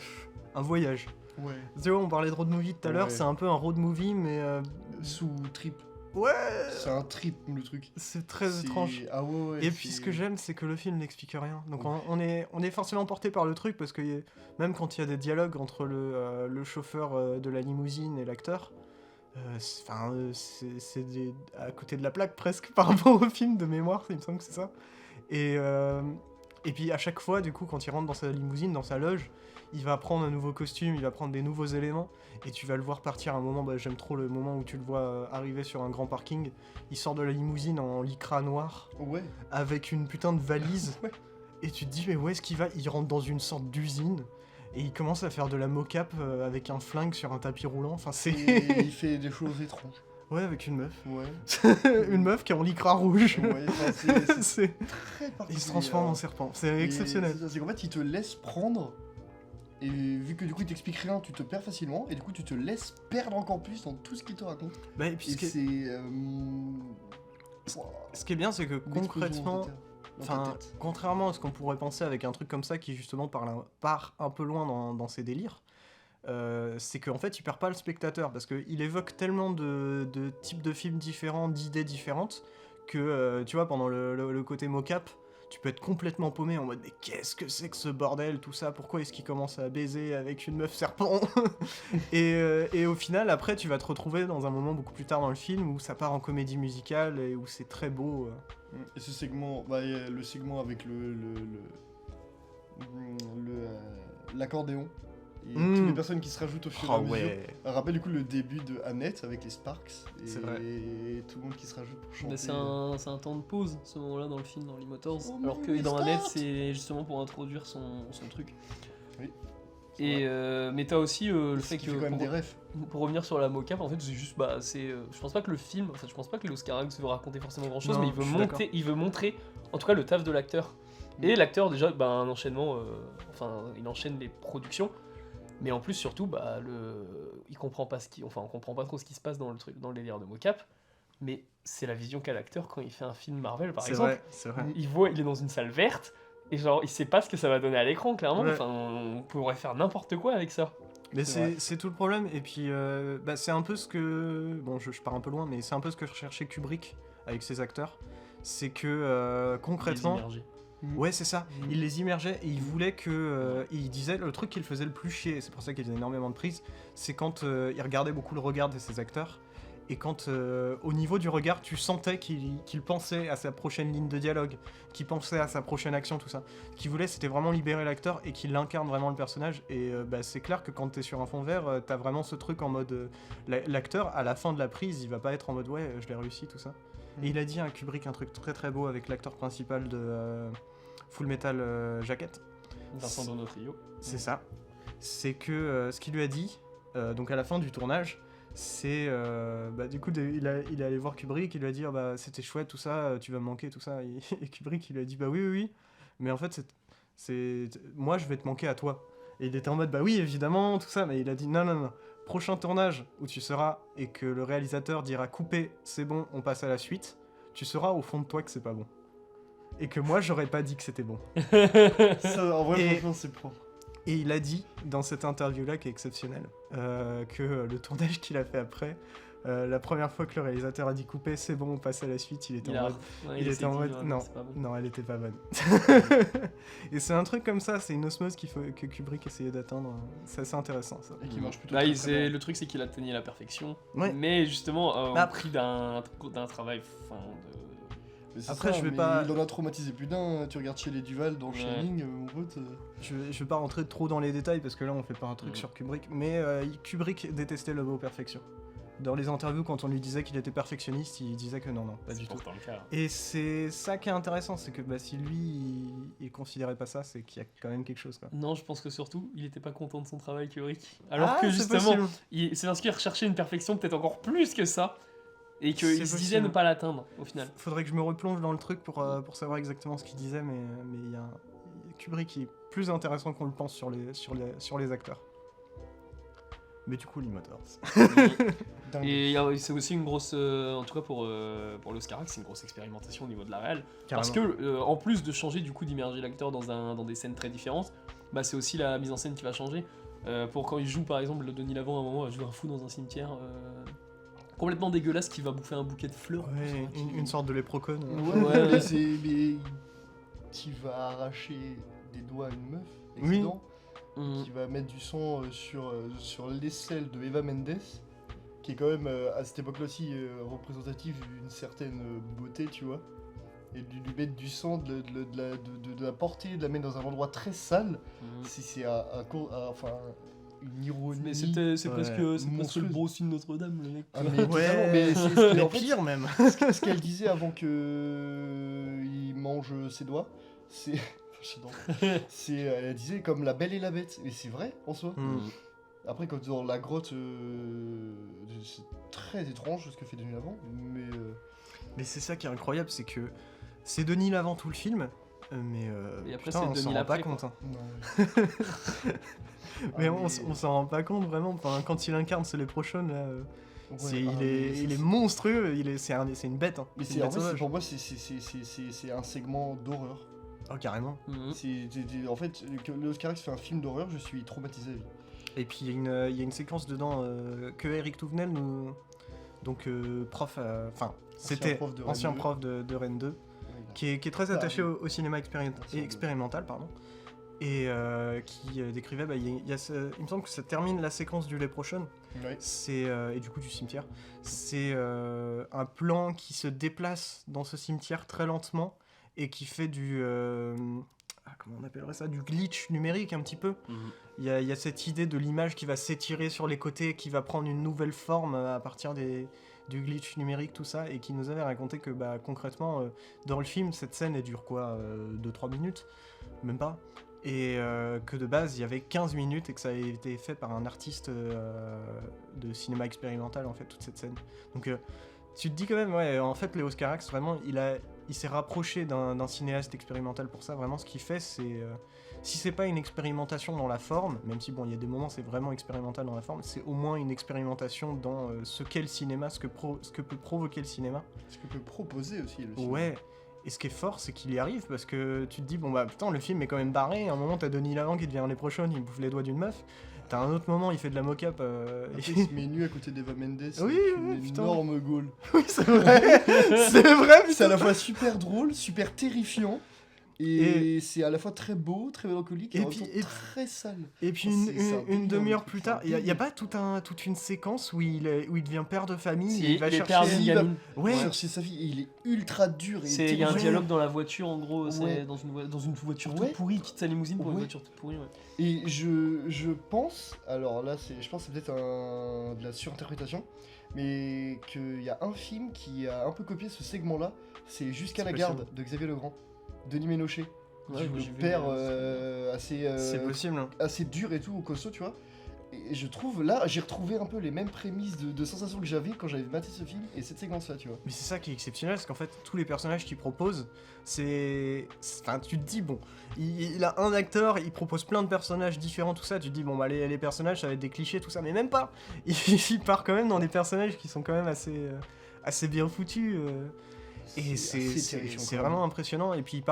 voyage. Ouais. Tu vois, on parlait de road movie tout à l'heure, Ouais. c'est un peu un road movie, mais Sous trip. Ouais. C'est un trip le truc. C'est très C'est- étrange. Ah ouais, Et puis ce que j'aime, c'est que le film n'explique rien. Donc on est forcément porté par le truc parce que même quand il y a des dialogues entre le chauffeur de la limousine et l'acteur, c'est à côté de la plaque presque par rapport au film de mémoire, il me semble que c'est ça. Et puis à chaque fois, du coup, quand il rentre dans sa limousine, dans sa loge, il va prendre un nouveau costume, il va prendre des nouveaux éléments, et tu vas le voir partir à un moment, j'aime trop le moment où tu le vois arriver sur un grand parking, il sort de la limousine en lycra noir, Ouais. avec une putain de valise, Ouais. et tu te dis mais où est-ce qu'il va? Il rentre dans une sorte d'usine, et il commence à faire de la mocap avec un flingue sur un tapis roulant, enfin c'est... Et il fait des choses étranges. Ouais, avec une meuf. Ouais. Une meuf qui est en lycra rouge. Ouais, enfin, c'est C'est- très particulier. Il se transforme en serpent, c'est exceptionnel. C'est qu'en fait, il te laisse prendre. Et vu que du coup il t'explique rien, tu te perds facilement, et du coup tu te laisses perdre encore plus dans tout ce qu'il te raconte. Bah, et puis Et ce qui est- c'est. ce qui est bien, c'est que concrètement, enfin, contrairement à ce qu'on pourrait penser avec un truc comme ça qui justement part un peu loin dans ses délires, c'est qu'en fait il perd pas le spectateur parce qu'il évoque tellement de types de films différents, d'idées différentes que tu vois, pendant le côté mocap, tu peux être complètement paumé en mode mais qu'est-ce que c'est que ce bordel, tout ça, pourquoi est-ce qu'il commence à baiser avec une meuf serpent et au final après tu vas te retrouver dans un moment beaucoup plus tard dans le film où ça part en comédie musicale et où c'est très beau. Et ce segment, bah, y a le segment avec l'accordéon. Et toutes les personnes qui se rajoutent au fur et à Oh mesure. ouais. Rappelle du coup le début de Annette avec les Sparks. Et C'est vrai. tout le monde qui se rajoute pour chanter. Mais c'est un temps de pause, ce moment-là, dans le film, dans l'Immotors. Oh, alors que mais dans stop. Annette, c'est justement pour introduire son truc. Oui. Et mais t'as aussi le Ce fait qui que fait quand même pour, des refs. pour revenir sur la mocap, en fait, c'est juste je pense pas que le film, enfin, je pense pas que l'Oscar veut raconter forcément grand chose, Non, mais je suis d'accord. il veut montrer, en tout cas, le taf de l'acteur. Et l'acteur déjà, un enchaînement, il enchaîne les productions, mais en plus surtout, il comprend pas on comprend pas trop ce qui se passe dans le délire de mocap, mais c'est la vision qu'a l'acteur quand il fait un film Marvel, par C'est exemple. vrai, c'est vrai. Il est dans une salle verte. Et genre, il sait pas ce que ça va donner à l'écran, clairement. Ouais. Enfin, on pourrait faire n'importe quoi avec ça. Mais C'est vrai. c'est tout le problème. Et puis, c'est un peu ce que... Bon, je pars un peu loin, mais c'est un peu ce que recherchait Kubrick avec ses acteurs. C'est que, concrètement... Les énergies. Ouais, c'est ça. Il les immergeait et il voulait que... il disait, le truc qui le faisait le plus chier, et c'est pour ça qu'il faisait énormément de prises, c'est quand il regardait beaucoup le regard de ses acteurs. Et quand, au niveau du regard, tu sentais qu'il pensait à sa prochaine ligne de dialogue, qu'il pensait à sa prochaine action, tout ça. Ce qu'il voulait, c'était vraiment libérer l'acteur et qu'il incarne vraiment le personnage. Et c'est clair que quand t'es sur un fond vert, t'as vraiment ce truc en mode... l'acteur, à la fin de la prise, il va pas être en mode « ouais, je l'ai réussi », tout ça. Et il a dit à Kubrick un truc très très beau avec l'acteur principal de Full Metal Jacket. Vincent Donofrio. C'est ça. C'est que ce qu'il lui a dit, donc à la fin du tournage, c'est du coup il est allé voir Kubrick, il lui a dit c'était chouette tout ça, tu vas me manquer tout ça, et Kubrick il lui a dit oui, mais en fait c'est moi je vais te manquer à toi. Et il était en mode bah oui évidemment tout ça, mais il a dit non, prochain tournage où tu seras et que le réalisateur dira couper, c'est bon, on passe à la suite, tu sauras au fond de toi que c'est pas bon. Et que moi j'aurais pas dit que c'était bon. Ça, en vrai, Et- franchement, c'est propre. Et il a dit dans cette interview-là, qui est exceptionnelle, que le tournage qu'il a fait après, la première fois que le réalisateur a dit couper, c'est bon, on passe à la suite, il était en mode... il était en mode... Non, non, elle était pas bonne. Et c'est un truc comme ça, c'est une osmose que Kubrick essayait d'atteindre. C'est assez intéressant, ça. Et qui marche plutôt Là, très, très bien. le truc, c'est qu'il atteignait la perfection. Ouais. Mais justement, Bah, au prix d'un travail Mais c'est Après, ça, je vais mais pas- Il en a traumatisé plus d'un. Tu regardes chez les Duval dans Ouais. Shining, mon pote. Je vais pas rentrer trop dans les détails, parce que là, on fait pas un truc Mhm. sur Kubrick, mais Kubrick détestait le mot perfection. Dans les interviews, quand on lui disait qu'il était perfectionniste, il disait que non, pas du tout. pourtant le cas. Et c'est ça qui est intéressant, c'est que si lui, il considérait pas ça, c'est qu'il y a quand même quelque chose, quoi. Non, je pense que surtout, il était pas content de son travail, Kubrick. Alors Ah, que c'est justement, possible. c'est parce qu'il recherchait une perfection peut-être encore plus que ça. Et C'est qu'il se disait possible. ne pas l'atteindre, au final. Faudrait que je me replonge dans le truc pour savoir exactement ce qu'il disait, mais il y a Kubrick qui est plus intéressant qu'on le pense sur les acteurs. Mais du coup, l'Immotors. Dingue. Et c'est aussi une grosse, en tout cas pour l'Oscar, c'est une grosse expérimentation au niveau de la réal. Parce que en plus de changer du coup d'immerger l'acteur dans des scènes très différentes, c'est aussi la mise en scène qui va changer. Pour quand il joue par exemple Denis Lavant à un moment, il joue un fou dans un cimetière complètement dégueulasse qui va bouffer un bouquet de fleurs. Ouais, une sorte de léprocone. Ouais, mais qui va arracher des doigts à une meuf, avec Oui. ses dents, Mhm. qui va mettre du sang sur l'aisselle de Eva Mendes, qui est quand même à cette époque-là aussi représentative d'une certaine beauté, tu vois. Et de lui mettre du sang, de la porter, de la mettre dans un endroit très sale, Mhm. c'est une ironie. Mais c'est Ouais. presque le Monstrueuse. beau signe de Notre-Dame, le mec. Ah, mais totalement, Ouais, mais c'est mais en fait, pire même. ce qu'elle disait avant que il mange ses doigts, c'est elle disait comme la Belle et la Bête, et c'est vrai en soi. Mm. Après quand dans la grotte, c'est très étrange ce que fait Denis Lavant, Mais c'est ça qui est incroyable, c'est que c'est Denis Lavant tout le film, mais Et après, putain, c'est on Denis s'en rend Lapré, pas quoi. compte. Hein. non. Mais Ah, on s'en rend pas compte vraiment. Enfin, quand il incarne ce léprochaune là, ouais, il est monstrueux, c'est une bête. Hein. Mais C'est une c'est en bête fait, sauvage. pour moi c'est un segment d'horreur. Oh, carrément. Mhm. En fait, que le Oscar fait un film d'horreur, je suis traumatisé à vie. Et puis il y a une séquence dedans que Eric Touvenel nous. Donc, prof. Enfin, c'était prof de ancien Rennes 2. prof de Rennes 2, Ouais. qui est très Ah, attaché oui. au cinéma expérimental, pardon. Et qui décrivait, il me semble que ça termine la séquence du Leprechaun, Ouais. et du coup du cimetière. C'est un plan qui se déplace dans ce cimetière très lentement et qui fait comment on appellerait ça, du glitch numérique un petit peu. Mhm. Il y a cette idée de l'image qui va s'étirer sur les côtés, qui va prendre une nouvelle forme à partir du glitch numérique, tout ça, et qui nous avait raconté que concrètement, dans le film, cette scène, elle dure quoi 2-3 minutes, même pas, et que de base, il y avait 15 minutes et que ça a été fait par un artiste de cinéma expérimental, en fait, toute cette scène. Donc tu te dis quand même, ouais, en fait, Léos Carax, vraiment, il s'est rapproché d'un cinéaste expérimental pour ça. Vraiment, ce qu'il fait, c'est... si c'est pas une expérimentation dans la forme, même si, bon, il y a des moments, c'est vraiment expérimental dans la forme, c'est au moins une expérimentation dans ce qu'est le cinéma, ce que peut provoquer le cinéma. Ce que peut proposer aussi le film. Ouais. Et ce qui est fort, c'est qu'il y arrive, parce que tu te dis, bon bah putain, le film est quand même barré. À un moment, t'as Denis Lavant qui devient un léprechaune, il bouffe les doigts d'une meuf. T'as un autre moment, il fait de la mocap. Après, il se met nu à côté d'Eva Mendes. Oui, avec oui, une putain. énorme gaule. Oui, c'est vrai. C'est vrai, C'est à putain. la fois super drôle, super terrifiant. Et c'est à la fois très beau, très mélancolique, et, Et en puis- même temps et- très sale. Et puis C'est un une délire, demi-heure le truc, plus c'est un tard, il y a délire. pas toute une séquence où il devient père de famille, Si, et il va il est chercher... père d'une il va- gamine. Ouais, Chercher sa fille, et il est ultra dur. Et Il y a un terrifiant. dialogue dans la voiture, en gros, Ouais. c'est dans une voiture Ouais. toute pourrie, il quitte sa limousine pour une Ouais. voiture toute pourrie. Ouais. Et je pense, alors là, je pense que c'est peut-être de la surinterprétation, mais qu'il y a un film qui a un peu copié ce segment-là, c'est Jusqu'à C'est la possible. garde de Xavier Legrand, Denis Ménochet. Ouais, Du j'ai vu, père c'est possible. Hein. assez dur et tout, au costaud, tu vois. Et je trouve, là, j'ai retrouvé un peu les mêmes prémices de sensations que j'avais quand j'avais maté ce film et cette séquence-là, tu vois. Mais c'est ça qui est exceptionnel, parce qu'en fait, tous les personnages qu'il propose, Enfin, tu te dis, bon, il a un acteur, il propose plein de personnages différents, tout ça, tu te dis, bon, bah, les personnages, ça va être des clichés, tout ça, mais même pas. Il part quand même dans des personnages qui sont quand même assez bien foutus. Et assez terrifiant, c'est quand vraiment même. impressionnant, et puis il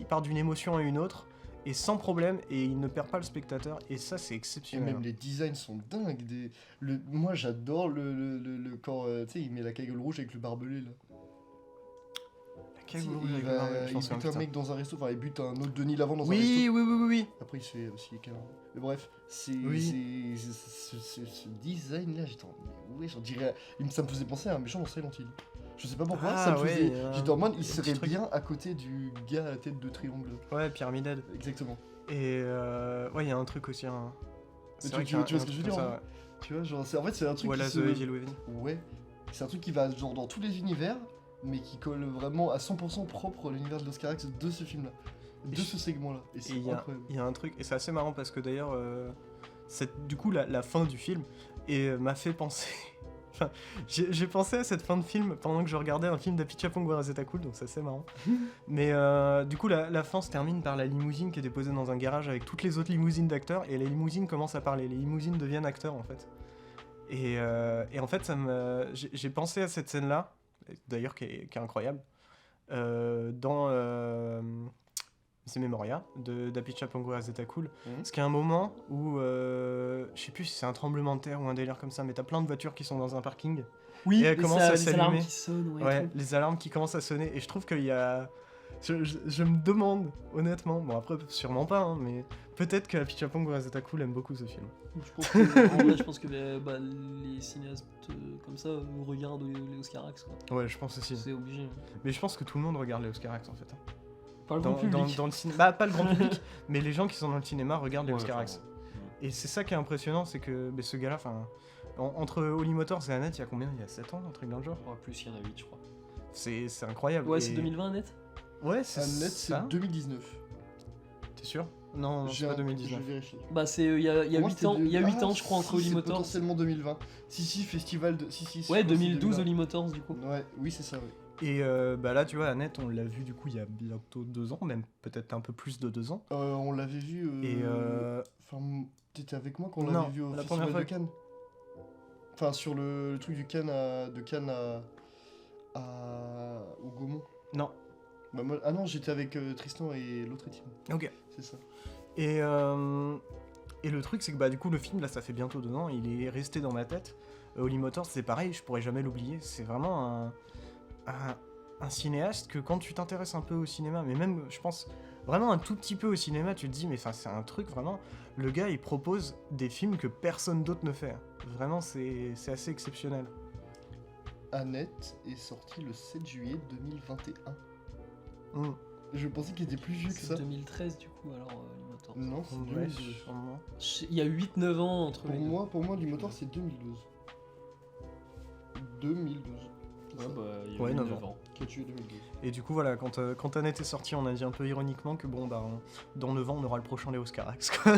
part d'une émotion à une autre, et sans problème, et il ne perd pas le spectateur, et ça, c'est Et exceptionnel. même les designs sont dingues. Moi, j'adore quand tu sais, il met la cagoule rouge avec le barbelé là. Quel Tu sais, boulot il avec le barbelé, je il m'en souviens, bute un putain. mec dans un resto, enfin il bute un autre Denis Lavant dans un Oui, resto. oui. Après il se fait aussi câlin. Mais bref, Oui. ce design là, j'étais en... Ouais, j'en dirais... Ça me faisait penser à un méchant dans Silent Hill. Je sais pas pourquoi, Ah, ça me ouais, faisait... il y a J'étais en mode, un il petit serait truc. bien à côté du gars à la tête de triangle. Ouais, Pyramided. Exactement. Et ouais, il y a un truc aussi. C'est tu- vrai tu- qu'il y a tu vois un ce que je truc veux comme dire, ça, hein. Tu vois, genre, en fait, c'est un ouais. truc Voilà, qui The se... Evil Within. Ouais. C'est un truc qui va genre dans tous les univers, mais qui colle vraiment à 100% propre à l'univers de l'Oscar X de ce film-là. De Et ce segment-là. Et Et c'est il y a- incroyable. il y a un truc, et c'est assez marrant parce que d'ailleurs, du coup, la fin du film m'a fait penser. Enfin, j'ai pensé à cette fin de film pendant que je regardais un film d'Apichatpong Zeta Cool, donc c'est assez marrant. Mais du coup, la fin se termine par la limousine qui est déposée dans un garage avec toutes les autres limousines d'acteurs, et les limousines commencent à parler. Les limousines deviennent acteurs en fait. Et en fait, j'ai pensé à cette scène-là, d'ailleurs qui est incroyable, dans c'est Memoria, d'Happy Chapongo à Zeta Cool. Mhm. Parce qu'il y a un moment où, je sais plus si c'est un tremblement de terre ou un délire comme ça, mais t'as plein de voitures qui sont dans un parking. Oui, Et elle commence à les alarmes s'allumer. qui sonnent, Ouais, les alarmes qui commencent à sonner. Et je trouve qu'il y a... Je me demande, honnêtement, bon après sûrement pas, hein, mais peut-être que Happy Chapongo à Zeta Cool aime beaucoup ce film. Je pense que les cinéastes comme ça regardent les Oscarax, quoi. Ouais, je pense aussi. C'est obligé. Mais je pense que tout le monde regarde les Oscarax en fait. Hein. Pas le grand public. Dans le cinéma, bah, pas le grand public, mais les gens qui sont dans le cinéma regardent les Ouais, Oscarax. clairement. Et c'est ça qui est impressionnant, c'est que ce gars-là, entre Holly Motors et Annette, il y a combien? Il y a 7 ans, un truc dans le genre. Oh, plus, il y en a 8, je crois. C'est incroyable. Ouais, Et- c'est 2020 net. Ouais, c'est Annette, c'est ça. 2019. T'es sûr? Non, c'est J'ai pas un- 2019. Je vérifie. Bah, c'est il y a Pour moi, 8 c'était ans, il y a 8 Ah, ans, je crois, entre si, Holly c'est Motors. potentiellement 2020. Si, festival de. Si, Ouais, je pense que c'est 2012 Holly Motors, du coup. Ouais, oui, c'est ça, oui. Et bah là, tu vois, Annette, on l'a vu du coup il y a bientôt 2 ans, même peut-être un peu plus de 2 ans. On l'avait vu. Et Enfin, t'étais avec moi quand on Non, l'avait vu au la festival première fois de Cannes. Enfin, sur le truc du Cannes de Cannes au Gaumont. non. Bah, ah non, j'étais avec Tristan et l'autre Étienne. Ok. C'est ça. Et le truc, c'est que bah, du coup, le film, là, ça fait bientôt 2 ans, il est resté dans ma tête. Holly Motors, c'est pareil, je pourrais jamais l'oublier. C'est vraiment un cinéaste que quand tu t'intéresses un peu au cinéma, mais même, je pense, vraiment un tout petit peu au cinéma, tu te dis, mais c'est un truc vraiment. Le gars, il propose des films que personne d'autre ne fait. Vraiment, c'est assez exceptionnel. Annette est sorti le 7 juillet 2021. Mm. Je pensais qu'il était plus vieux que C'est ça. 2013, du coup, alors, Holly Motors. Non, c'est Ouais, 2012. sûrement. Il y a 8-9 ans entre les deux. Pour moi, du moteur, c'est 2012. 2012. C'est Ouais, ça. bah, il y a Ouais, 9 9 ans. Qui a tué 2012. Et du coup, voilà, quand Annette est sortie, on a dit un peu ironiquement que bon, bah, dans 9 ans, on aura le prochain Léo Scarax, quoi.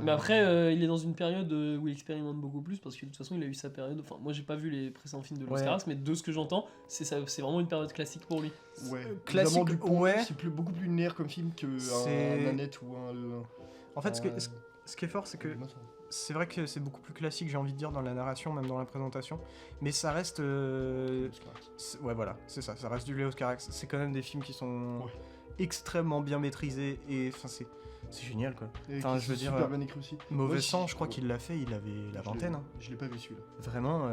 Mais après, il est dans une période où il expérimente beaucoup plus parce que de toute façon, il a eu sa période. Enfin, moi, j'ai pas vu les précédents films de Ouais. l'Oscarax, mais de ce que j'entends, c'est vraiment une période classique pour lui. Ouais. Classique, Les Amants du Pont, ouais. c'est beaucoup plus linéaire comme film que C'est- un Annette ou un. En fait, ce qui est fort, c'est que Moteur. c'est vrai que c'est beaucoup plus classique, j'ai envie de dire, dans la narration, même dans la présentation. Mais ça reste. Ouais, voilà, c'est ça, ça reste du Léo Scarax. C'est quand même des films qui sont Ouais. extrêmement bien maîtrisés et enfin, c'est génial, quoi. Et Enfin, qui je veux sont dire, super bien écrit aussi. Mauvais Ouais, sang, je crois qu'il l'a fait, il avait la vingtaine. Hein. Je l'ai pas vu celui-là. Vraiment,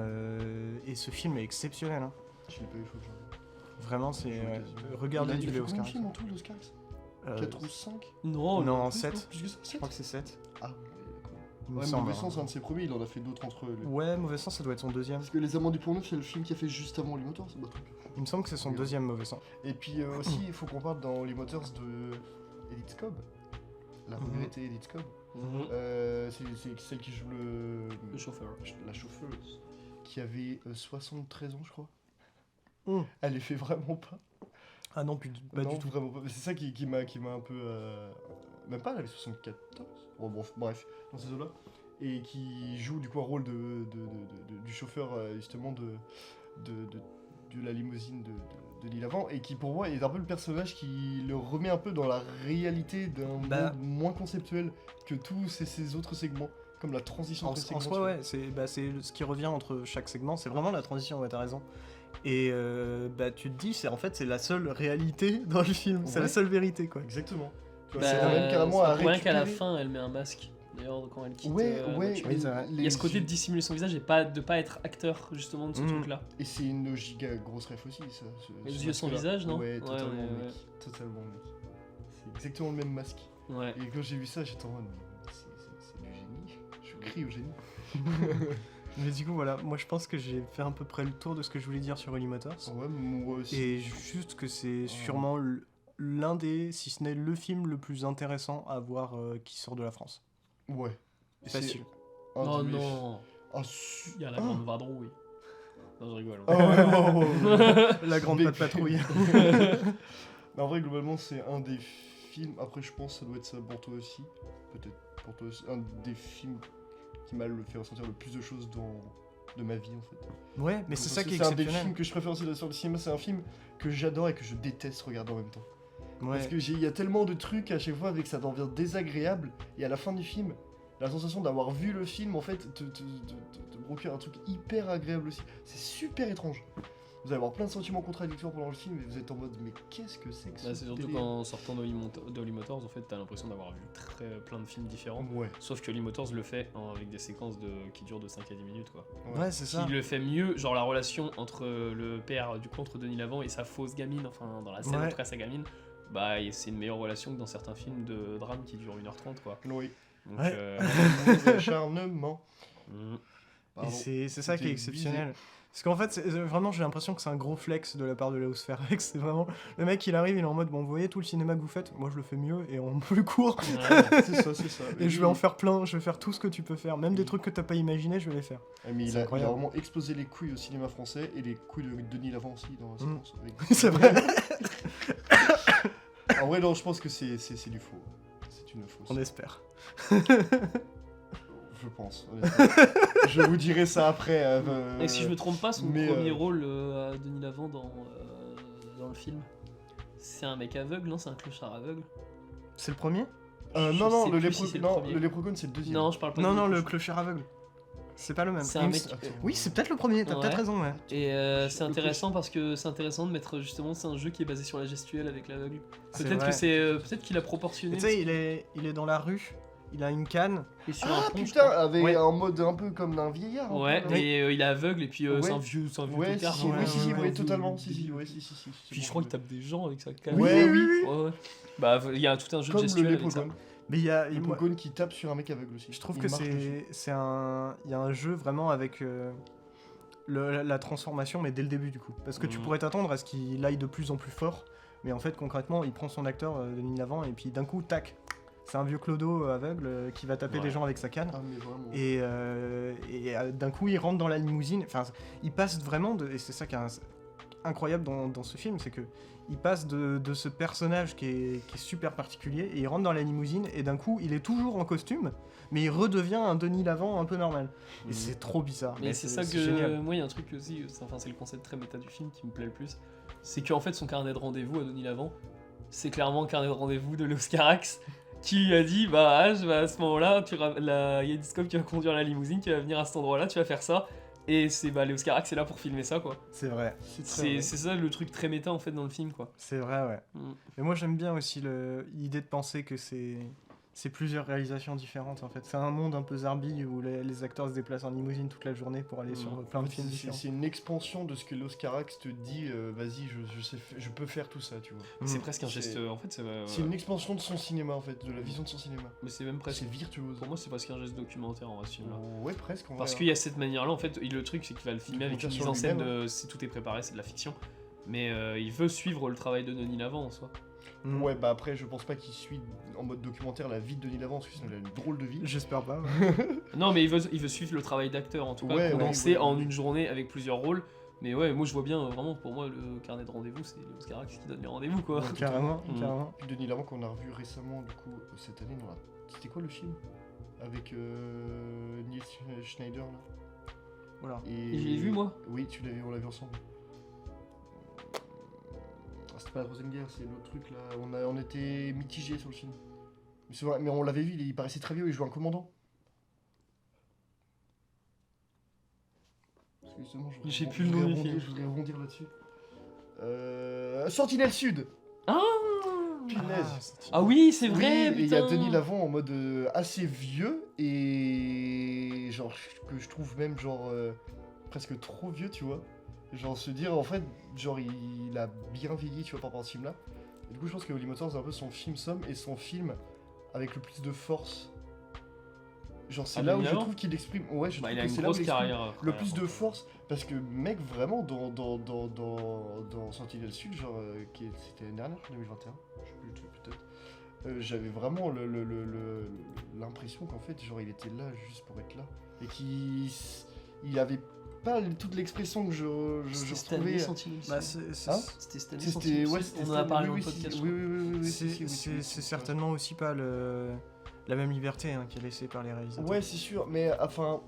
et ce film est exceptionnel. Hein. Je l'ai pas vu, faut que je regarde. Vraiment, c'est. Je vois quasiment. Regardez Il a du fait Léo combien de Scarax. films en tout, le Scarax 4 ou 5 Non, Non, plus, 7. Plus que ça, Je 7 crois que c'est 7. Ah ouais, Il me ouais, semble. Mauvais hein. Sang, c'est un de ses premiers, il en a fait d'autres entre eux. Ouais, Mauvais sang, ça doit être son deuxième. Parce que Les Amants du Pont Neuf, c'est le film qu'il a fait juste avant Holly Motors, c'est un truc. Il me semble que c'est son Oui. deuxième Mauvais sang. Et puis aussi, il faut qu'on parle dans Holly Motors de Edith Scobb. La Mhm. regrettée Edith Scobb. Mhm. C'est celle qui joue Le chauffeur. la chauffeuse, qui avait 73 ans, je crois. Mm. Elle les fait vraiment pas. Ah non, pas Non, du tout. vraiment pas. Mais c'est ça qui m'a un peu. Même pas, elle avait 74. Bon, bref, dans ces eaux-là. Et qui joue du coup un rôle du chauffeur, justement, de la limousine de l'île avant. Et qui, pour moi, est un peu le personnage qui le remet un peu dans la réalité d'un Bah. monde moins conceptuel que tous ces autres segments. Comme la transition En, entre les segments. en tu soi, vois. ouais, c'est ce qui revient entre chaque segment, c'est vraiment la transition, ouais, t'as raison. Et tu te dis, c'est la seule réalité dans le film, c'est la Ouais. seule vérité, quoi. Exactement. Tu vois, Bah, c'est même carrément à c'est pour rien qu'à la récupérer. fin, elle met un masque. D'ailleurs, quand elle quitte. Ouais, la ouais. voiture. Oui, c'est vrai. Il y a ce côté de dissimuler son visage et de pas être acteur justement de ce Mhm. truc-là. Et c'est une giga grosse ref aussi, ça. Les ce yeux, son masque-là. visage, non? Ouais, totalement, ouais, mec. ouais. Totalement, mec. C'est exactement le même masque. Ouais. Et quand j'ai vu ça, j'étais en mode, mais c'est du génie. Je crie au génie. Mais du coup, voilà, moi je pense que j'ai fait à peu près le tour de ce que je voulais dire sur Holly Motors. Ouais, moi aussi. Et juste que c'est sûrement l'un des, si ce n'est le film le plus intéressant à voir qui sort de la France. Ouais. Facile. C'est un Oh de mes- non. Ah, Il y a la grande vadrouille. Non, je rigole. Ah ouais, oh, oh. La grande Big patte patrouille. Mais en vrai, globalement, c'est un des films. Après, je pense que ça doit être ça pour toi aussi. Peut-être pour toi aussi. Un des films qui m'a fait ressentir le plus de choses de ma vie, en fait. Ouais, mais c'est Parce ça que qui est c'est un des exceptionnel. films que je préfère aussi sur le cinéma. C'est un film que j'adore et que je déteste regarder en même temps. Ouais. Parce que il y a tellement de trucs à chaque fois avec ça devient désagréable. Et à la fin du film, la sensation d'avoir vu le film, en fait, te procure un truc hyper agréable aussi. C'est super étrange. Vous allez avoir plein de sentiments contradictoires pendant le film et vous êtes en mode mais qu'est-ce que c'est que ça? Bah, c'est surtout qu'en sortant d'Holly Motors, en fait, t'as l'impression d'avoir vu plein de films différents. Ouais. Sauf que Holly Motors le fait avec des séquences qui durent de 5 à 10 minutes, quoi. Ouais, c'est ça. Il le fait mieux, genre la relation entre le père, du coup, entre Denis Lavant et sa fausse gamine, enfin, dans la scène Ouais. après sa gamine, bah, et c'est une meilleure relation que dans certains films de drame qui durent 1h30, quoi. Oui. Donc, Ouais. Acharnement. Et Pardon. c'est ça qui est C'était exceptionnel. Parce qu'en fait, vraiment, j'ai l'impression que c'est un gros flex de la part de Léos Ferrex. C'est vraiment. Le mec, il arrive, il est en mode bon, vous voyez tout le cinéma que vous faites, moi je le fais mieux et en plus court. Ouais. C'est ça. Et je vais en faire plein, je vais faire tout ce que tu peux faire. Même des trucs que t'as pas imaginé, je vais les faire. Mais C'est il a incroyable. vraiment explosé les couilles au cinéma français et les couilles de Denis Lavant aussi dans la séquence. Avec... C'est vrai. En vrai, non, je pense que c'est du faux. C'est une fausse. On espère. Je pense. honnêtement. Je vous dirai ça après. Et si je me trompe pas, son mais, premier rôle à Denis Lavant dans le film, c'est un mec aveugle, non? C'est un clochard aveugle? C'est le premier non, je non, sais le plus si c'est le premier. léprechaun, c'est le deuxième. Non, je parle pas Non, du non, le clochard. clochard aveugle. C'est pas le même. C'est un mec. Oui, c'est peut-être le premier, t'as Ouais. peut-être raison, ouais. Et c'est intéressant parce que c'est intéressant de mettre justement, c'est un jeu qui est basé sur la gestuelle avec l'aveugle. C'est Peut-être vrai. que c'est peut-être qu'il a proportionné Mais tu sais, il est dans la rue, il a une canne. et sur Ah un pont, je putain, crois. avec Ouais. un mode un peu comme d'un vieillard. un Ouais, peu, là. et il est aveugle et puis Ouais. c'est un vieux Ouais, tocard, si, quoi. ouais, oui, si, ouais, totalement. Si, ouais, si. Puis je crois qu'il tape des gens avec sa canne. Ouais, oui. Ouais. Bah il y a tout un jeu de Comme le gestuelle avec ça. léprechaun. Mais il y a. Le moi, léprechaun qui tape sur un mec aveugle aussi. je trouve Il que marche dessus. c'est un. Il y a un jeu vraiment avec. La transformation, mais dès le début du coup. Parce que tu Mhm. pourrais t'attendre à ce qu'il aille de plus en plus fort, mais en fait, concrètement, il prend son acteur Denis Lavant et puis d'un coup, tac, c'est un vieux clodo aveugle qui va taper Ouais. des gens avec sa canne. Ah, mais vraiment. Et d'un coup, il rentre dans la limousine. Enfin, il passe vraiment de. Et c'est ça qui est incroyable dans ce film, c'est que il passe de ce personnage qui est super particulier et il rentre dans la limousine et d'un coup, il est toujours en costume, mais il redevient un Denis Lavant un peu normal. Et Mhm. c'est trop bizarre. Mais c'est ça que génial. moi il y a un truc aussi, c'est le concept très méta du film qui me plaît le plus, c'est qu'en fait son carnet de rendez-vous à Denis Lavant, c'est clairement le carnet de rendez-vous de l'Oscarax qui lui a dit bah à ce moment-là, il y a Discope qui va conduire la limousine, qui va venir à cet endroit-là, tu vas faire ça. Et c'est l'Oscarax est là pour filmer ça quoi. C'est vrai. C'est ça le truc très méta en fait dans le film quoi. C'est vrai, ouais. Mm. Mais moi j'aime bien aussi l'idée de penser que c'est plusieurs réalisations différentes en fait. C'est un monde un peu Zarbi où les acteurs se déplacent en limousine toute la journée pour aller sur plein de films différents. C'est une expansion de ce que l'Oscarax te dit, vas-y, je peux faire tout ça, tu vois. C'est Mm. presque un geste en fait C'est une expansion de son cinéma, en fait, de la vision de son cinéma. mais c'est même presque C'est virtuose. pour moi c'est presque un geste documentaire en vrai ce film là. Ouais, presque. en Parce vrai, qu'il y a cette manière-là, en fait, le truc c'est qu'il va le filmer avec une mise en Documentaire scène, sur lui-même, tout est préparé, c'est de la fiction. Mais il veut suivre le travail de Denis Lavant en soi. Mm. Ouais, bah après, je pense pas qu'il suit en mode documentaire la vie de Denis Lavant, parce que sinon il a une drôle de vie. J'espère pas. Ouais. Non, mais il veut suivre le travail d'acteur en tout cas, Ouais, condensé ouais. en une journée avec plusieurs rôles. Mais ouais, moi je vois bien, vraiment, pour moi, le carnet de rendez-vous, c'est l'Oscarax qui donne les rendez-vous quoi. Ouais. Carrément, Mm. carrément. Puis Denis Lavant qu'on a revu récemment, du coup, cette année, dans la... C'était quoi le film? Avec Neil Schneider, là. Voilà. Et je l'ai vu moi. Oui, on l'a vu ensemble. Ah, c'était pas la Troisième Guerre, c'est l'autre truc là. On était mitigés sur le film. Mais, c'est vrai, mais on l'avait vu, il paraissait très vieux, il jouait un commandant. Parce que justement, J'ai plus le nom du film. Je voudrais rebondir là-dessus. Sentinelle Sud. Ah Punaise. Ah oui, c'est vrai, Oui, et il y a putain. Denis Lavant en mode assez vieux et genre que je trouve même genre presque trop vieux, tu vois. Genre se dire en fait genre il a bien vieilli, tu vois, par rapport à ce film là. Et du coup je pense que Holly Motors c'est un peu son film somme et son film avec le plus de force. Genre c'est Ah, là où Denis je Lavant trouve qu'il exprime. Ouais, je Bah, trouve il a que une c'est là où grosse il exprime carrière. le plus de force parce que mec vraiment dans Sentinelle Sud genre c'était l'année dernière 2021 je sais plus le truc peut-être j'avais vraiment l'impression qu'en fait genre il était là juste pour être là et qu'il avait pas toute l'expression que je C'était cette année, retrouvais Sentinelle Sud. Bah, c'est- Hein C'était cette année, c'était Sentinelle ouais Sud. c'était On en a parlé oui, dans le oui, podcast. oui oui oui c'est- si, oui, c'est oui, c'est ouais. certainement aussi pas la même liberté hein, qui est laissée par les réalisateurs. Ouais, c'est sûr, mais enfin.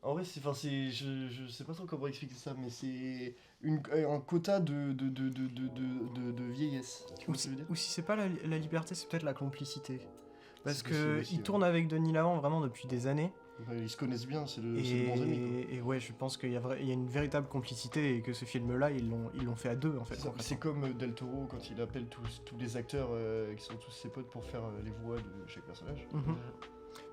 En vrai, je sais pas trop comment expliquer ça, mais c'est un quota de vieillesse. Tu vois ce que je veux dire? Ou si c'est pas la liberté, c'est peut-être la complicité. Parce C'est possible que aussi, il ouais. tourne avec Denis Lavant vraiment depuis des années. Ouais, ils se connaissent bien, c'est de bons amis. Quoi. Et ouais, je pense qu'il y a une véritable complicité et que ce film-là, ils l'ont fait à deux en fait. C'est ça. C'est comme Del Toro quand il appelle tous les acteurs qui sont tous ses potes pour faire les voix de chaque personnage. Mhm.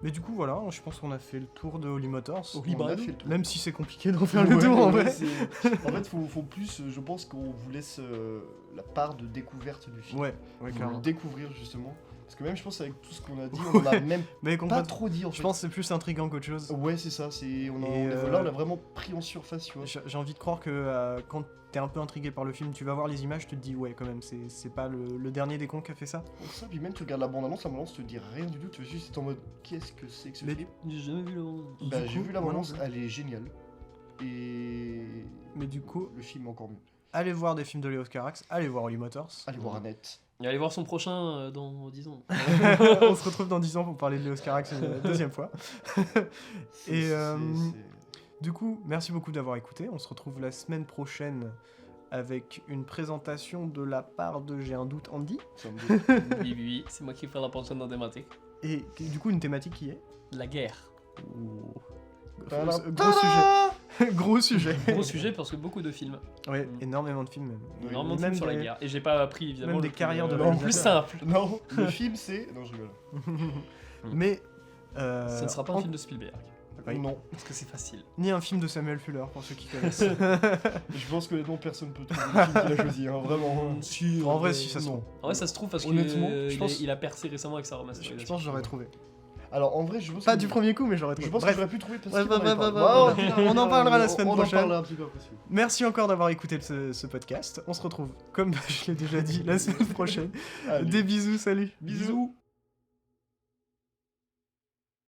Mais du coup, voilà, je pense qu'on a fait le tour de Holy Motors. On a fait le tour. Même si c'est compliqué d'en faire le Ouais, tour en ouais, vrai. En fait, faut plus, je pense qu'on vous laisse la part de découverte du film. Ouais, Vous clairement. le découvrir justement. Parce que même je pense avec tout ce qu'on a dit, on en a même Mais pas concrètement, trop dit en fait. je pense que c'est plus intriguant qu'autre chose. Ouais, c'est ça. Là, on a vraiment pris en surface, tu vois. J'ai envie de croire que quand t'es un peu intrigué par le film, tu vas voir les images, tu te dis ouais, quand même, c'est pas le dernier des cons qui a fait ça. Pour ça, puis même tu regardes la bande-annonce te dit rien du tout. Tu veux juste être en mode qu'est-ce que c'est que ce Mais film. J'ai jamais vu le. Bah, Du j'ai coup, vu la moi non bande-annonce, plus. elle est géniale. Et Mais du coup, le film encore mieux. allez voir des films de Léos Carax, allez voir Holy Motors. Allez voir Annette. Et allez voir son prochain dans 10 ans. On se retrouve dans 10 ans pour parler de Léos Carax une deuxième fois. Et du coup, merci beaucoup d'avoir écouté. On se retrouve la semaine prochaine avec une présentation de la part de J'ai un doute Andy. Oui, c'est moi qui fais la prochaine dans thématique. Et du coup, une thématique qui est La guerre. Gros sujet. Gros sujet. Gros sujet parce que beaucoup de films. Ouais, énormément de films même. Oui, Énormément de même films sur la des- guerre. Et j'ai pas appris évidemment. même le des plus, carrières de le plus réalisateurs. simple. Non, le film c'est. Non, je rigole. Mais Ce ne sera pas un film de Spielberg. Oui. Non. Parce que c'est facile. ni un film de Samuel Fuller pour ceux qui connaissent. Je pense que honnêtement, personne peut trouver le film qu'il a choisi, hein, vraiment. Si, En vrai, si ça se non. trouve. En vrai, ça se trouve parce Honnêtement, qu'il a percé récemment avec sa remasterisation. Je pense que j'aurais trouvé. Alors en vrai, je pense Pas que- du premier coup, mais j'aurais trouvé. Je pense que Bref, j'aurais pu trouver parce Bref, qu'il bref, m'en avait bref, parlé. bref, Bon, on en parlera la semaine on prochaine. en parlera un petit peu après. si vous voulez. merci encore d'avoir écouté ce podcast. On se retrouve, comme je l'ai déjà dit, la semaine prochaine. Allez. Des bisous, salut. Bisous.